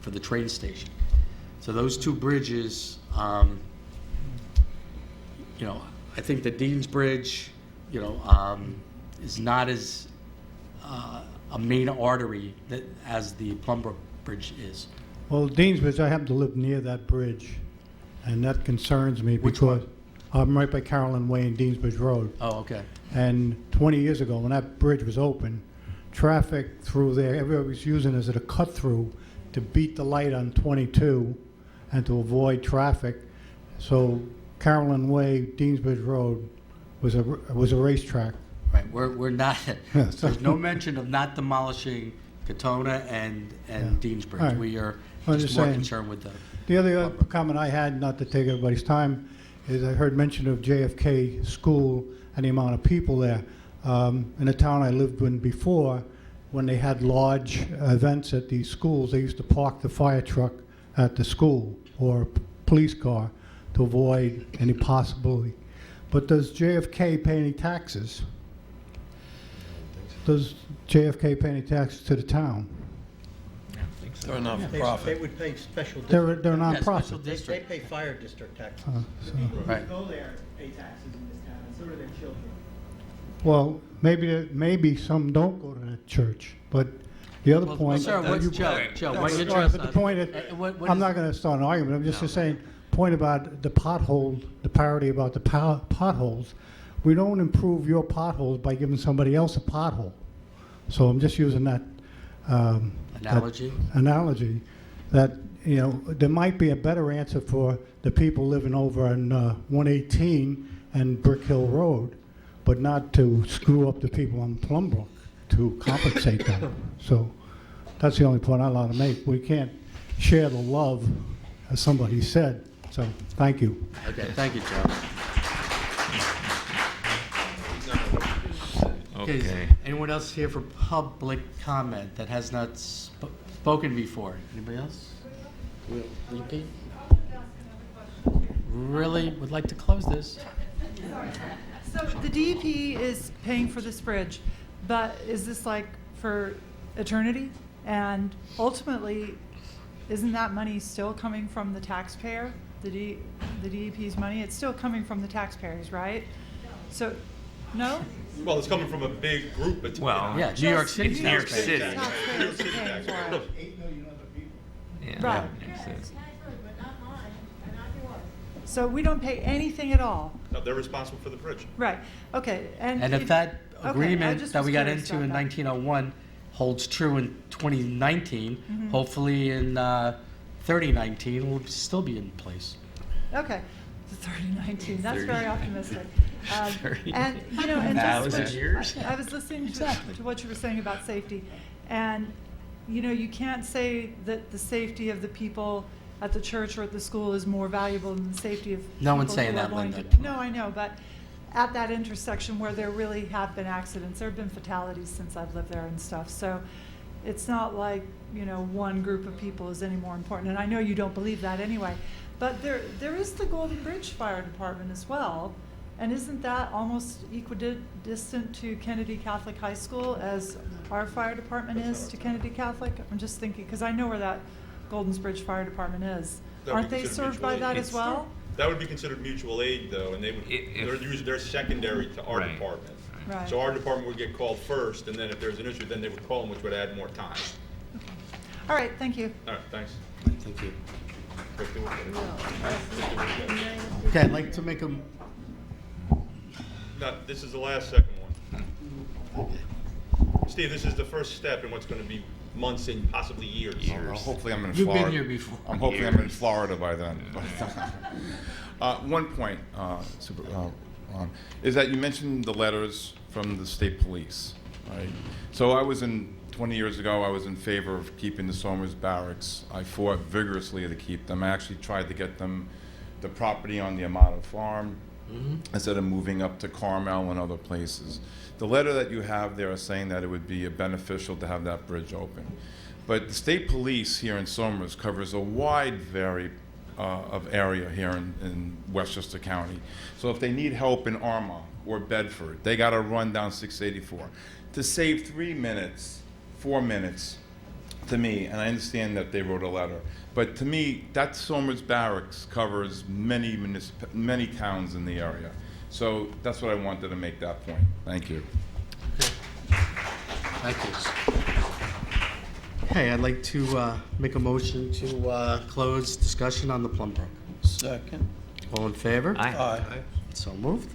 Speaker 1: for the train station. So those 2 bridges, you know, I think the Deans Bridge, you know, is not as a main artery as the Plumbrook Bridge is.
Speaker 10: Well, Deans Bridge, I happen to live near that bridge, and that concerns me because I'm right by Carolyn Way and Deansbridge Road.
Speaker 1: Oh, okay.
Speaker 10: And 20 years ago, when that bridge was open, traffic through there, everybody was using it as a cut-through to beat the light on 22 and to avoid traffic. So Carolyn Way, Deansbridge Road was a racetrack.
Speaker 1: Right, we're not, there's no mention of not demolishing Katona and Deansbridge.
Speaker 10: Right.
Speaker 1: We are
Speaker 10: I'm
Speaker 1: just more
Speaker 10: saying.
Speaker 1: concerned with
Speaker 10: The other comment I had, not to take everybody's time, is I heard mention of JFK School and the amount of people there. In the town I lived in before, when they had large events at these schools, they used to park the fire truck at the school or police car to avoid any possibility. But does JFK pay any taxes? Does JFK pay any taxes to the town?
Speaker 19: They're a not-for-profit.
Speaker 13: They would pay special
Speaker 10: They're
Speaker 13: district.
Speaker 10: a nonprofit.
Speaker 13: They pay fire district taxes.
Speaker 1: Right.
Speaker 17: Go there, pay taxes in this town, and so do their children.
Speaker 10: Well, maybe some don't go to that church, but the other point.
Speaker 1: Sir, what's Joe, what you're
Speaker 10: But the point is,
Speaker 1: what
Speaker 10: I'm
Speaker 1: is-
Speaker 10: not going to start an argument. I'm just saying, point about the pothole, the parity about the potholes. We don't improve your potholes by giving somebody else a pothole. So I'm just using that analogy that, you know, there might be a better answer for the people living over on 118 and Brick Hill Road, but not to screw up the people on Plumbrook to compensate them. So that's the only point I want to make. We can't share the love, as somebody said. So thank you.
Speaker 1: Okay, thank you, Joe. Okay, is anyone else here for public comment that has not spoken before? Anybody else? Repeat? Really would like to close this.
Speaker 21: So the DEP is paying for this bridge, but is this like for eternity? And ultimately, isn't that money still coming from the taxpayer? The DEP's money? It's still coming from the taxpayers, right? So, no?
Speaker 4: Well, it's coming from a big group of.
Speaker 2: Well,
Speaker 1: yeah, New York City.
Speaker 2: New York City.
Speaker 21: Taxpayers paying for it.
Speaker 10: 8 million other people.
Speaker 2: Yeah.
Speaker 21: Right.
Speaker 2: Makes sense.
Speaker 21: So we don't pay anything at all?
Speaker 4: No, they're responsible for the bridge.
Speaker 21: Right, okay.
Speaker 1: And if that
Speaker 21: okay, I
Speaker 1: agreement
Speaker 21: just
Speaker 1: that
Speaker 21: was
Speaker 1: we got
Speaker 21: curious
Speaker 1: into in
Speaker 21: about that.
Speaker 1: 1901 holds true in 2019, hopefully in 3019 will still be in place.
Speaker 21: Okay, the 3019, that's
Speaker 1: 30.
Speaker 21: very optimistic.
Speaker 1: 30.
Speaker 21: And, you know, and
Speaker 1: Thousand
Speaker 21: just,
Speaker 1: years.
Speaker 21: I was listening
Speaker 1: Exactly.
Speaker 21: to what you were saying about safety, and, you know, you can't say that the safety of the people at the church or at the school is more valuable than the safety of
Speaker 1: No one's
Speaker 21: people
Speaker 1: saying
Speaker 21: who are
Speaker 1: that,
Speaker 21: going
Speaker 1: Linda.
Speaker 21: to- No, I know, but at that intersection where there really have been accidents, there have been fatalities since I've lived there and stuff, so it's not like, you know, one group of people is any more important, and I know you don't believe that anyway, but there is the Golden Bridge Fire Department as well, and isn't that almost equidistant to Kennedy Catholic High School as our fire department is to Kennedy Catholic? I'm just thinking, because I know where that Golden Bridge Fire Department is.
Speaker 6: That would
Speaker 21: Aren't
Speaker 6: be
Speaker 21: they
Speaker 6: considered
Speaker 21: served by
Speaker 6: mutual
Speaker 21: that
Speaker 6: aid.
Speaker 21: as well?
Speaker 6: That would be considered mutual aid, though, and they're secondary to our
Speaker 2: Right.
Speaker 6: department.
Speaker 21: Right.
Speaker 6: So our department would get called first, and then if there's an issue, then they would call them, which would add more time.
Speaker 21: All right, thank you.
Speaker 6: All right, thanks.
Speaker 1: Thank you.
Speaker 6: Kristen, we'll get it.
Speaker 1: Okay, I'd like to make a,
Speaker 6: No, this is the last second one. Steve, this is the first step in what's going to be months and possibly years.
Speaker 11: Well, hopefully I'm in
Speaker 1: You've been
Speaker 11: Florida.
Speaker 1: here before.
Speaker 11: Hopefully I'm in Florida by then. One point, is that you mentioned the letters from the state police, right? So 20 years ago, I was in favor of keeping the Somers Barracks. I fought vigorously to keep them. I actually tried to get them the property on the Amato Farm instead of moving up to Carmel and other places. The letter that you have there is saying that it would be beneficial to have that bridge open. But the state police here in Somers covers a wide variety of area here in Westchester County. So if they need help in Armonk or Bedford, they got to run down 684. To save 3 minutes, 4 minutes, to me, and I understand that they wrote a letter, but to me, that Somers Barracks covers many towns in the area. So that's what I wanted to make that point. Thank you.
Speaker 1: thank you. Okay, I'd like to make a motion to close discussion on the Plum Brook.
Speaker 19: Second.
Speaker 1: All in favor?
Speaker 19: Aye.
Speaker 1: So moved.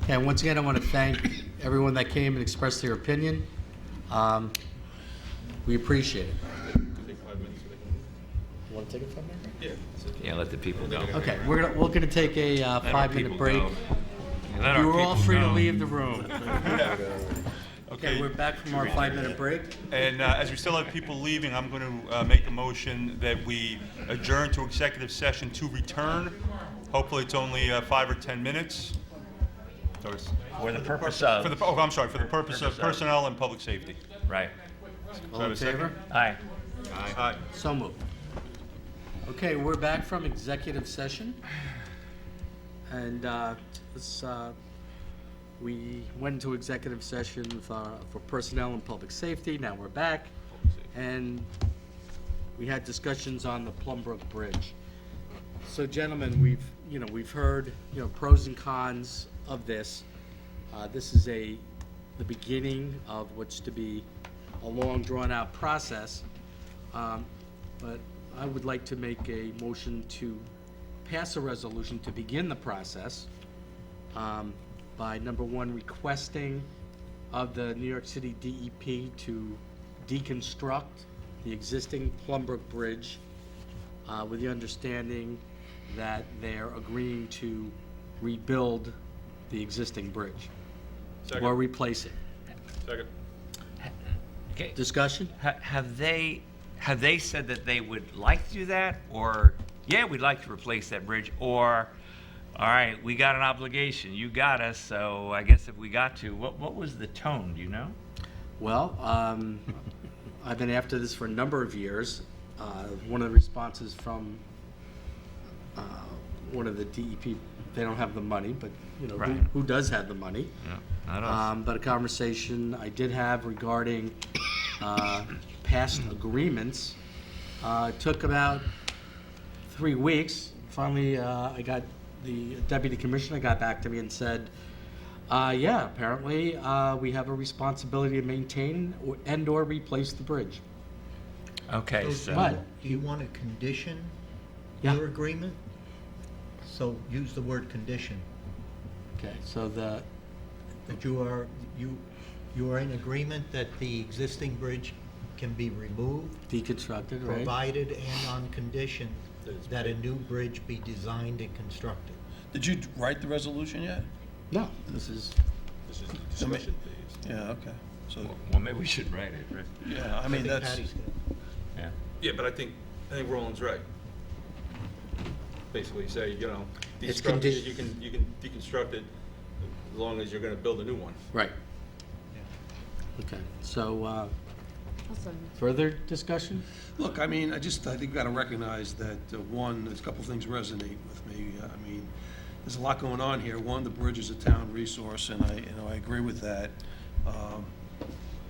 Speaker 1: And once again, I want to thank everyone that came and expressed their opinion. We appreciate it. Want to take a 5 minute break?
Speaker 2: Yeah, let the people go.
Speaker 1: Okay, we're gonna take a
Speaker 2: Let our
Speaker 1: 5-minute
Speaker 2: people
Speaker 1: break.
Speaker 2: go. Let our
Speaker 1: You are all
Speaker 2: people
Speaker 1: free to
Speaker 2: go.
Speaker 1: leave the room. Okay, we're back from our 5-minute break.
Speaker 4: And as we still have people leaving, I'm going to make a motion that we adjourn to executive session to return. Hopefully, it's only 5 or 10 minutes.
Speaker 2: For the purpose of.
Speaker 4: For the purpose of personnel and public safety.
Speaker 2: Right.
Speaker 1: All in favor?
Speaker 2: Aye.
Speaker 4: Aye.
Speaker 1: So moved. Okay, we're back from executive session. And we went into executive session for personnel and public safety. Now we're back. And we had discussions on the Plum Brook Bridge. So gentlemen, we've heard, pros and cons of this. This is the beginning of what's to be a long drawn-out process. But I would like to make a motion to pass a resolution to begin the process by, number one, requesting of the New York City DEP to deconstruct the existing Plum Brook Bridge with the understanding that they're agreeing to rebuild the existing bridge or replace it.
Speaker 6: Second.
Speaker 2: Okay.
Speaker 1: Discussion?
Speaker 2: Have they said that they would like to do that, or we'd like to replace that bridge, or all right, we got an obligation, you got us, so I guess if we got to, what was the tone, do you know?
Speaker 1: Well, I've been after this for a number of years. One of the responses from one of the DEP, they don't have the money, but
Speaker 2: Right.
Speaker 1: who does have the money?
Speaker 2: Yeah, not us.
Speaker 1: But a conversation I did have regarding past agreements took about 3 weeks. Finally, I got the deputy commissioner got back to me and said, apparently we have a responsibility to maintain and/or replace the bridge.
Speaker 2: Okay,
Speaker 1: But
Speaker 13: Do you want to condition
Speaker 1: Yeah.
Speaker 13: your agreement? So use the word condition,
Speaker 1: okay, so
Speaker 13: that you are in agreement that the existing bridge can be removed,
Speaker 1: Deconstructed, right?
Speaker 13: provided and on condition that a new bridge be designed and constructed.
Speaker 19: Did you write the resolution yet?
Speaker 1: No, this is,
Speaker 4: This is the discussion phase.
Speaker 19: Yeah, okay. So,
Speaker 2: Well, maybe we should write it, right?
Speaker 19: yeah, I mean,
Speaker 13: think
Speaker 19: that's,
Speaker 13: Patty's good.
Speaker 2: Yeah.
Speaker 4: Yeah, but I think Roland's right. Basically say, you know,
Speaker 1: It's
Speaker 4: deconstruct it,
Speaker 1: condi-
Speaker 4: you can deconstruct it as long as you're gonna build a new one.
Speaker 1: right. Okay, so, further discussion?
Speaker 19: look, I mean, I think we've got to recognize that, one, there's a couple of things resonate with me. I mean, there's a lot going on here. One, the bridge is a town resource, and I agree with that.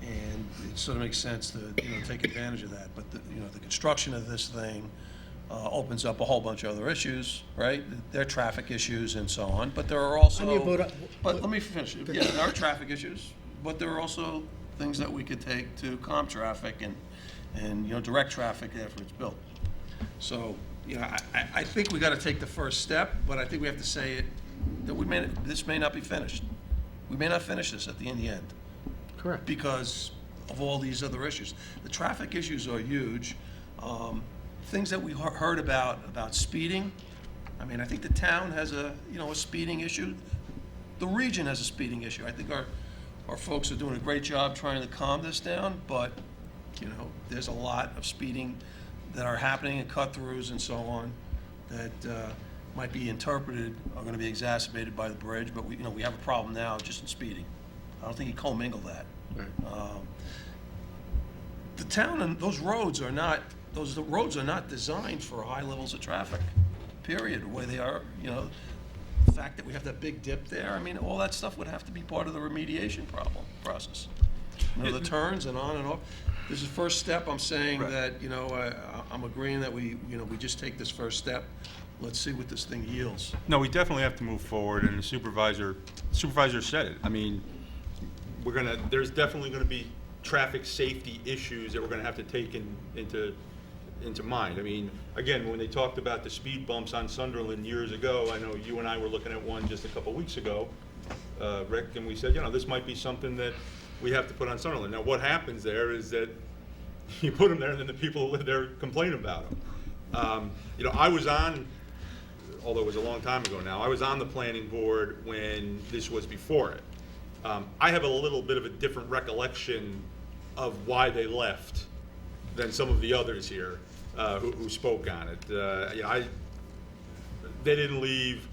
Speaker 19: And it sort of makes sense to, take advantage of that. But, the construction of this thing opens up a whole bunch of other issues, right? There are traffic issues and so on, but there are also. But let me finish. Yeah, there are traffic issues, but there are also things that we could take to calm traffic and direct traffic after it's built. So, I think we got to take the first step, but I think we have to say it, that this may not be finished. We may not finish this at the end.
Speaker 1: Correct.
Speaker 19: Because of all these other issues. The traffic issues are huge. Things that we heard about speeding. I mean, I think the town has a speeding issue. The region has a speeding issue. I think our folks are doing a great job trying to calm this down, but, there's a lot of speeding that are happening and cut-throughs and so on that might be interpreted, are going to be exacerbated by the bridge, but we have a problem now just in speeding. I don't think you commingle that.
Speaker 1: Right.
Speaker 19: The town and those roads are not designed for high levels of traffic, period, the way they are, the fact that we have that big dip there, I mean, all that stuff would have to be part of the remediation process. The turns and on and off. This is the first step. I'm saying that, I'm agreeing that we just take this first step. Let's see what this thing yields.
Speaker 4: No, we definitely have to move forward, and the supervisor said it. I mean, there's definitely gonna be traffic safety issues that we're gonna have to take into mind. I mean, again, when they talked about the speed bumps on Sunderland years ago, I know you and I were looking at one just a couple weeks ago, Rick, and we said, this might be something that we have to put on Sunderland. Now, what happens there is that you put them there, and then the people who live there complain about them. I was on, although it was a long time ago now, I was on the planning board when this was before it. I have a little bit of a different recollection of why they left than some of the others here who spoke on it. They didn't leave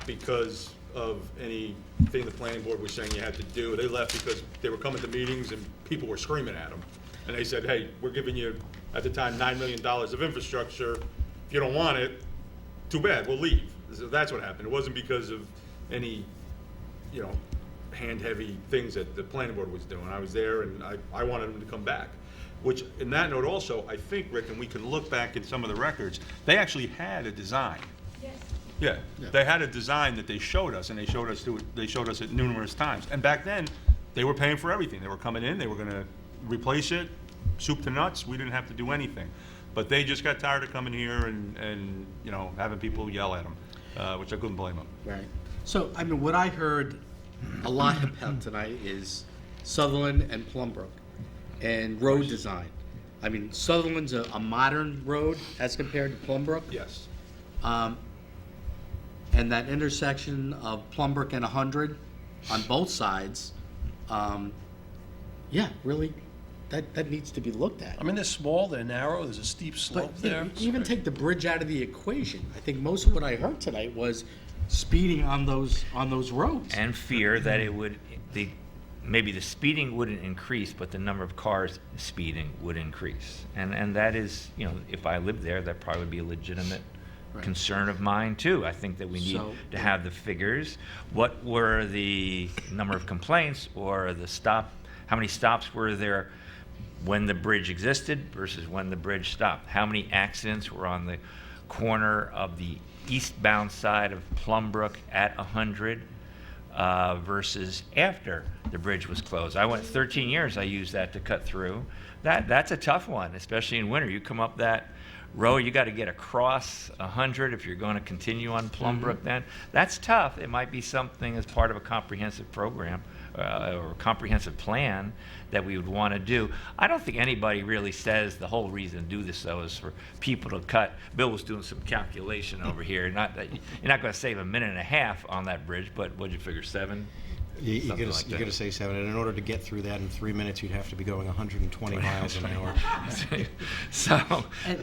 Speaker 4: because of anything the planning board was saying you had to do. They left because they were coming to meetings and people were screaming at them. And they said, hey, we're giving you, at the time, $9 million of infrastructure. If you don't want it, too bad, we'll leave. So that's what happened. It wasn't because of any, hand-heavy things that the planning board was doing. I was there and I wanted them to come back. Which, in that note also, I think, Rick, and we can look back at some of the records, they actually had a design. Yes. Yeah, they had a design that they showed us, and they showed us it numerous times. And back then, they were paying for everything. They were coming in, they were gonna replace it, soup to nuts, we didn't have to do anything. But they just got tired of coming here and having people yell at them, which I couldn't blame them.
Speaker 1: Right. So, I mean, what I heard a lot about tonight is Sutherland and Plumbrook and road design. I mean, Sutherland's a modern road as compared to Plumbrook.
Speaker 4: Yes.
Speaker 1: And that intersection of Plumbrook and 100 on both sides, really, that needs to be looked at.
Speaker 19: I mean, they're small, they're narrow, there's a steep slope
Speaker 1: But
Speaker 19: there.
Speaker 1: even take the bridge out of the equation. I think most of what I heard tonight was speeding on those roads.
Speaker 2: And fear that maybe the speeding wouldn't increase, but the number of cars speeding would increase. And that is, if I lived there, that probably would be a legitimate concern of mine too. I think that we need to have the figures. What were the number of complaints or how many stops were there when the bridge existed versus when the bridge stopped? How many accidents were on the corner of the eastbound side of Plumbrook at 100 versus after the bridge was closed? I went 13 years, I used that to cut through. That's a tough one, especially in winter. You come up that row you got to get across 100 if you're going to continue on Plumbrook then. That's tough. It might be something as part of a comprehensive program or a comprehensive plan that we would want to do. I don't think anybody really says the whole reason to do this, though, is for people to cut. Bill was doing some calculation over here. Not that you're not going to save a minute and a half on that bridge, but what'd you figure, 7?
Speaker 5: You got to say 7, and in order to get through that in 3 minutes, you'd have to be going 120 miles an hour.
Speaker 2: So,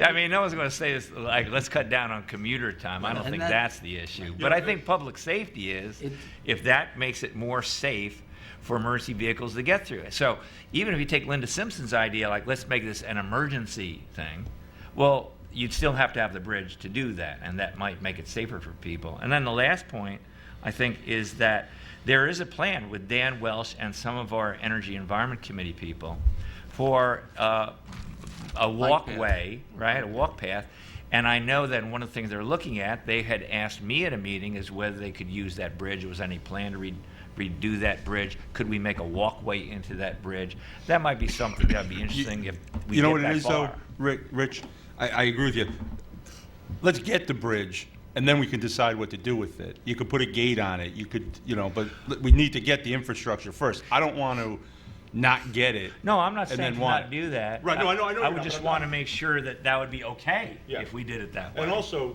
Speaker 2: I mean, no one's going to say this, like, let's cut down on commuter time. I don't think that's the issue. But I think public safety is, if that makes it more safe for emergency vehicles to get through it. So even if you take Linda Simpson's idea, like, let's make this an emergency thing, well, you'd still have to have the bridge to do that, and that might make it safer for people. And then the last point, I think, is that there is a plan with Dan Welsh and some of our Energy Environment Committee people for a walkway, right, a walk path. And I know that one of the things they're looking at, they had asked me at a meeting, is whether they could use that bridge. Was any plan to redo that bridge? Could we make a walkway into that bridge? That might be something that would be interesting if we
Speaker 4: You know
Speaker 2: get
Speaker 4: what
Speaker 2: that
Speaker 4: it is,
Speaker 2: far.
Speaker 4: though, Rich? I agree with you. Let's get the bridge, and then we can decide what to do with it. You could put a gate on it. You could, but we need to get the infrastructure first. I don't want to not get it.
Speaker 2: No, I'm not
Speaker 4: and
Speaker 2: saying
Speaker 4: then
Speaker 2: to
Speaker 4: want
Speaker 2: not
Speaker 4: it.
Speaker 2: do that.
Speaker 4: Right, no, I know.
Speaker 2: I
Speaker 4: you're
Speaker 2: would
Speaker 4: not,
Speaker 2: just
Speaker 4: but
Speaker 2: want to make sure that that would be okay
Speaker 4: Yeah.
Speaker 2: if we did it that way.
Speaker 4: And also,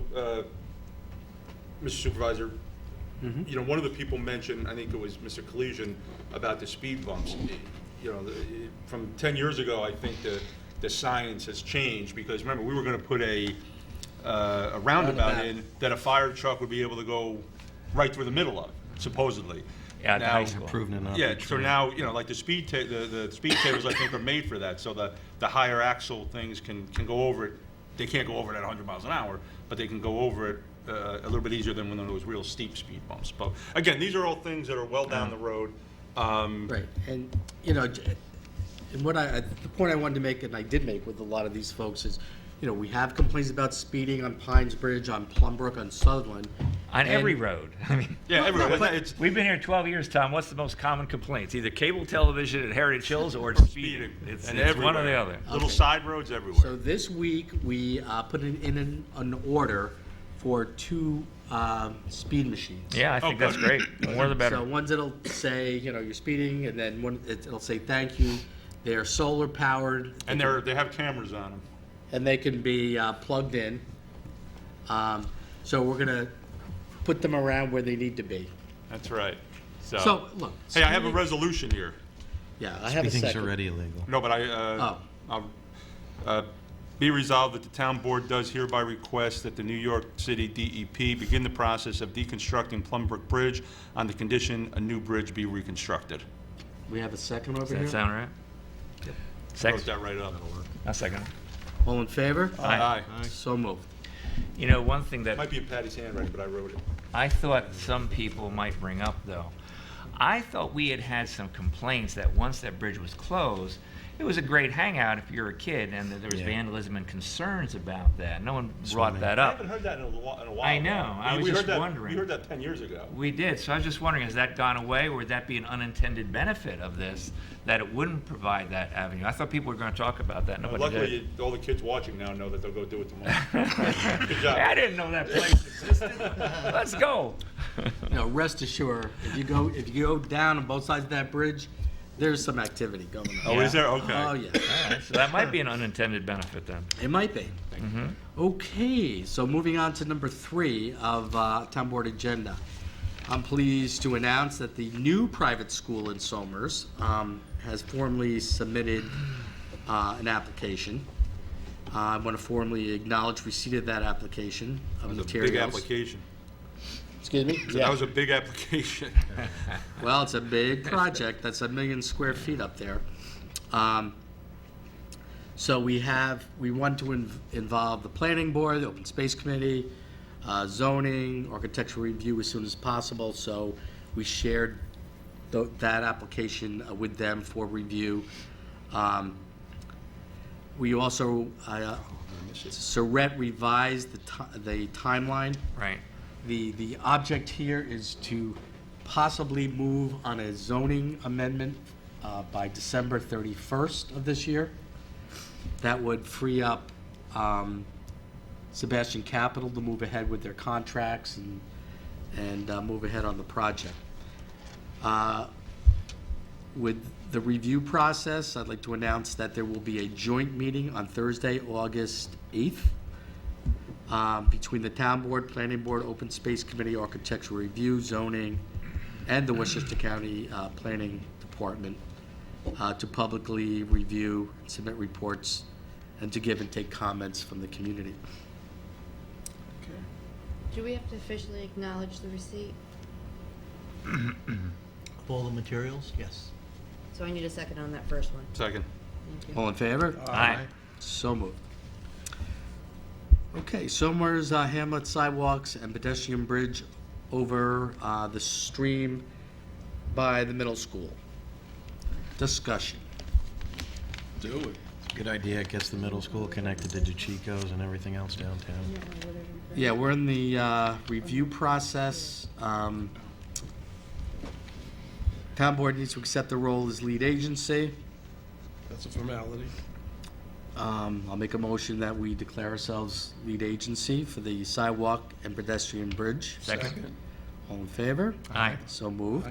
Speaker 4: Mr. Supervisor, one of the people mentioned, I think it was Mr. Collegian, about the speed bumps. From 10 years ago, I think the science has changed, because remember, we were going to put a roundabout in that a fire truck would be able to go right through the middle of, supposedly.
Speaker 2: Yeah,
Speaker 4: now,
Speaker 2: high school.
Speaker 5: Improved enough.
Speaker 4: Yeah, so now, like the speed the speed tables, I think, are made for that, so the higher axle things can go over it. They can't go over it at 100 miles an hour, but they can go over it a little bit easier than when there was real steep speed bumps. But again, these are all things that are well down the road.
Speaker 1: Right, and, and what the point I wanted to make, and I did make with a lot of these folks, is, we have complaints about speeding on Pines Bridge, on Plumbrook, on Sutherland.
Speaker 2: On
Speaker 1: and-
Speaker 2: every road. I mean,
Speaker 4: Yeah, everywhere.
Speaker 1: but-
Speaker 4: It's
Speaker 2: we've been here 12 years, Tom. What's the most common complaints? Either cable television at Heritage Hills or it's speeding. It's one or the
Speaker 4: everywhere.
Speaker 2: other.
Speaker 4: Little
Speaker 1: Okay.
Speaker 4: side roads everywhere.
Speaker 1: So this week, we put in an order for 2 speed machines.
Speaker 2: Yeah, I think that's great. The more the better.
Speaker 1: So ones that'll say, you're speeding, and then one, it'll say thank you. They're solar powered.
Speaker 4: And they have cameras on them.
Speaker 1: And they can be plugged in. So we're gonna put them around where they need to be.
Speaker 4: That's right.
Speaker 1: So, look.
Speaker 4: Hey, I have a
Speaker 1: speeding-
Speaker 4: resolution here.
Speaker 1: Yeah, I have a
Speaker 5: Speeding's
Speaker 1: second.
Speaker 5: already illegal.
Speaker 4: No, but I'll be resolved that the town board does hereby request that the New York City DEP begin the process of deconstructing Plumbrook Bridge on the condition a new bridge be reconstructed.
Speaker 1: We have a second
Speaker 2: Does
Speaker 1: over here?
Speaker 2: that sound right?
Speaker 4: Wrote
Speaker 2: Second.
Speaker 4: that right up.
Speaker 2: A second.
Speaker 1: All in favor?
Speaker 2: Aye.
Speaker 1: So moved.
Speaker 2: One thing that
Speaker 4: Might be in Patty's handwriting, but I wrote it.
Speaker 2: I thought some people might bring up, though. I thought we had had some complaints that once that bridge was closed, it was a great hangout if you're a kid, and that there was
Speaker 5: Yeah.
Speaker 2: vandalism and concerns about that. No one brought
Speaker 5: Swimming.
Speaker 2: that
Speaker 4: I
Speaker 2: up.
Speaker 4: haven't heard that in a while.
Speaker 2: I know. I was
Speaker 4: We
Speaker 2: just
Speaker 4: heard that-
Speaker 2: wondering.
Speaker 4: We heard that 10 years ago.
Speaker 2: We did, so I was just wondering, has that gone away, or would that be an unintended benefit of this, that it wouldn't provide that avenue? I thought people were going to talk about that. Nobody did.
Speaker 4: Luckily, all the kids watching now know that they'll go do it tomorrow. Good job.
Speaker 2: I didn't know that place existed. Let's go.
Speaker 1: Rest assured, if you go down on both sides of that bridge, there's some activity going on.
Speaker 4: Oh, is there? Okay.
Speaker 1: Oh, yeah.
Speaker 2: All right, so that might be an unintended benefit then.
Speaker 1: It might be.
Speaker 2: Mm-hmm.
Speaker 1: Okay, so moving on to number 3 of town board agenda. I'm pleased to announce that the new private school in Somers has formally submitted an application. I want to formally acknowledge receipt of that application of
Speaker 4: That was a
Speaker 1: materials.
Speaker 4: big application.
Speaker 1: Excuse me?
Speaker 4: So that was a big application.
Speaker 1: Well, it's a big project. That's 1 million square feet up there. So we want to involve the planning board, the open space committee, zoning, architectural review as soon as possible. So we shared that application with them for review. We also, Saret revised the timeline.
Speaker 2: Right.
Speaker 1: The object here is to possibly move on a zoning amendment by December 31st of this year. That would free up Sebastian Capital to move ahead with their contracts and move ahead on the project. With the review process, I'd like to announce that there will be a joint meeting on Thursday, August 8th, between the Town Board, Planning Board, Open Space Committee, Architectural Review, Zoning, and the Westchester County Planning Department to publicly review, submit reports, and to give and take comments from the community.
Speaker 3: Do we have to officially acknowledge the receipt?
Speaker 13: Of all the materials, yes.
Speaker 3: So I need a second on that first one.
Speaker 4: Second.
Speaker 3: Thank you.
Speaker 1: All in favor?
Speaker 2: Aye.
Speaker 1: So moved. Okay, Somers Hamlet sidewalks and pedestrian bridge over the stream by the middle school. Discussion.
Speaker 5: Do it. It's a good idea. It gets the middle school connected to DeChico's and everything else downtown.
Speaker 1: Yeah, we're in the review process. Town board needs to accept the role as lead agency.
Speaker 19: That's a formality.
Speaker 1: I'll make a motion that we declare ourselves lead agency for the sidewalk and pedestrian bridge.
Speaker 2: Second.
Speaker 1: All in favor?
Speaker 2: Aye.
Speaker 1: So moved.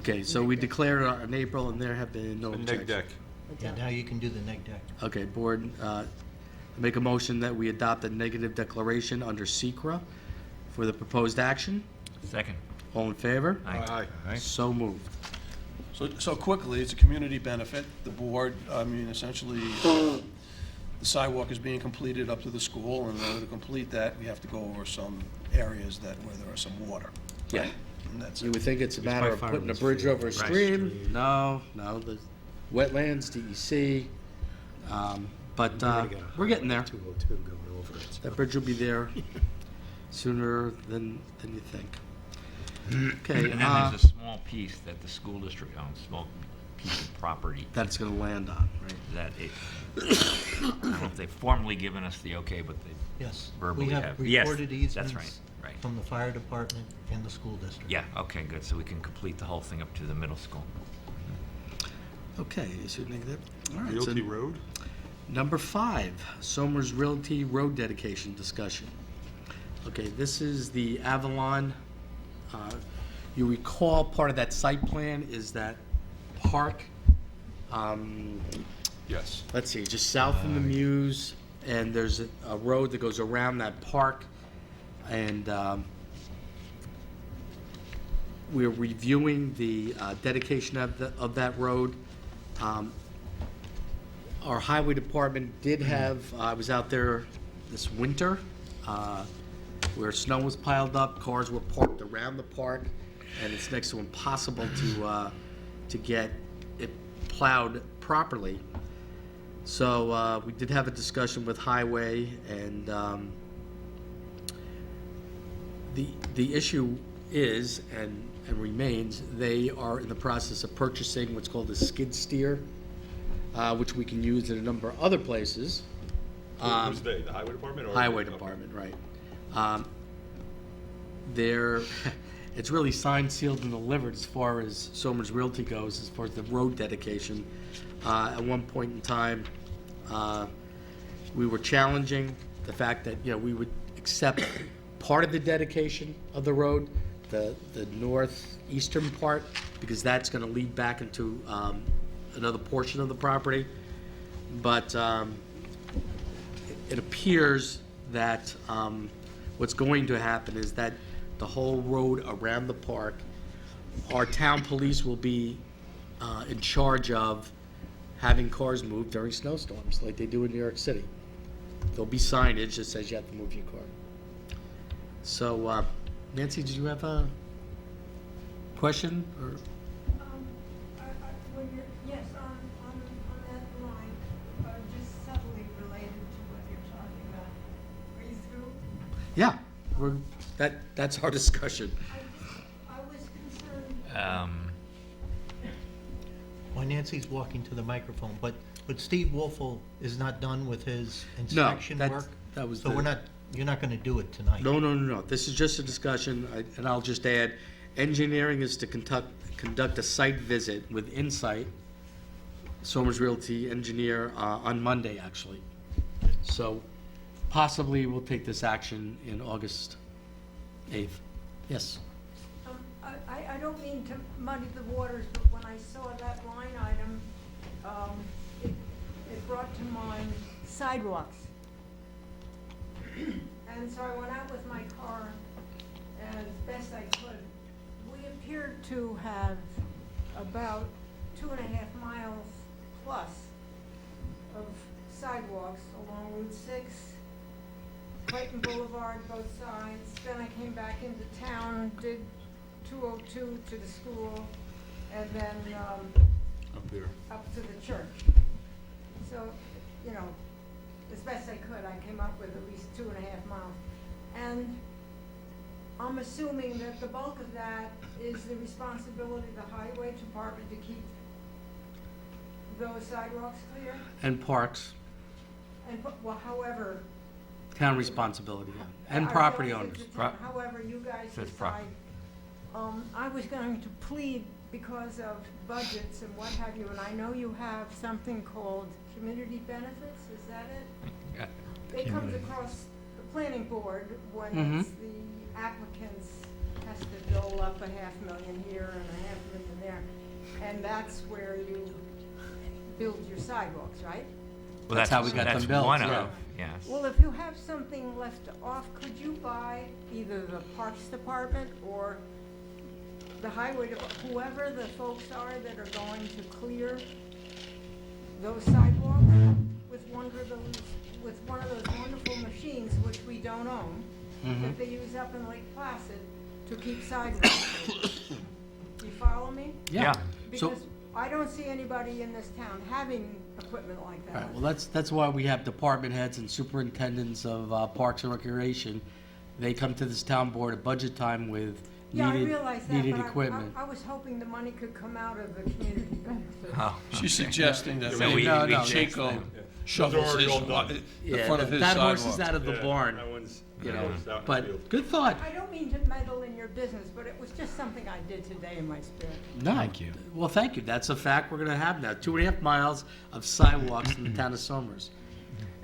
Speaker 1: Okay, so we declared it in April, and there have been no
Speaker 4: The neg
Speaker 1: objections.
Speaker 4: deck.
Speaker 13: Yeah, now you can do the neg deck.
Speaker 1: Okay, board, make a motion that we adopt a negative declaration under SECRA for the proposed action.
Speaker 2: Second.
Speaker 1: All in favor?
Speaker 2: Aye.
Speaker 1: So moved.
Speaker 19: So quickly, it's a community benefit. The board, I mean, essentially, the sidewalk is being completed up to the school, and in order to complete that, we have to go over some areas where there are some water.
Speaker 1: Yeah.
Speaker 19: And that's
Speaker 1: You
Speaker 19: it.
Speaker 1: would think it's a matter of putting a bridge over a stream. No, the wetlands, DEC, but we're getting there.
Speaker 5: 202 going over it.
Speaker 1: That bridge will be there sooner than you think. Okay,
Speaker 2: And then there's a small piece that the school district owns, small piece of property
Speaker 1: that's gonna land on, right?
Speaker 2: that it, I don't know if they've formally given us the okay, but they
Speaker 13: Yes.
Speaker 2: verbally
Speaker 13: We have
Speaker 2: have. Yes,
Speaker 13: recorded
Speaker 2: that's
Speaker 13: easements
Speaker 2: right.
Speaker 13: from the fire department and the school district.
Speaker 2: Yeah, okay, good, so we can complete the whole thing up to the middle school.
Speaker 1: Okay, issue negative. All right,
Speaker 4: Realty
Speaker 1: so
Speaker 4: Road?
Speaker 1: number 5, Somers Realty Road dedication discussion. Okay, this is the Avalon. You recall part of that site plan is that park,
Speaker 4: Yes.
Speaker 1: let's see, just south from the Muse, and there's a road that goes around that park, and we're reviewing the dedication of that road. Our highway department did have, I was out there this winter, where snow was piled up, cars were parked around the park, and it's next to impossible to get it plowed properly. So we did have a discussion with highway, and the issue is and remains, they are in the process of purchasing what's called a skid steer, which we can use in a number of other places.
Speaker 4: Who's they, the highway department? Or
Speaker 1: Highway
Speaker 4: okay.
Speaker 1: department, right. It's really signed, sealed, and delivered as far as Somers Realty goes, as far as the road dedication. At one point in time, we were challenging the fact that, we would accept part of the dedication of the road, the northeastern part, because that's gonna lead back into another portion of the property. But it appears that what's going to happen is that the whole road around the park, our town police will be in charge of having cars move during snowstorms like they do in New York City. There'll be signage that says you have to move your car. So, Nancy, did you have a question or?
Speaker 12: Yes, on that line, just subtly related to what you're talking about, read-through.
Speaker 1: Yeah, that's our discussion.
Speaker 12: I was concerned.
Speaker 13: Why Nancy's walking to the microphone, but Steve Wolfel is not done with his
Speaker 1: No,
Speaker 13: inspection
Speaker 1: that's-
Speaker 13: work?
Speaker 1: that was
Speaker 13: So
Speaker 1: the-
Speaker 13: you're not gonna do it tonight?
Speaker 1: No. This is just a discussion, and I'll just add, engineering is to conduct a site visit with Insight Somers Realty engineer on Monday, actually. So possibly we'll take this action in August 8th. Yes.
Speaker 12: I don't mean to muddy the waters, but when I saw that line item, it brought to mind sidewalks. And so I went out with my car as best I could. We appeared to have about 2.5 miles plus of sidewalks along Route 6, Clayton Boulevard, both sides. Then I came back into town, did 202 to the school, and then
Speaker 4: Up here.
Speaker 12: up to the church. So, you know, as best I could, I came up with at least 2.5 miles. And I'm assuming that the bulk of that is the responsibility of the highway department to keep those sidewalks clear.
Speaker 1: And parks,
Speaker 12: And, well, however.
Speaker 1: town responsibility, and
Speaker 12: I
Speaker 1: property
Speaker 12: realize
Speaker 1: owners.
Speaker 12: it's a town, however you guys
Speaker 2: Says
Speaker 12: decide.
Speaker 2: property.
Speaker 12: I was going to plead because of budgets and what have you, and I know you have something called community benefits, is that it? It comes across the planning board when it's the applicants has to dole up $500,000 here and $500,000 there. And that's where you build your sidewalks, right?
Speaker 2: Well,
Speaker 1: That's how we got
Speaker 2: that's
Speaker 1: them built,
Speaker 2: one
Speaker 1: yeah.
Speaker 2: of, yes.
Speaker 12: Well, if you have something left off, could you buy either the Parks Department or the Highway Department, whoever the folks are that are going to clear those sidewalks with one of those wonderful machines, which we don't own, that they use up in Lake Placid to keep sidewalks. You follow me?
Speaker 1: Yeah. So,
Speaker 12: Because I don't see anybody in this town having equipment like that.
Speaker 1: right, well, that's why we have department heads and superintendents of Parks and Recreation. They come to this town board at budget time with
Speaker 12: Yeah, I
Speaker 1: needed,
Speaker 12: realize that,
Speaker 1: needed
Speaker 12: but
Speaker 1: equipment.
Speaker 12: I was hoping the money could come out of the community benefits.
Speaker 2: Oh,
Speaker 19: She's suggesting that
Speaker 2: So
Speaker 19: maybe
Speaker 1: no,
Speaker 19: Chico shovels
Speaker 4: already
Speaker 19: his,
Speaker 4: all done.
Speaker 19: the
Speaker 1: Yeah,
Speaker 19: front of his
Speaker 1: that horse is
Speaker 19: sidewalk.
Speaker 1: out of the
Speaker 4: Yeah,
Speaker 1: barn,
Speaker 4: that one's-
Speaker 1: you
Speaker 4: that
Speaker 1: know,
Speaker 4: one's out in the
Speaker 1: but
Speaker 4: field.
Speaker 1: good thought.
Speaker 12: I don't mean to meddle in your business, but it was just something I did today in my spirit.
Speaker 1: No.
Speaker 5: Thank you.
Speaker 1: Well, thank you. That's a fact we're gonna have now. 2.5 miles of sidewalks in the town of Somers.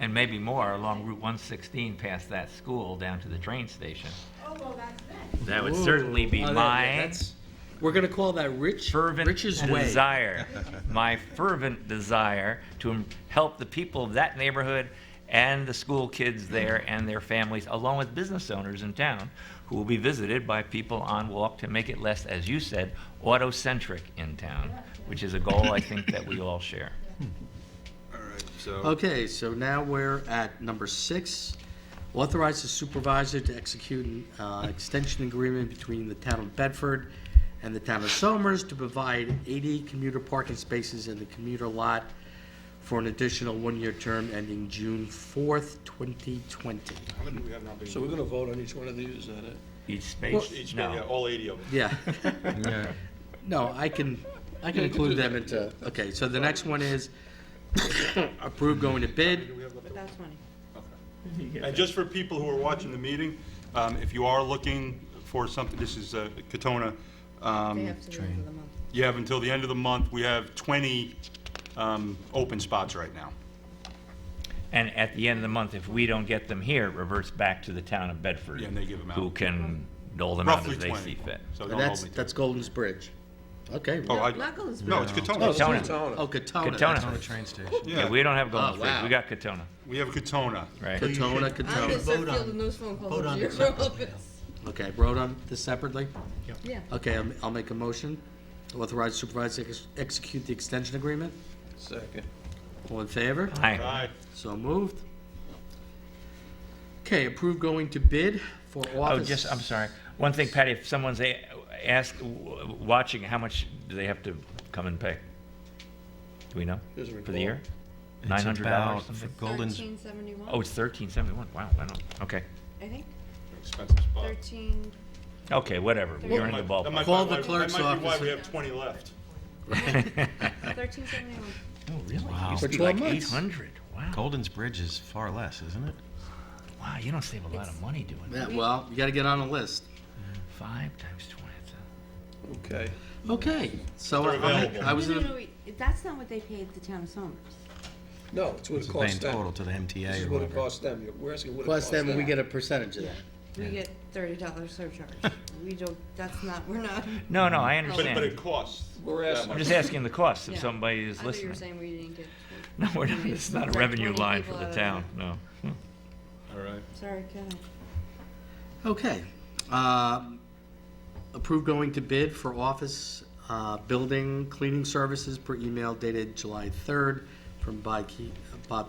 Speaker 2: And maybe more along Route 116 past that school down to the train station.
Speaker 12: Oh, well, that's that.
Speaker 2: That would certainly be
Speaker 1: Oh,
Speaker 2: my
Speaker 1: that's- We're gonna call that
Speaker 2: fervent
Speaker 1: Rich's Way.
Speaker 2: desire, my fervent desire to help the people of that neighborhood and the school kids there and their families, along with business owners in town, who will be visited by people on walk to make it less, as you said, auto-centric in town, which is a goal I think that we all share.
Speaker 4: All right, so.
Speaker 1: Okay, so now we're at number 6. Authorize the supervisor to execute an extension agreement between the town of Bedford and the town of Somers to provide 80 commuter parking spaces in the commuter lot for an additional 1-year term ending June 4th, 2020.
Speaker 4: How many do we have now being?
Speaker 19: So we're gonna vote on each one of these, is that it?
Speaker 2: Each space?
Speaker 4: Each,
Speaker 2: No.
Speaker 4: yeah, all 80 of them.
Speaker 1: Yeah. No, I can include them into, okay, so the next one is approve going to bid.
Speaker 3: But that's money.
Speaker 4: And just for people who are watching the meeting, if you are looking for something, this is Katona.
Speaker 3: They have to do it for the month.
Speaker 4: You have until the end of the month. We have 20 open spots right now.
Speaker 2: And at the end of the month, if we don't get them here, it reverts back to the town of Bedford.
Speaker 4: Yeah, and they give them
Speaker 2: Who
Speaker 4: out.
Speaker 2: can dole them out
Speaker 4: Roughly
Speaker 2: as they
Speaker 4: 20.
Speaker 2: see fit.
Speaker 4: So
Speaker 1: And
Speaker 4: don't hold me to
Speaker 1: that's
Speaker 4: it.
Speaker 1: Golden's Bridge. Okay.
Speaker 4: Oh,
Speaker 3: Not Golden's
Speaker 4: No,
Speaker 3: Bridge.
Speaker 4: it's Katona.
Speaker 2: Katona.
Speaker 1: Oh, Katona.
Speaker 2: Katona.
Speaker 5: train station.
Speaker 2: Yeah, we don't have Golden
Speaker 1: Oh,
Speaker 2: Bridge.
Speaker 1: wow.
Speaker 2: We got Katona,
Speaker 4: We have Katona.
Speaker 2: right?
Speaker 1: Katona,
Speaker 3: I'm gonna
Speaker 1: Katona.
Speaker 3: start
Speaker 13: Vote on-
Speaker 3: fielding those phone calls
Speaker 13: vote
Speaker 3: up
Speaker 13: on
Speaker 3: to
Speaker 13: it
Speaker 3: your
Speaker 13: separately.
Speaker 3: office.
Speaker 1: Okay, vote on this separately?
Speaker 3: Yeah.
Speaker 1: Okay, I'll make a motion. Authorize supervisor to execute the extension agreement.
Speaker 19: Second.
Speaker 1: All in favor?
Speaker 2: Aye.
Speaker 4: Aye.
Speaker 1: So moved. Okay, approve going to bid for
Speaker 2: Oh,
Speaker 1: office.
Speaker 2: I'm sorry. One thing, Patty, if someone's watching, how much do they have to come and pay? Do we know?
Speaker 19: Doesn't
Speaker 2: For the
Speaker 19: recall.
Speaker 2: year?
Speaker 5: It's
Speaker 2: $900
Speaker 5: about-
Speaker 2: something?
Speaker 5: for Golden's,
Speaker 3: 1371.
Speaker 2: Oh, it's $13.71. Wow, I don't, okay.
Speaker 3: I think
Speaker 4: Expensive spot.
Speaker 3: 13.
Speaker 2: Okay, whatever. We're in the
Speaker 4: That
Speaker 2: ballpark.
Speaker 4: might
Speaker 1: Call
Speaker 4: be
Speaker 1: the
Speaker 4: why-
Speaker 1: clerk's
Speaker 4: That might be why
Speaker 1: office.
Speaker 4: we have 20 left.
Speaker 3: 1371.
Speaker 2: Oh, really?
Speaker 5: Wow.
Speaker 2: Used to
Speaker 1: For
Speaker 2: be
Speaker 1: 12
Speaker 2: like
Speaker 1: months.
Speaker 2: 800. Wow.
Speaker 5: Golden's Bridge is far less, isn't it?
Speaker 2: Wow, you don't save a lot of money doing
Speaker 1: Yeah,
Speaker 2: that.
Speaker 1: well, you gotta get on the list.
Speaker 2: 5 times 20.
Speaker 19: Okay.
Speaker 1: Okay, so
Speaker 4: They're available.
Speaker 1: I was
Speaker 3: No,
Speaker 1: in,
Speaker 3: no, wait. That's not what they paid the town of Somers.
Speaker 20: No, it's what
Speaker 5: It's
Speaker 20: it
Speaker 5: paying
Speaker 20: costs them.
Speaker 5: total to the MTA
Speaker 20: This is
Speaker 5: or
Speaker 20: what it
Speaker 5: whatever.
Speaker 20: costs them. We're asking what it
Speaker 1: Plus
Speaker 20: costs
Speaker 1: them,
Speaker 20: them.
Speaker 1: we get a percentage of that.
Speaker 3: We get $30 surcharge. We don't, that's not, we're not.
Speaker 2: No, I
Speaker 6: But
Speaker 2: understand.
Speaker 6: it costs.
Speaker 20: We're
Speaker 6: that
Speaker 20: asking.
Speaker 6: much.
Speaker 2: I'm just asking the cost if
Speaker 3: Yeah.
Speaker 2: somebody is
Speaker 3: I thought you were
Speaker 2: listening.
Speaker 3: saying we didn't get.
Speaker 2: No, we're not,
Speaker 3: we
Speaker 2: it's not a
Speaker 3: subtract
Speaker 2: revenue
Speaker 3: 20
Speaker 2: line for
Speaker 3: people
Speaker 2: the
Speaker 3: out of
Speaker 2: town, no.
Speaker 6: All right.
Speaker 3: Sorry, Kevin.
Speaker 1: Okay. Approve going to bid for office building cleaning services per email dated July 3rd from Bob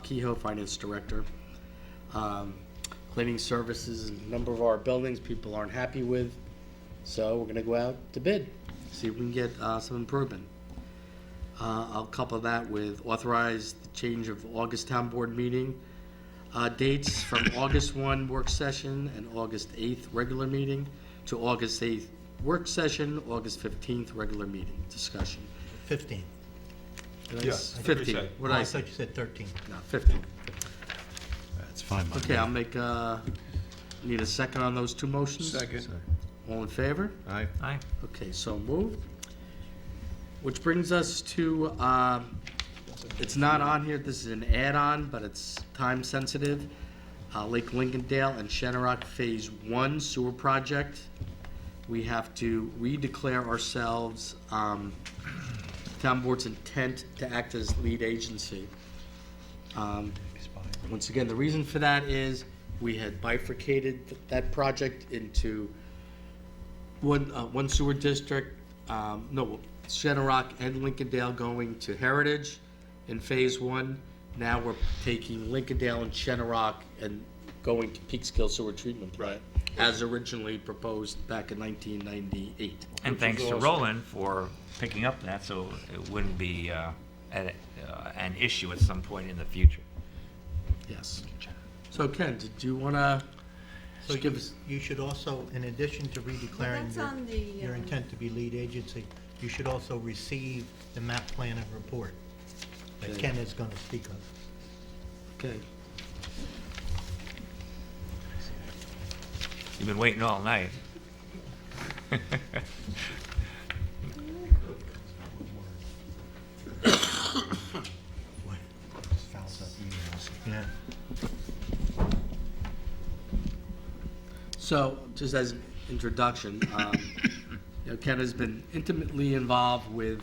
Speaker 1: Kehoe, Finance Director. Cleaning services, a number of our buildings people aren't happy with, so we're gonna go out to bid, see if we can get some improvement. I'll couple that with authorize the change of August Town Board meeting dates from August 1 work session and August 8th regular meeting to August 8th work session, August 15th regular meeting discussion.
Speaker 13: 15.
Speaker 1: Did I
Speaker 6: Yeah,
Speaker 1: s-
Speaker 6: that's what he
Speaker 1: 15.
Speaker 6: said.
Speaker 1: What
Speaker 13: Oh,
Speaker 1: did I
Speaker 13: I
Speaker 1: say?
Speaker 13: thought you said 13.
Speaker 1: No, 15.
Speaker 5: That's fine by
Speaker 1: Okay,
Speaker 5: me.
Speaker 1: I'll make, need a second on those two motions?
Speaker 20: Second.
Speaker 1: All in favor?
Speaker 5: Aye.
Speaker 2: Aye.
Speaker 1: Okay, so moved. Which brings us to, it's not on here, this is an add-on, but it's time sensitive. Lake Lincolndale and Shenorock Phase 1 sewer project. We have to redeclare ourselves, town board's intent to act as lead agency. Once again, the reason for that is we had bifurcated that project into one sewer district, Shenorock and Lincolndale going to Heritage in Phase 1. Now we're taking Lincolndale and Shenorock and going to Peekskill Sewer Treatment Plant, as originally proposed back in 1998.
Speaker 2: And thanks to Roland for picking up that, so it wouldn't be an issue at some point in the future.
Speaker 1: Yes. So Ken, did you want to
Speaker 13: So
Speaker 1: give us?
Speaker 13: you should also, in addition to redeclaring
Speaker 3: that's on the,
Speaker 13: your intent to be lead agency, you should also receive the map plan and report that
Speaker 1: Okay.
Speaker 13: Ken is going to speak of.
Speaker 1: Okay.
Speaker 2: You've been waiting all night.
Speaker 13: Yeah.
Speaker 1: So, just as an introduction, Ken has been intimately involved with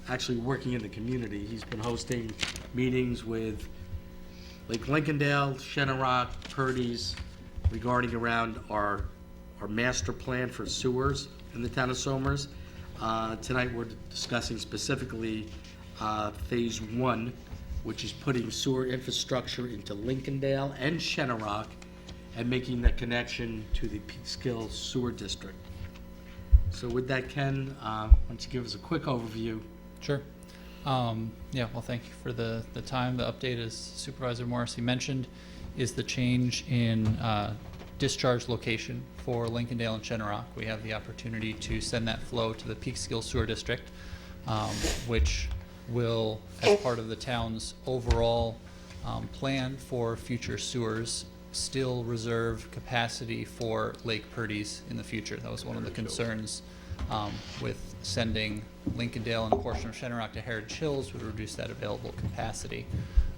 Speaker 1: actually working in the community. He's been hosting meetings with Lake Lincolndale, Shenorock, Purdy's, regarding around our master plan for sewers in the town of Somers. Tonight, we're discussing specifically Phase 1, which is putting sewer infrastructure into Lincolndale and Shenorock and making the connection to the Peekskill Sewer District. So with that, Ken, why don't you give us a quick overview?
Speaker 22: Sure. Yeah, well, thank you for the time. The update, as Supervisor Morrissey mentioned, is the change in discharge location for Lincolndale and Shenorock. We have the opportunity to send that flow to the Peekskill Sewer District, which will, as part of the town's overall plan for future sewers, still reserve capacity for Lake Purdy's in the future. That was one of the concerns with sending Lincolndale and a portion of Shenorock to Heritage Hills would reduce that available capacity.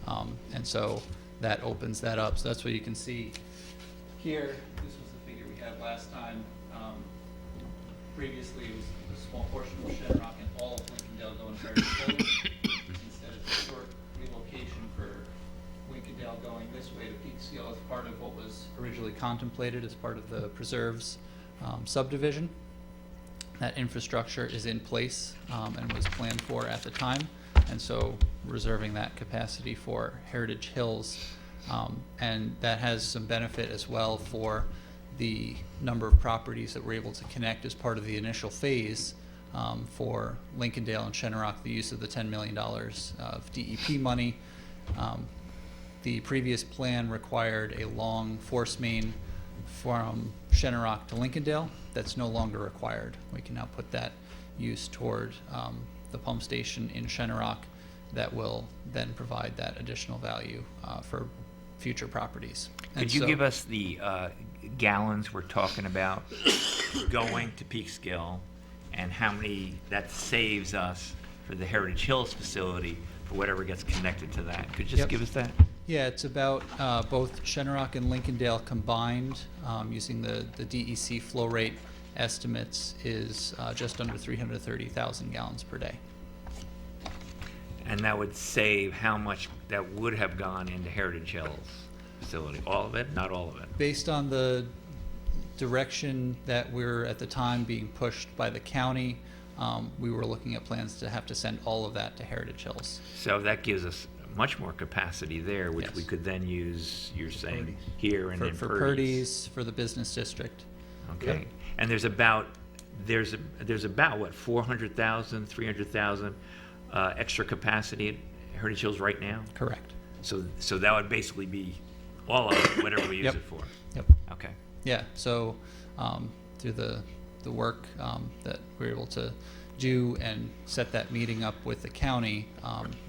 Speaker 22: And so that opens that up. So that's what you can see here. This was the figure we had last time. Previously, it was a small portion of Shenorock and all of Lincolndale going to Heritage Hills. Instead of a short relocation for Lincolndale going this way to Peekskill as part of what was originally contemplated as part of the preserves subdivision. That infrastructure is in place and was planned for at the time, and so reserving that capacity for Heritage Hills. And that has some benefit as well for the number of properties that we're able to connect as part of the initial phase for Lincolndale and Shenorock, the use of the $10 million of DEP money. The previous plan required a long force main from Shenorock to Lincolndale. That's no longer required. We can now put that use toward the pump station in Shenorock that will then provide that additional value for future properties.
Speaker 2: Could you give us the gallons we're talking about going to Peekskill and how many that saves us for the Heritage Hills facility for whatever gets connected to that. Could you just
Speaker 22: Yep.
Speaker 2: give us that?
Speaker 22: Yeah, it's about both Shenorock and Lincolndale combined, using the DEC flow rate estimates, is just under 330,000 gallons per day.
Speaker 2: And that would save how much that would have gone into Heritage Hills facility? All of it? Not all of it?
Speaker 22: Based on the direction that we're at the time being pushed by the county, we were looking at plans to have to send all of that to Heritage Hills.
Speaker 2: So that gives us much more capacity there, which we could then use, you're saying, here and in
Speaker 22: For
Speaker 2: Purdy's.
Speaker 22: Purdy's, for the business district.
Speaker 2: Okay. And there's about what, 400,000, 300,000 extra capacity at Heritage Hills right now?
Speaker 22: Correct.
Speaker 2: So that would basically be all of it, whatever we use
Speaker 22: Yep.
Speaker 2: it for?
Speaker 22: Yep.
Speaker 2: Okay.
Speaker 22: Yeah, so through the work that we were able to do and set that meeting up with the county,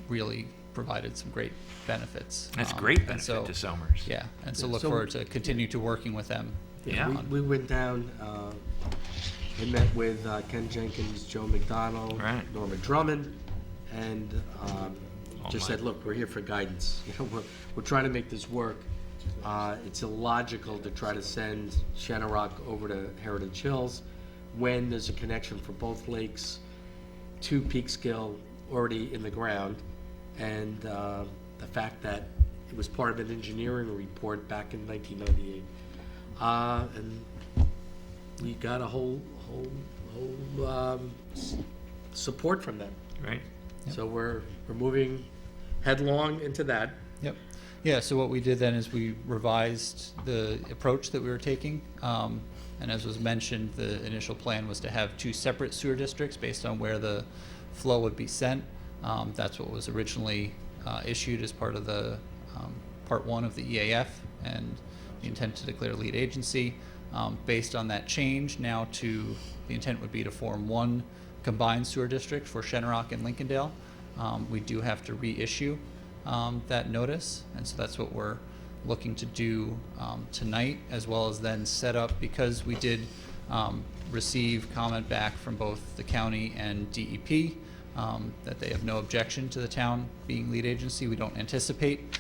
Speaker 22: really provided some great benefits.
Speaker 2: That's great
Speaker 22: and
Speaker 2: benefit
Speaker 22: so-
Speaker 2: to Somers.
Speaker 22: Yeah, and so
Speaker 1: Yeah,
Speaker 22: look
Speaker 1: so-
Speaker 22: forward to continue to working with them.
Speaker 2: Yeah.
Speaker 1: We went down, and met with Ken Jenkins, Joe McDonald,
Speaker 2: Right.
Speaker 1: Norma Drummond, and just
Speaker 2: my.
Speaker 1: said, look, we're here for guidance. You know, we're trying to make this work. It's illogical to try to send Shenorock over to Heritage Hills when there's a connection for both lakes to Peekskill already in the ground. And the fact that it was part of an engineering report back in 1998. And we got a whole support from them.
Speaker 2: Right.
Speaker 1: So we're moving headlong into that.
Speaker 22: Yep. Yeah, so what we did then is we revised the approach that we were taking. And as was mentioned, the initial plan was to have two separate sewer districts based on where the flow would be sent. That's what was originally issued as part of the Part 1 of the EAF and the intent to declare lead agency. Based on that change, now the intent would be to form one combined sewer district for Shenorock and Lincolndale. We do have to reissue that notice, and so that's what we're looking to do tonight, as well as then set up, because we did receive comment back from both the county and DEP that they have no objection to the town being lead agency. We don't anticipate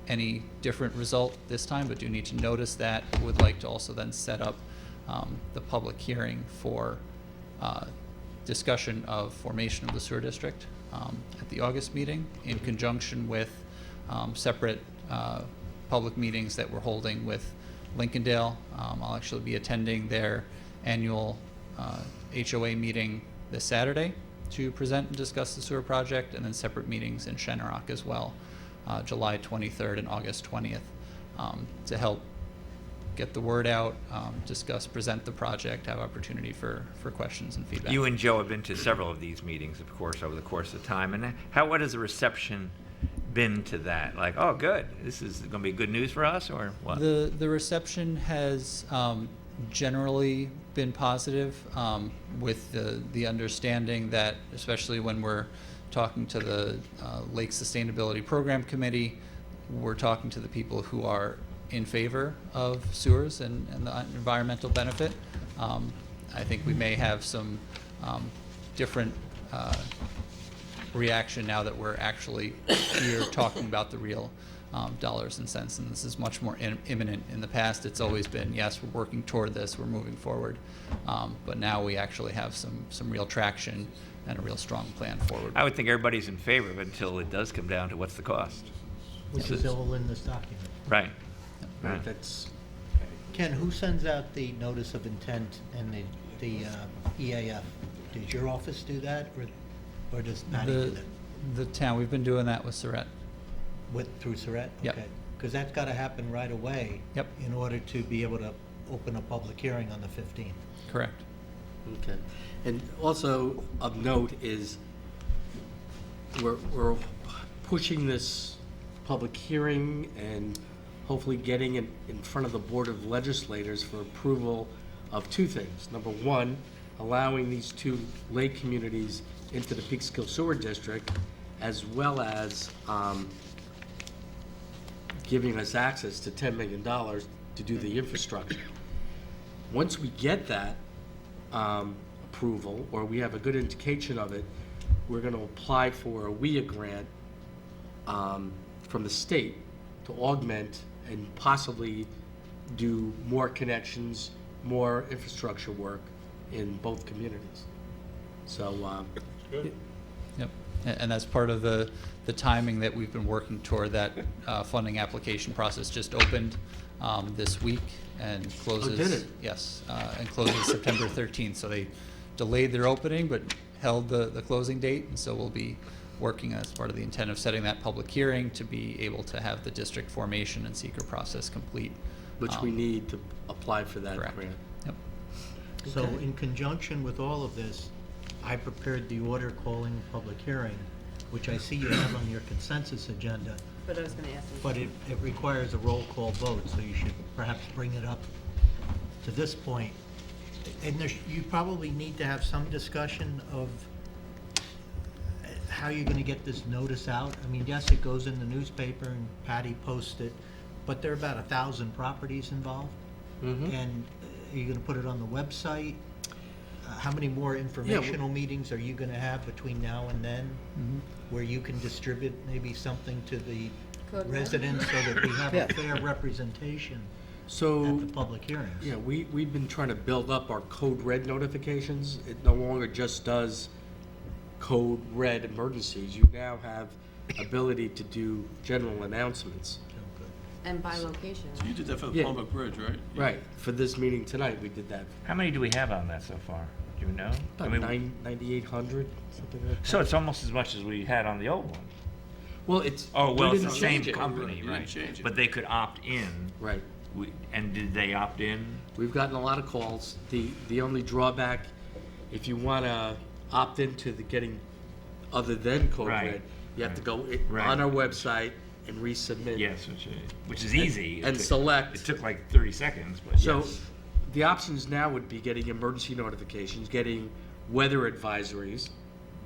Speaker 22: any different result this time, but do need to notice that. Would like to also then set up the public hearing for discussion of formation of the sewer district at the August meeting, in conjunction with separate public meetings that we're holding with Lincolndale. I'll actually be attending their annual HOA meeting this Saturday to present and discuss the sewer project, and then separate meetings in Shenorock as well, July 23rd and August 20th, to help get the word out, present the project, have opportunity for questions and feedback.
Speaker 2: You and Joe have been to several of these meetings, of course, over the course of time. And what has the reception been to that? Like, oh, good, this is going to be good news for us, or what?
Speaker 22: The reception has generally been positive, with the understanding that, especially when we're talking to the Lake Sustainability Program Committee, we're talking to the people who are in favor of sewers and the environmental benefit. I think we may have some different reaction now that we're actually here talking about the real dollars and cents, and this is much more imminent. In the past, it's always been, yes, we're working toward this, we're moving forward, but now we actually have some real traction and a real strong plan forward.
Speaker 2: I would think everybody's in favor of it until it does come down to what's the cost.
Speaker 13: Which is all in this document.
Speaker 2: Right.
Speaker 1: Right, that's,
Speaker 13: Ken, who sends out the notice of intent and the EAF? Did your office do that, or does Patty do that?
Speaker 22: The town, we've been doing that with Surratt.
Speaker 13: Through Surratt?
Speaker 22: Yep.
Speaker 13: Okay. Because that's got to happen right away.
Speaker 22: Yep.
Speaker 13: In order to be able to open a public hearing on the 15th.
Speaker 22: Correct.
Speaker 1: okay. And also of note is we're pushing this public hearing and hopefully getting it in front of the Board of Legislators for approval of two things. Number one, allowing these two lake communities into the Peekskill Sewer District, as well as giving us access to $10 million to do the infrastructure. Once we get that approval, or we have a good indication of it, we're going to apply for a WIA grant from the state to augment and possibly do more connections, more infrastructure work in both communities. So,
Speaker 22: Yep, and that's part of the timing that we've been working toward. That funding application process just opened this week and closes.
Speaker 1: did it?
Speaker 22: Yes, and closes September 13th. So they delayed their opening, but held the closing date, and so we'll be working as part of the intent of setting that public hearing to be able to have the district formation and seeker process complete.
Speaker 1: which we need to apply for that
Speaker 22: Correct.
Speaker 1: grant.
Speaker 22: Yep.
Speaker 13: So in conjunction with all of this, I prepared the order calling a public hearing, which I see you have on your consensus agenda,
Speaker 3: But I was gonna ask you.
Speaker 13: but it requires a roll call vote, so you should perhaps bring it up to this point. And you probably need to have some discussion of how you're gonna get this notice out. I mean, yes, it goes in the newspaper and Patty posts it, but there are about 1,000 properties involved. And are you gonna put it on the website? How many more informational meetings are you gonna have between now and then? Where you can distribute maybe something to the
Speaker 3: Code red?
Speaker 13: residents so that we have
Speaker 1: Yeah.
Speaker 13: a fair representation
Speaker 1: So,
Speaker 13: at the public hearings?
Speaker 1: yeah, we've been trying to build up our code red notifications. It no longer just does code red emergencies. You now have ability to do general announcements.
Speaker 3: And by location.
Speaker 19: So you did that for the
Speaker 1: Yeah.
Speaker 19: Plumbook Bridge, right?
Speaker 1: Right, for this meeting tonight, we did that.
Speaker 2: How many do we have on that so far? Do you know? I
Speaker 1: About
Speaker 2: mean,
Speaker 1: 9,800, something like that.
Speaker 2: so it's almost as much as we had on the old one.
Speaker 1: Well, it's.
Speaker 2: Oh,
Speaker 1: we
Speaker 2: well, it's
Speaker 1: didn't
Speaker 2: the same
Speaker 1: change it.
Speaker 2: company,
Speaker 19: You didn't
Speaker 2: right?
Speaker 19: change it.
Speaker 2: But they could opt in.
Speaker 1: Right.
Speaker 2: And did they opt in?
Speaker 1: We've gotten a lot of calls. The only drawback, if you want to opt into the getting other than code
Speaker 2: Right.
Speaker 1: red, you have to go
Speaker 2: Right.
Speaker 1: on our website and resubmit.
Speaker 2: Yes, which is easy.
Speaker 1: And
Speaker 2: It took-
Speaker 1: select.
Speaker 2: It took like 30 seconds, but
Speaker 1: So
Speaker 2: yes.
Speaker 1: the options now would be getting emergency notifications, getting weather advisories,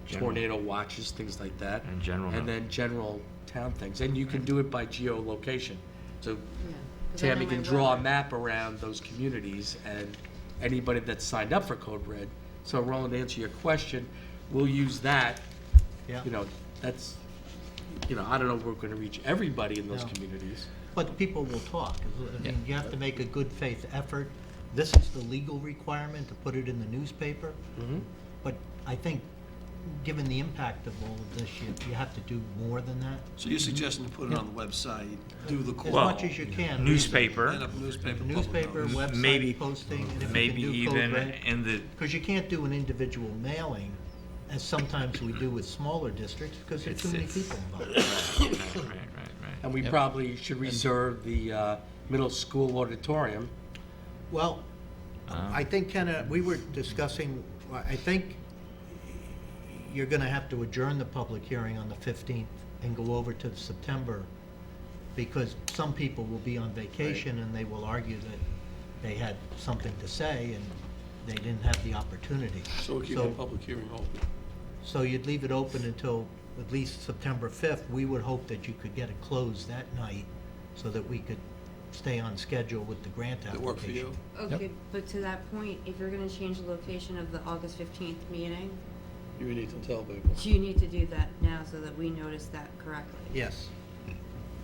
Speaker 2: General.
Speaker 1: tornado watches, things like that.
Speaker 2: And general
Speaker 1: And
Speaker 2: note.
Speaker 1: then general town things. And you can do it by geolocation. So
Speaker 3: Yeah. 'Cause I
Speaker 1: Tammy
Speaker 3: know
Speaker 1: can
Speaker 3: my
Speaker 1: draw a
Speaker 3: weather-
Speaker 1: map around those communities and anybody that's signed up for Code Red. So Roland, to answer your question, we'll use that.
Speaker 13: Yeah.
Speaker 1: You know, that's, I don't know if we're gonna reach everybody in those
Speaker 13: No.
Speaker 1: communities.
Speaker 13: But people will talk. I
Speaker 22: Yeah.
Speaker 13: mean, you have to make a good faith effort. This is the legal requirement to put it in the newspaper. But I think, given the impact of all of this, you have to do more than that.
Speaker 19: So you're suggesting to put it on the website, do the call?
Speaker 13: As much as you can.
Speaker 2: Newspaper.
Speaker 19: And a newspaper.
Speaker 13: Newspaper,
Speaker 2: Maybe-
Speaker 13: website posting, and if
Speaker 2: Maybe
Speaker 13: you can do
Speaker 2: even
Speaker 13: code red.
Speaker 2: in the,
Speaker 13: Because you can't do an individual mailing, as sometimes we do with smaller districts, because there are too many people involved.
Speaker 2: right.
Speaker 1: And we
Speaker 22: Yep.
Speaker 1: probably should reserve the middle school auditorium.
Speaker 13: Well, I think, Ken, we were discussing, I think you're gonna have to adjourn the public hearing on the 15th and go over to September, because some people will be on vacation and they will argue that they had something to say and they didn't have the opportunity.
Speaker 19: So we keep the public hearing open.
Speaker 13: So you'd leave it open until at least September 5th. We would hope that you could get it closed that night so that we could stay on schedule with the grant
Speaker 19: Does it work for
Speaker 13: application.
Speaker 19: you?
Speaker 3: Okay, but to that point, if you're gonna change the location of the August 15th meeting,
Speaker 19: You need to tell people.
Speaker 3: you need to do that now so that we notice that correctly.
Speaker 13: Yes.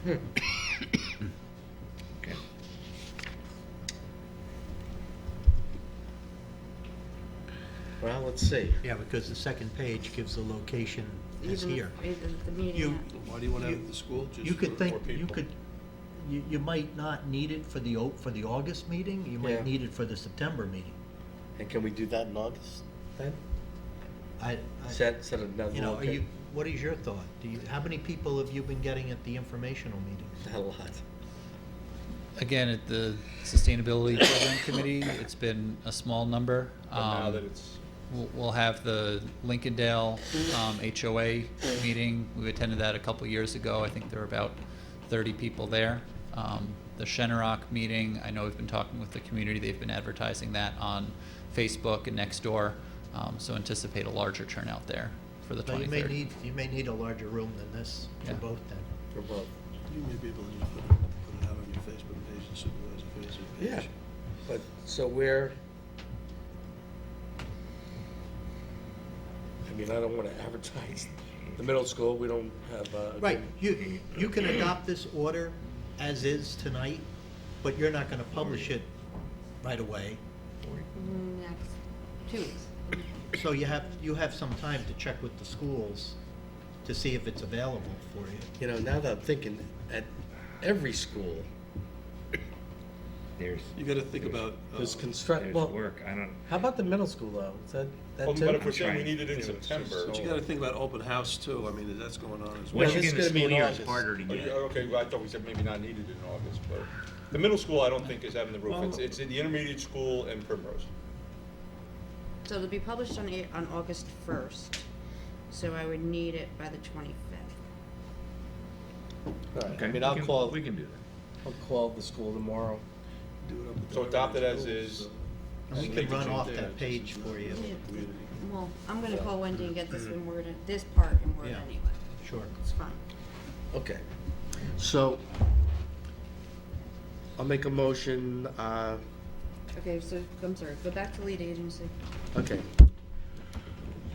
Speaker 2: okay.
Speaker 1: Well, let's see.
Speaker 13: Yeah, because the second page gives the location as
Speaker 3: Even
Speaker 13: here.
Speaker 3: if the meeting.
Speaker 13: You-
Speaker 19: Why do you want to have it at the school? Just
Speaker 13: You could
Speaker 19: for
Speaker 13: think,
Speaker 19: more people?
Speaker 13: you might not need it for the August meeting, you
Speaker 1: Yeah.
Speaker 13: might need it for the September meeting.
Speaker 1: And can we do that in August then?
Speaker 13: I,
Speaker 1: Set another
Speaker 13: you know,
Speaker 1: location?
Speaker 13: what is your thought? How many people have you been getting at the informational meetings?
Speaker 1: Not a lot.
Speaker 22: Again, at the Sustainability Program Committee, it's been a small number.
Speaker 6: But now that it's,
Speaker 22: We'll have the Lincolndale HOA meeting. We attended that a couple years ago. I think there were about 30 people there. The Shenorock meeting, I know we've been talking with the community. They've been advertising that on Facebook and Nextdoor. So anticipate a larger turnout there for the
Speaker 13: So
Speaker 22: 23rd.
Speaker 13: you may need a larger room than this for
Speaker 22: Yeah.
Speaker 13: both then.
Speaker 1: For both.
Speaker 19: You may be able to just put it out on your Facebook page and supervise the Facebook page.
Speaker 1: Yeah, but, so we're,
Speaker 20: I mean, I don't want to advertise the middle school, we don't have,
Speaker 13: Right, you can adopt this order as is tonight, but you're not gonna publish it right away.
Speaker 3: Next, 2 weeks.
Speaker 13: So you have some time to check with the schools to see if it's available for you.
Speaker 20: You know, now that I'm thinking, at every school,
Speaker 2: There's,
Speaker 19: You gotta think about,
Speaker 20: there's construct,
Speaker 2: there's
Speaker 20: well,
Speaker 2: work, I don't,
Speaker 20: how about the middle school though? Is that
Speaker 6: But
Speaker 20: too?
Speaker 6: if we're saying we need it in September.
Speaker 19: but you gotta think about open house too, I mean, that's going on as well.
Speaker 2: once you
Speaker 20: it's
Speaker 2: get in the
Speaker 20: gonna be
Speaker 2: school
Speaker 20: in
Speaker 2: year, it's
Speaker 20: August.
Speaker 2: harder to
Speaker 6: Oh,
Speaker 2: get.
Speaker 6: yeah, okay, well, I thought we said maybe not needed in August, but the middle school, I don't think is having the roof. It's in the intermediate school and Primrose.
Speaker 3: So it'll be published on August 1st, so I would need it by the 25th.
Speaker 20: All right,
Speaker 2: Okay,
Speaker 20: I mean, I'll call,
Speaker 2: we can do that.
Speaker 20: I'll call the school tomorrow.
Speaker 19: Do it up with
Speaker 6: So
Speaker 19: the
Speaker 6: adopt it as
Speaker 19: schools,
Speaker 6: is.
Speaker 19: so-
Speaker 13: We can run off that page for you.
Speaker 3: Well, I'm gonna call Wendy and get this in Word, this part in Word
Speaker 13: Yeah.
Speaker 3: anyway.
Speaker 13: Sure.
Speaker 3: It's fine.
Speaker 20: Okay, so I'll make a motion,
Speaker 3: Okay, so, I'm sorry, go back to lead agency.
Speaker 20: okay.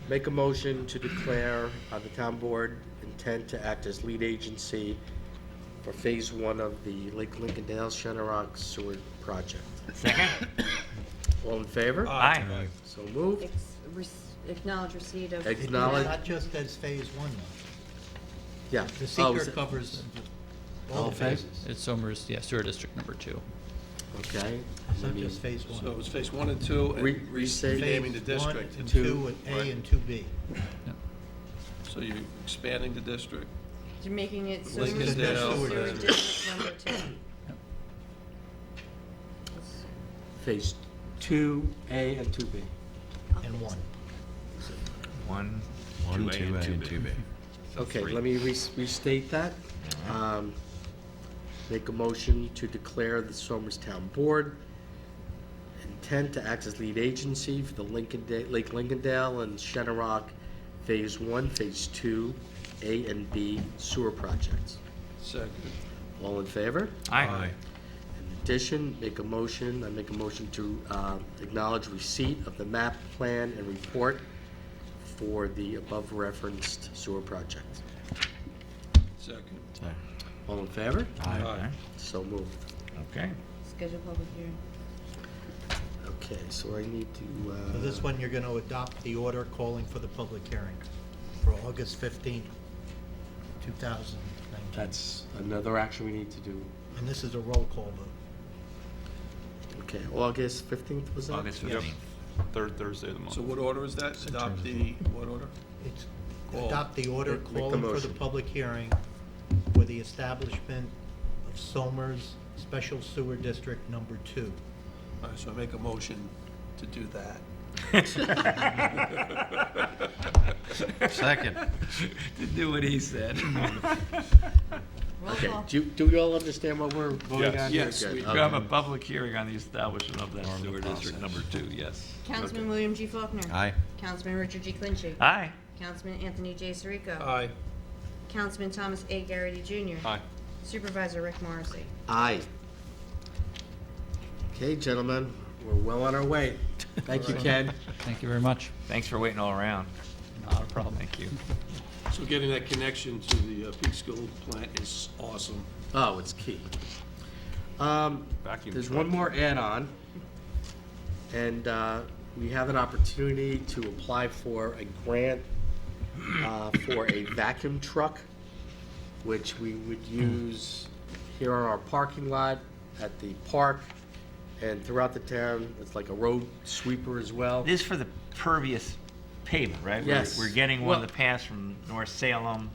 Speaker 20: Make a motion to declare the town board intent to act as lead agency for phase 1 of the Lake Lincolndale Shenorock Sewer Project.
Speaker 2: Second?
Speaker 20: All in favor?
Speaker 2: Aye.
Speaker 20: So moved.
Speaker 3: Acknowledge receipt of.
Speaker 20: Acknowledge-
Speaker 13: Not just as phase 1 though.
Speaker 20: Yeah.
Speaker 13: The
Speaker 20: Oh,
Speaker 13: seeker
Speaker 20: is it-
Speaker 13: covers
Speaker 20: Oh,
Speaker 13: all
Speaker 20: okay.
Speaker 13: phases.
Speaker 7: It's Somers, yeah, sewer district number 2.
Speaker 20: Okay.
Speaker 13: It's not just phase 1.
Speaker 19: So it's phase 1 and 2, and
Speaker 20: Restate.
Speaker 19: renaming the
Speaker 13: Phase 1
Speaker 19: district.
Speaker 13: and
Speaker 20: Two.
Speaker 13: 2, and A
Speaker 19: Right.
Speaker 13: and 2B.
Speaker 19: So you're expanding the district.
Speaker 3: You're making it so
Speaker 19: Lincoln
Speaker 3: much
Speaker 19: Dale.
Speaker 3: sewer
Speaker 19: Sewer
Speaker 3: district number 2.
Speaker 20: Phase 2A and 2B.
Speaker 13: And 1.
Speaker 2: 1,
Speaker 5: 1,
Speaker 2: 2A, and 2B.
Speaker 20: Okay,
Speaker 2: Three.
Speaker 20: let me restate that. Make a motion to declare the Somers Town Board intent to act as lead agency for the Lake Lincolndale and Shenorock Phase 1, Phase 2, A and B sewer projects.
Speaker 19: Second.
Speaker 20: All in favor?
Speaker 2: Aye.
Speaker 20: In addition, I make a motion to acknowledge receipt of the map, plan, and report for the above referenced sewer project.
Speaker 19: Second.
Speaker 20: All in favor?
Speaker 19: Aye.
Speaker 20: So moved.
Speaker 2: Okay.
Speaker 3: Schedule public hearing.
Speaker 20: Okay, so I need to,
Speaker 13: So this one, you're gonna adopt the order calling for the public hearing for August 15th, 2019.
Speaker 20: that's another action we need to do.
Speaker 13: And this is a roll call vote.
Speaker 20: Okay, August 15th, was that?
Speaker 2: August
Speaker 13: Yep.
Speaker 2: 15th.
Speaker 6: Third Thursday of the month.
Speaker 19: So what order is that? Adopt the, what order?
Speaker 13: It's
Speaker 19: Call.
Speaker 13: adopt the order
Speaker 20: Make the
Speaker 13: calling for the
Speaker 20: motion.
Speaker 13: public hearing for the establishment of Somers Special Sewer District Number 2.
Speaker 19: All right, so I make a motion to do that.
Speaker 5: Second.
Speaker 2: To do what he said.
Speaker 3: Roll
Speaker 20: Okay,
Speaker 3: call.
Speaker 20: do we all understand what we're voting
Speaker 6: Yes.
Speaker 20: on here?
Speaker 19: Yes,
Speaker 20: Good,
Speaker 19: we
Speaker 2: You
Speaker 20: okay.
Speaker 2: have a public hearing on the establishment of that sewer district number 2, yes.
Speaker 3: Councilman William G. Faulkner.
Speaker 5: Aye.
Speaker 3: Councilman Richard G. Clinchy.
Speaker 2: Aye.
Speaker 3: Councilman Anthony J. Sirico.
Speaker 19: Aye.
Speaker 3: Councilman Thomas A. Garrity Jr.
Speaker 6: Aye.
Speaker 3: Supervisor Rick Morrissey.
Speaker 20: Aye. Okay, gentlemen, we're well on our way. Thank you, Ken.
Speaker 7: Thank you very much.
Speaker 2: Thanks for waiting all around.
Speaker 7: Not a problem.
Speaker 2: Thank you.
Speaker 19: So getting that connection to the Peekskill plant is awesome.
Speaker 20: Oh, it's key.
Speaker 6: Vacuum
Speaker 20: There's
Speaker 6: truck.
Speaker 20: one more add-on, and we have an opportunity to apply for a grant for a vacuum truck, which we would use here on our parking lot, at the park, and throughout the town. It's like a road sweeper as well.
Speaker 2: This is for the pervious pavement, right?
Speaker 20: Yes.
Speaker 2: We're getting one
Speaker 20: Well-
Speaker 2: of the pass from North Salem,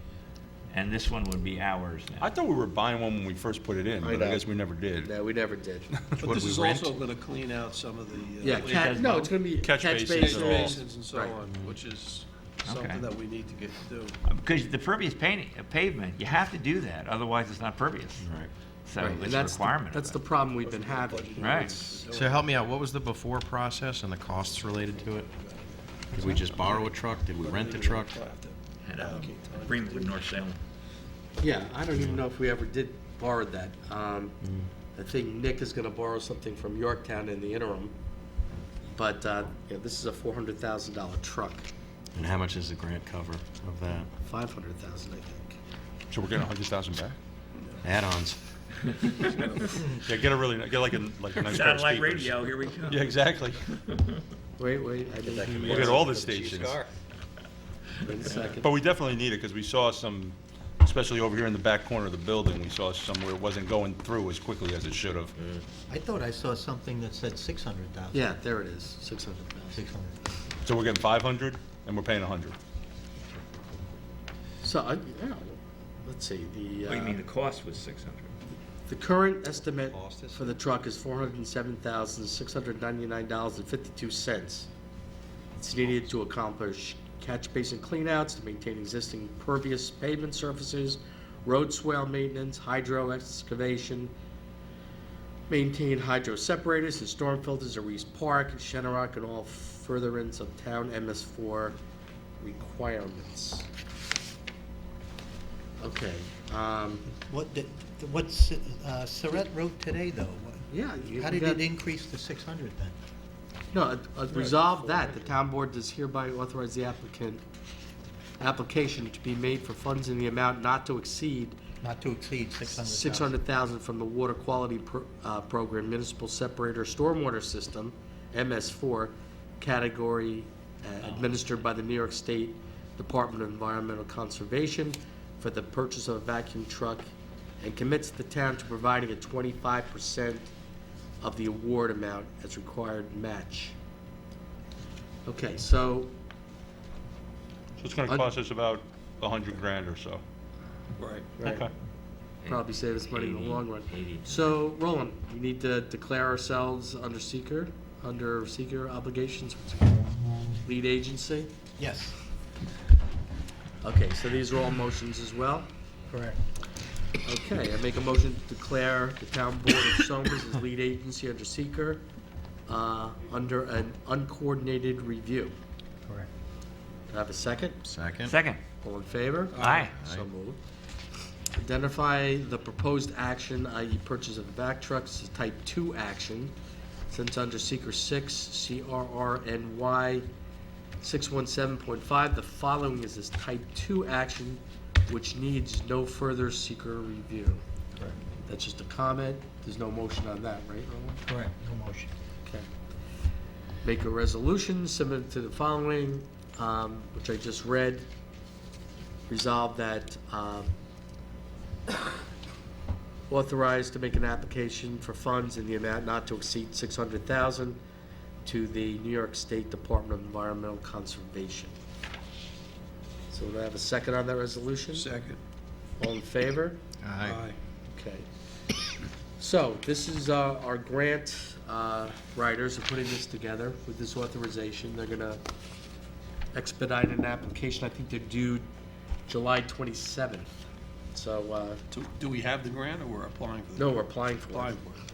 Speaker 2: and this one would be ours now.
Speaker 6: I thought we were buying one when we first put it in, but
Speaker 20: know.
Speaker 6: I guess we never did.
Speaker 20: No, we never did.
Speaker 19: But
Speaker 6: What,
Speaker 19: this
Speaker 6: we
Speaker 19: is
Speaker 6: rent?
Speaker 19: also gonna clean out some of the.
Speaker 20: Yeah, no, it's gonna be
Speaker 6: Catch
Speaker 20: catch
Speaker 6: basins
Speaker 20: basins.
Speaker 6: and all.
Speaker 19: Basins and so
Speaker 20: Right.
Speaker 19: on, which is
Speaker 2: Okay.
Speaker 19: something that we need to get to do.
Speaker 2: Because the pervious pavement, you have to do that, otherwise it's not pervious.
Speaker 5: Right.
Speaker 2: So
Speaker 20: Right, and
Speaker 2: it's a
Speaker 20: that's
Speaker 2: requirement.
Speaker 20: That's the problem we've been having.
Speaker 2: Right.
Speaker 5: So help me out, what was the before process and the costs related to it? Did we just borrow a truck? Did we rent a truck?
Speaker 2: Had a agreement with North Salem.
Speaker 20: Yeah, I don't even know if we ever did borrow that. I think Nick is gonna borrow something from Yorktown in the interim. But, this is a $400,000 truck.
Speaker 5: And how much is the grant cover of that?
Speaker 20: 500,000, I think.
Speaker 4: So we're getting 100,000 back?
Speaker 5: Add-ons.
Speaker 4: Yeah, get like a nice pair of
Speaker 2: Satellite
Speaker 4: speakers.
Speaker 2: radio, here we go.
Speaker 4: Yeah, exactly.
Speaker 20: Wait, I didn't.
Speaker 4: We'll get all the stations.
Speaker 20: Wait a second.
Speaker 4: But we definitely need it, because we saw some, especially over here in the back corner of the building, we saw some where it wasn't going through as quickly as it should have.
Speaker 13: I thought I saw something that said 600,000.
Speaker 20: Yeah, there it is, 600,000.
Speaker 13: 600.
Speaker 4: So we're getting 500, and we're paying 100.
Speaker 20: So, yeah, let's see,
Speaker 2: What do you mean, the cost was 600?
Speaker 20: the current estimate for the truck is $407,699.52. It's needed to accomplish catch basin cleanouts, to maintain existing pervious pavement surfaces, road swale maintenance, hydro excavation, maintain hydro separators and storm filters at Reese Park and Shenorock, and all furtherance of town MS4 requirements. Okay,
Speaker 13: What's Surratt wrote today, though?
Speaker 20: yeah.
Speaker 13: How did it increase to 600 then?
Speaker 20: No, resolve that the town board does hereby authorize the application to be made for funds in the amount not to exceed
Speaker 13: Not to exceed 600,000.
Speaker 20: 600,000 from the Water Quality Program Municipal Separator Stormwater System, MS4, category administered by the New York State Department of Environmental Conservation for the purchase of a vacuum truck, and commits the town to providing a 25% of the award amount as required match. Okay, so
Speaker 4: So it's gonna cost us about 100 grand or so.
Speaker 19: Right.
Speaker 20: Right.
Speaker 4: Okay.
Speaker 20: Probably save us money in the long run. So, Roland, we need to declare ourselves under seeker obligations, lead agency?
Speaker 13: Yes.
Speaker 20: Okay, so these are all motions as well?
Speaker 13: Correct.
Speaker 20: Okay, I make a motion to declare the town board of Somers as lead agency under seeker, under an uncoordinated review.
Speaker 13: Correct.
Speaker 20: Do I have a second?
Speaker 5: Second.
Speaker 2: Second.
Speaker 20: All in favor?
Speaker 2: Aye.
Speaker 20: So moved. Identify the proposed action, i.e. purchase of vac trucks, as type 2 action, since under seeker 6, CRRNY 617.5, the following is this type 2 action, which needs no further seeker review.
Speaker 13: Correct.
Speaker 20: That's just a comment, there's no motion on that, right, Roland?
Speaker 13: Correct. No motion.
Speaker 20: Okay. Make a resolution submitted to the following, which I just read. Resolve that authorized to make an application for funds in the amount not to exceed 600,000 to the New York State Department of Environmental Conservation. So do I have a second on that resolution?
Speaker 19: Second.
Speaker 20: All in favor?
Speaker 19: Aye.
Speaker 20: Okay. So this is our grant writers are putting this together with this authorization. They're gonna expedite an application. I think they're due July 27th. So,
Speaker 19: Do we have the grant, or we're applying for the?
Speaker 20: no, we're applying for it.
Speaker 19: Applying for it.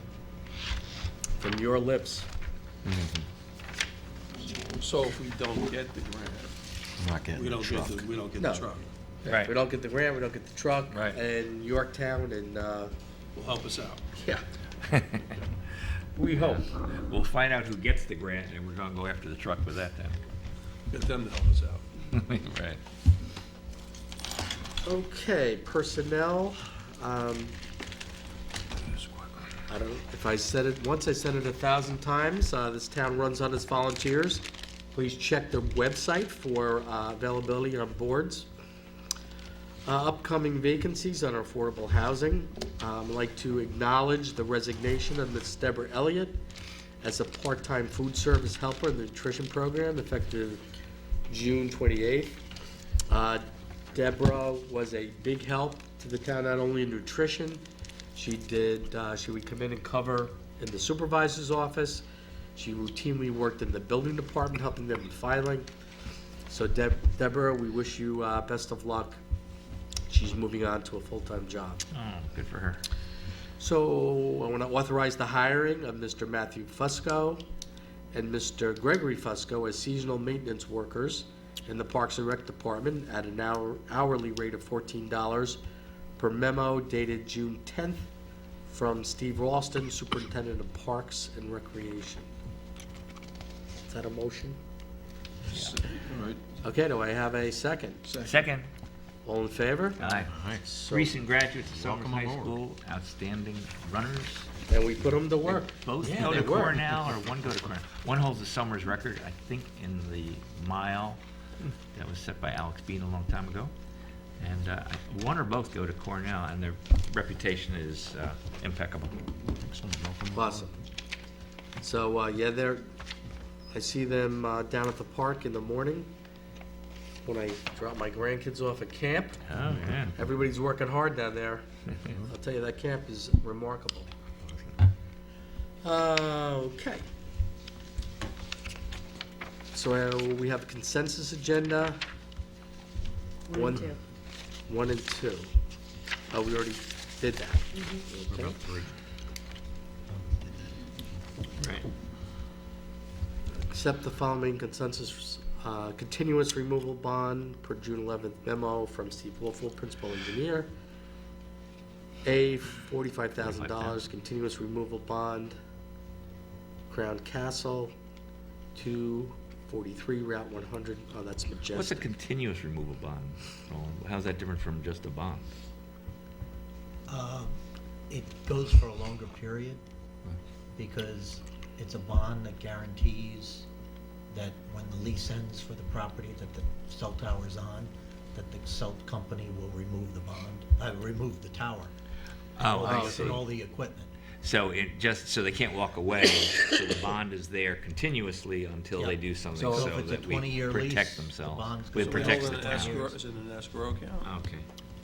Speaker 20: From your lips.
Speaker 19: So if we don't get the grant,
Speaker 5: Not getting
Speaker 19: we
Speaker 5: the
Speaker 19: don't
Speaker 5: truck.
Speaker 19: get the
Speaker 20: No.
Speaker 19: truck.
Speaker 2: Right.
Speaker 20: We don't get the grant, we don't get the truck.
Speaker 2: Right.
Speaker 20: And Yorktown and,
Speaker 19: Will help us out.
Speaker 20: yeah. We hope.
Speaker 2: We'll find out who gets the grant, and we're gonna go after the truck with that then.
Speaker 19: Get them to help us out.
Speaker 2: Right.
Speaker 20: Okay, personnel. I don't, if I said it once, I said it 1,000 times. This town runs on its volunteers. Please check the website for availability on boards. Upcoming vacancies on affordable housing. I'd like to acknowledge the resignation of Ms. Deborah Elliott as a part-time food service helper in the nutrition program effective June 28th. Deborah was a big help to the town, not only in nutrition. She would come in and cover in the supervisor's office. She routinely worked in the building department, helping them with filing. So Deborah, we wish you best of luck. She's moving on to a full-time job.
Speaker 2: Oh, good for her.
Speaker 20: So I want to authorize the hiring of Mr. Matthew Fusco and Mr. Gregory Fusco as seasonal maintenance workers in the Parks and Rec Department at an hourly rate of $14 per memo dated June 10th from Steve Ralston, Superintendent of Parks and Recreation. Is that a motion?
Speaker 19: All right,
Speaker 20: Okay, do I have a second?
Speaker 2: Second.
Speaker 20: All in favor?
Speaker 2: Aye.
Speaker 20: So-
Speaker 2: Recent graduates of Somers
Speaker 5: Welcome
Speaker 2: High
Speaker 5: aboard.
Speaker 2: School, outstanding runners.
Speaker 20: And we put them to work.
Speaker 2: Both
Speaker 20: Yeah,
Speaker 2: go
Speaker 20: they
Speaker 2: to
Speaker 20: were.
Speaker 2: Cornell, or one go to Cornell. One holds the Somers record, I think, in the mile. That was set by Alex Bean a long time ago. And one or both go to Cornell, and their reputation is impeccable.
Speaker 20: Awesome. So, yeah, I see them down at the park in the morning when I drop my grandkids off at camp.
Speaker 2: Oh, yeah.
Speaker 20: Everybody's working hard down there. I'll tell you, that camp is remarkable. Okay. So we have a consensus agenda.
Speaker 3: One and two.
Speaker 20: 1 and 2. Oh, we already did that. Okay.
Speaker 5: About 3.
Speaker 2: Right.
Speaker 20: Accept the following consensus, continuous removal bond per June 11th memo from Steve Wolfel, principal engineer. A, $45,000, continuous removal bond, Crown Castle, 243 Route 100, oh, that's
Speaker 2: What's a
Speaker 20: Majestic.
Speaker 2: continuous removal bond? How's that different from just a bond?
Speaker 13: It goes for a longer period because it's a bond that guarantees that when the lease ends for the property that the cell tower's on, that the cell company will remove the bond, remove the tower.
Speaker 2: Oh, I
Speaker 13: And
Speaker 2: see.
Speaker 13: all the equipment.
Speaker 2: So so they can't walk away, so the bond is there continuously until they do something,
Speaker 13: So
Speaker 2: so
Speaker 13: if it's a
Speaker 2: that we
Speaker 13: 20-year lease,
Speaker 2: protect
Speaker 13: the
Speaker 2: themselves.
Speaker 13: bond's
Speaker 2: It
Speaker 13: gonna be
Speaker 2: protects
Speaker 13: held
Speaker 2: the
Speaker 13: in an
Speaker 2: town.
Speaker 13: escrow.
Speaker 19: Is it an escrow account?
Speaker 2: Okay,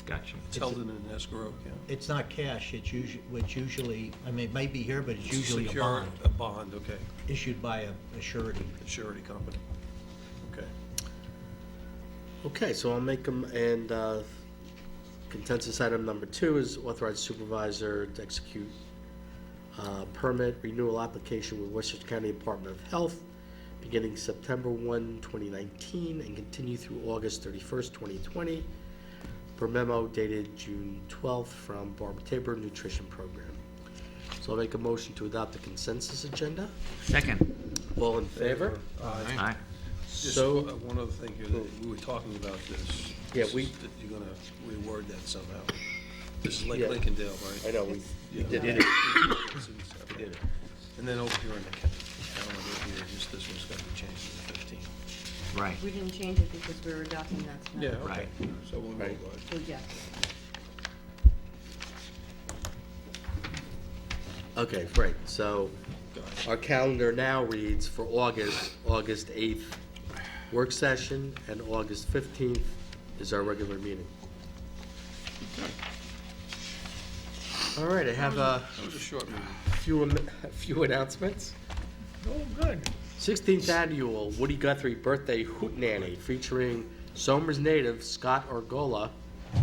Speaker 2: gotcha.
Speaker 19: It's held in an escrow account.
Speaker 13: It's not cash, it's usually, I mean, it may be here, but it's usually a
Speaker 19: Secure-
Speaker 13: bond
Speaker 19: A bond, okay.
Speaker 13: issued by a surety.
Speaker 19: A surety company. Okay.
Speaker 20: Okay, so I'll make them, and consensus item number 2 is authorize supervisor to execute permit renewal application with Westchester County Department of Health beginning September 1, 2019, and continue through August 31st, 2020, per memo dated June 12th from Barbara Tabor Nutrition Program. So I'll make a motion to adopt the consensus agenda.
Speaker 2: Second.
Speaker 20: All in favor?
Speaker 2: Aye.
Speaker 19: Just
Speaker 20: So,
Speaker 19: one other thing here, that we were talking about this.
Speaker 20: Yeah,
Speaker 19: This is that you're gonna reword that somehow. This is Lake
Speaker 20: Yeah.
Speaker 19: Lincolndale, right?
Speaker 20: I know, we
Speaker 19: Yeah.
Speaker 20: did it.
Speaker 19: We did it. And then over here in the calendar here, just this one's gonna be changed to the 15th.
Speaker 2: Right.
Speaker 3: We didn't change it because we were adopting that tonight.
Speaker 19: Yeah, okay.
Speaker 2: Right.
Speaker 19: So we'll go
Speaker 20: Right.
Speaker 19: by.
Speaker 3: So, yes.
Speaker 20: Okay, great. So our calendar now reads for August 8th, work session, and August 15th is our regular meeting. All right, I have a
Speaker 19: That was a short meeting.
Speaker 20: few announcements.
Speaker 19: Oh, good.
Speaker 20: 16th annual Woody Guthrie Birthday Hootenanny featuring Somers native Scott Orgola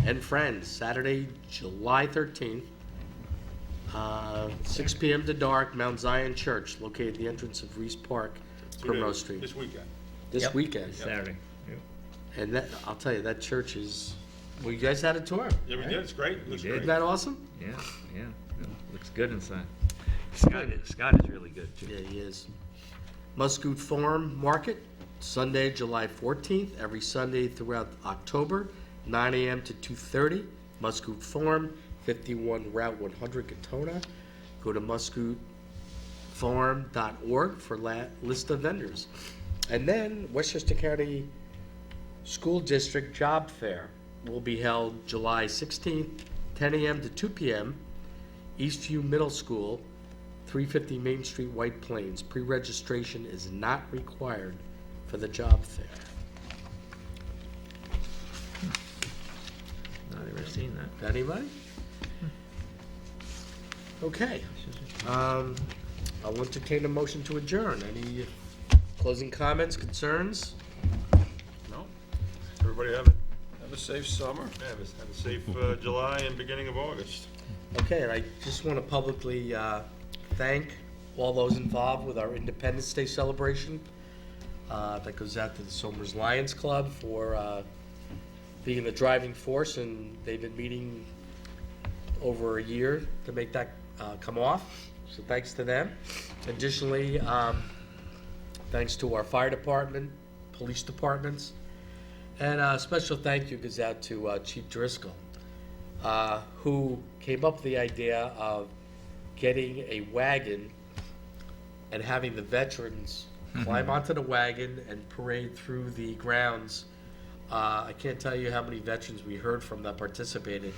Speaker 20: and friends, Saturday, July 13th, 6 p.m. to dark, Mount Zion Church, located at the entrance of Reese Park, Primrose Street.
Speaker 6: This weekend.
Speaker 20: This
Speaker 2: Yep.
Speaker 20: weekend.
Speaker 2: Saturday. Yep.
Speaker 20: And that, I'll tell you, that church is, well, you guys had a tour.
Speaker 6: Yeah, we
Speaker 20: right?
Speaker 6: did, it's great. It looks
Speaker 2: did.
Speaker 6: great.
Speaker 20: Isn't that awesome?
Speaker 2: Yeah, yeah. Looks good inside. Scott is really good, too.
Speaker 20: Yeah, he is. Muscoot Farm Market, Sunday, July 14th, every Sunday throughout October, 9 a.m. to 2:30. Muscoot Farm, 51 Route 100, Katona. Go to muscootfarm.org for list of vendors. And then Westchester County School District Job Fair will be held July 16th, 10 a.m. to 2 p.m. Eastview Middle School, 350 Main Street, White Plains. Pre-registration is not required for the job fair.
Speaker 2: Not ever seen that.
Speaker 20: Anybody? Okay. I'll entertain a motion to adjourn. Any closing comments, concerns?
Speaker 6: No? Everybody have
Speaker 19: Have a safe summer.
Speaker 6: Yeah, have a safe July and beginning of August.
Speaker 20: Okay, and I just want to publicly thank all those involved with our Independence Day celebration. That goes out to the Somers Lions Club for being the driving force, and they've been meeting over a year to make that come off. So thanks to them. Additionally, thanks to our fire department, police departments, And a special thank you goes out to Chief Driscoll, who came up with the idea of getting a wagon and having the veterans climb onto the wagon and parade through the grounds. I can't tell you how many veterans we heard from that participated.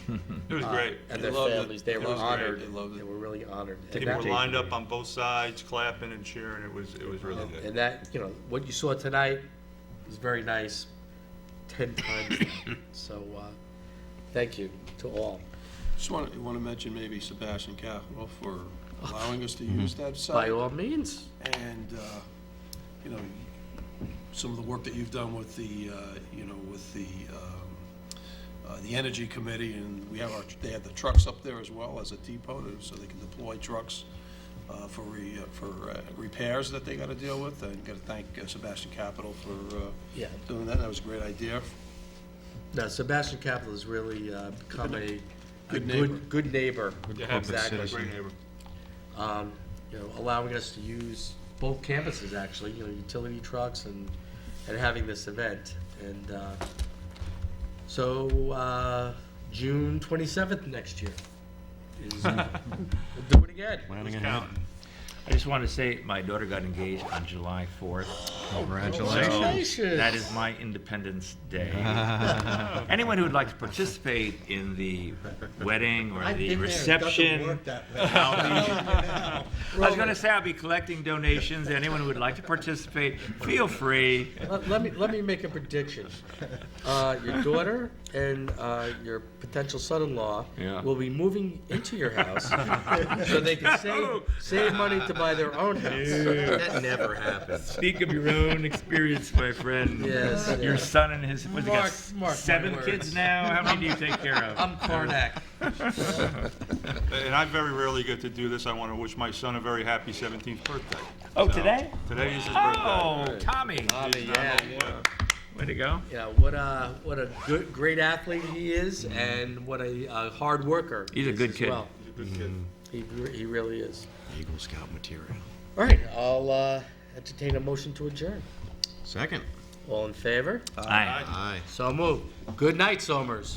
Speaker 4: It was great.
Speaker 20: And
Speaker 4: They
Speaker 20: their
Speaker 4: loved it.
Speaker 20: families. They
Speaker 4: It
Speaker 20: were
Speaker 4: was great.
Speaker 20: honored.
Speaker 4: They loved it.
Speaker 20: They were really honored. And
Speaker 4: People were
Speaker 20: that-
Speaker 4: lined up on both sides, clapping and cheering. It was really good.
Speaker 20: And that, what you saw tonight was very nice, 10 times that. So, thank you to all.
Speaker 19: Just want to mention maybe Sebastian Capital for allowing us to use that site.
Speaker 20: By all means.
Speaker 19: And, some of the work that you've done with the Energy Committee, and they have the trucks up there as well as a depot, so they can deploy trucks for repairs that they got to deal with. And got to thank Sebastian Capital for doing that. That was a great idea.
Speaker 20: No, Sebastian Capital has really become a
Speaker 19: Good neighbor.
Speaker 20: good neighbor.
Speaker 4: Yeah,
Speaker 20: Exactly.
Speaker 4: great neighbor.
Speaker 20: Allowing us to use both campuses, actually, utility trucks and having this event. And so June 27th next year is, we'll do it again.
Speaker 5: Planning
Speaker 20: Who's
Speaker 5: ahead.
Speaker 20: counting?
Speaker 2: I just want to say my daughter got engaged on July 4th.
Speaker 20: Congratulations.
Speaker 2: So that is my Independence Day. Anyone who would like to participate in the wedding or
Speaker 13: I've
Speaker 2: the
Speaker 13: been there. It
Speaker 2: reception,
Speaker 13: doesn't work that way.
Speaker 2: I was going to say I'll be collecting donations. Anyone who would like to participate, feel free.
Speaker 20: Let me make a prediction. Your daughter and your potential son-in-law
Speaker 2: Yeah.
Speaker 20: will be moving into your house so they can save money to buy their own house. That never happens.
Speaker 2: Speak of your own experience, my friend.
Speaker 20: Yes,
Speaker 2: Your
Speaker 20: yes.
Speaker 2: son and his, what's he got,
Speaker 20: Mark my
Speaker 2: 7
Speaker 20: words.
Speaker 2: kids now? How many do you take care of?
Speaker 20: I'm Karnak.
Speaker 4: And I very rarely get to do this. I want to wish my son a very happy 17th birthday.
Speaker 2: Oh,
Speaker 4: So,
Speaker 2: today?
Speaker 4: Today is his
Speaker 2: Oh,
Speaker 4: birthday.
Speaker 2: Tommy.
Speaker 20: Tommy, yeah.
Speaker 2: Way to go.
Speaker 20: Yeah, what a great athlete he is, and what a hard worker.
Speaker 2: He's a
Speaker 20: he is
Speaker 2: good
Speaker 20: as
Speaker 2: kid.
Speaker 20: Well.
Speaker 4: He's a good kid.
Speaker 20: He really is.
Speaker 5: Eagle Scout material.
Speaker 20: All right, I'll entertain a motion to adjourn.
Speaker 5: Second.
Speaker 20: All in favor?
Speaker 2: Aye.
Speaker 5: Aye.
Speaker 20: So moved. Good night, Somers.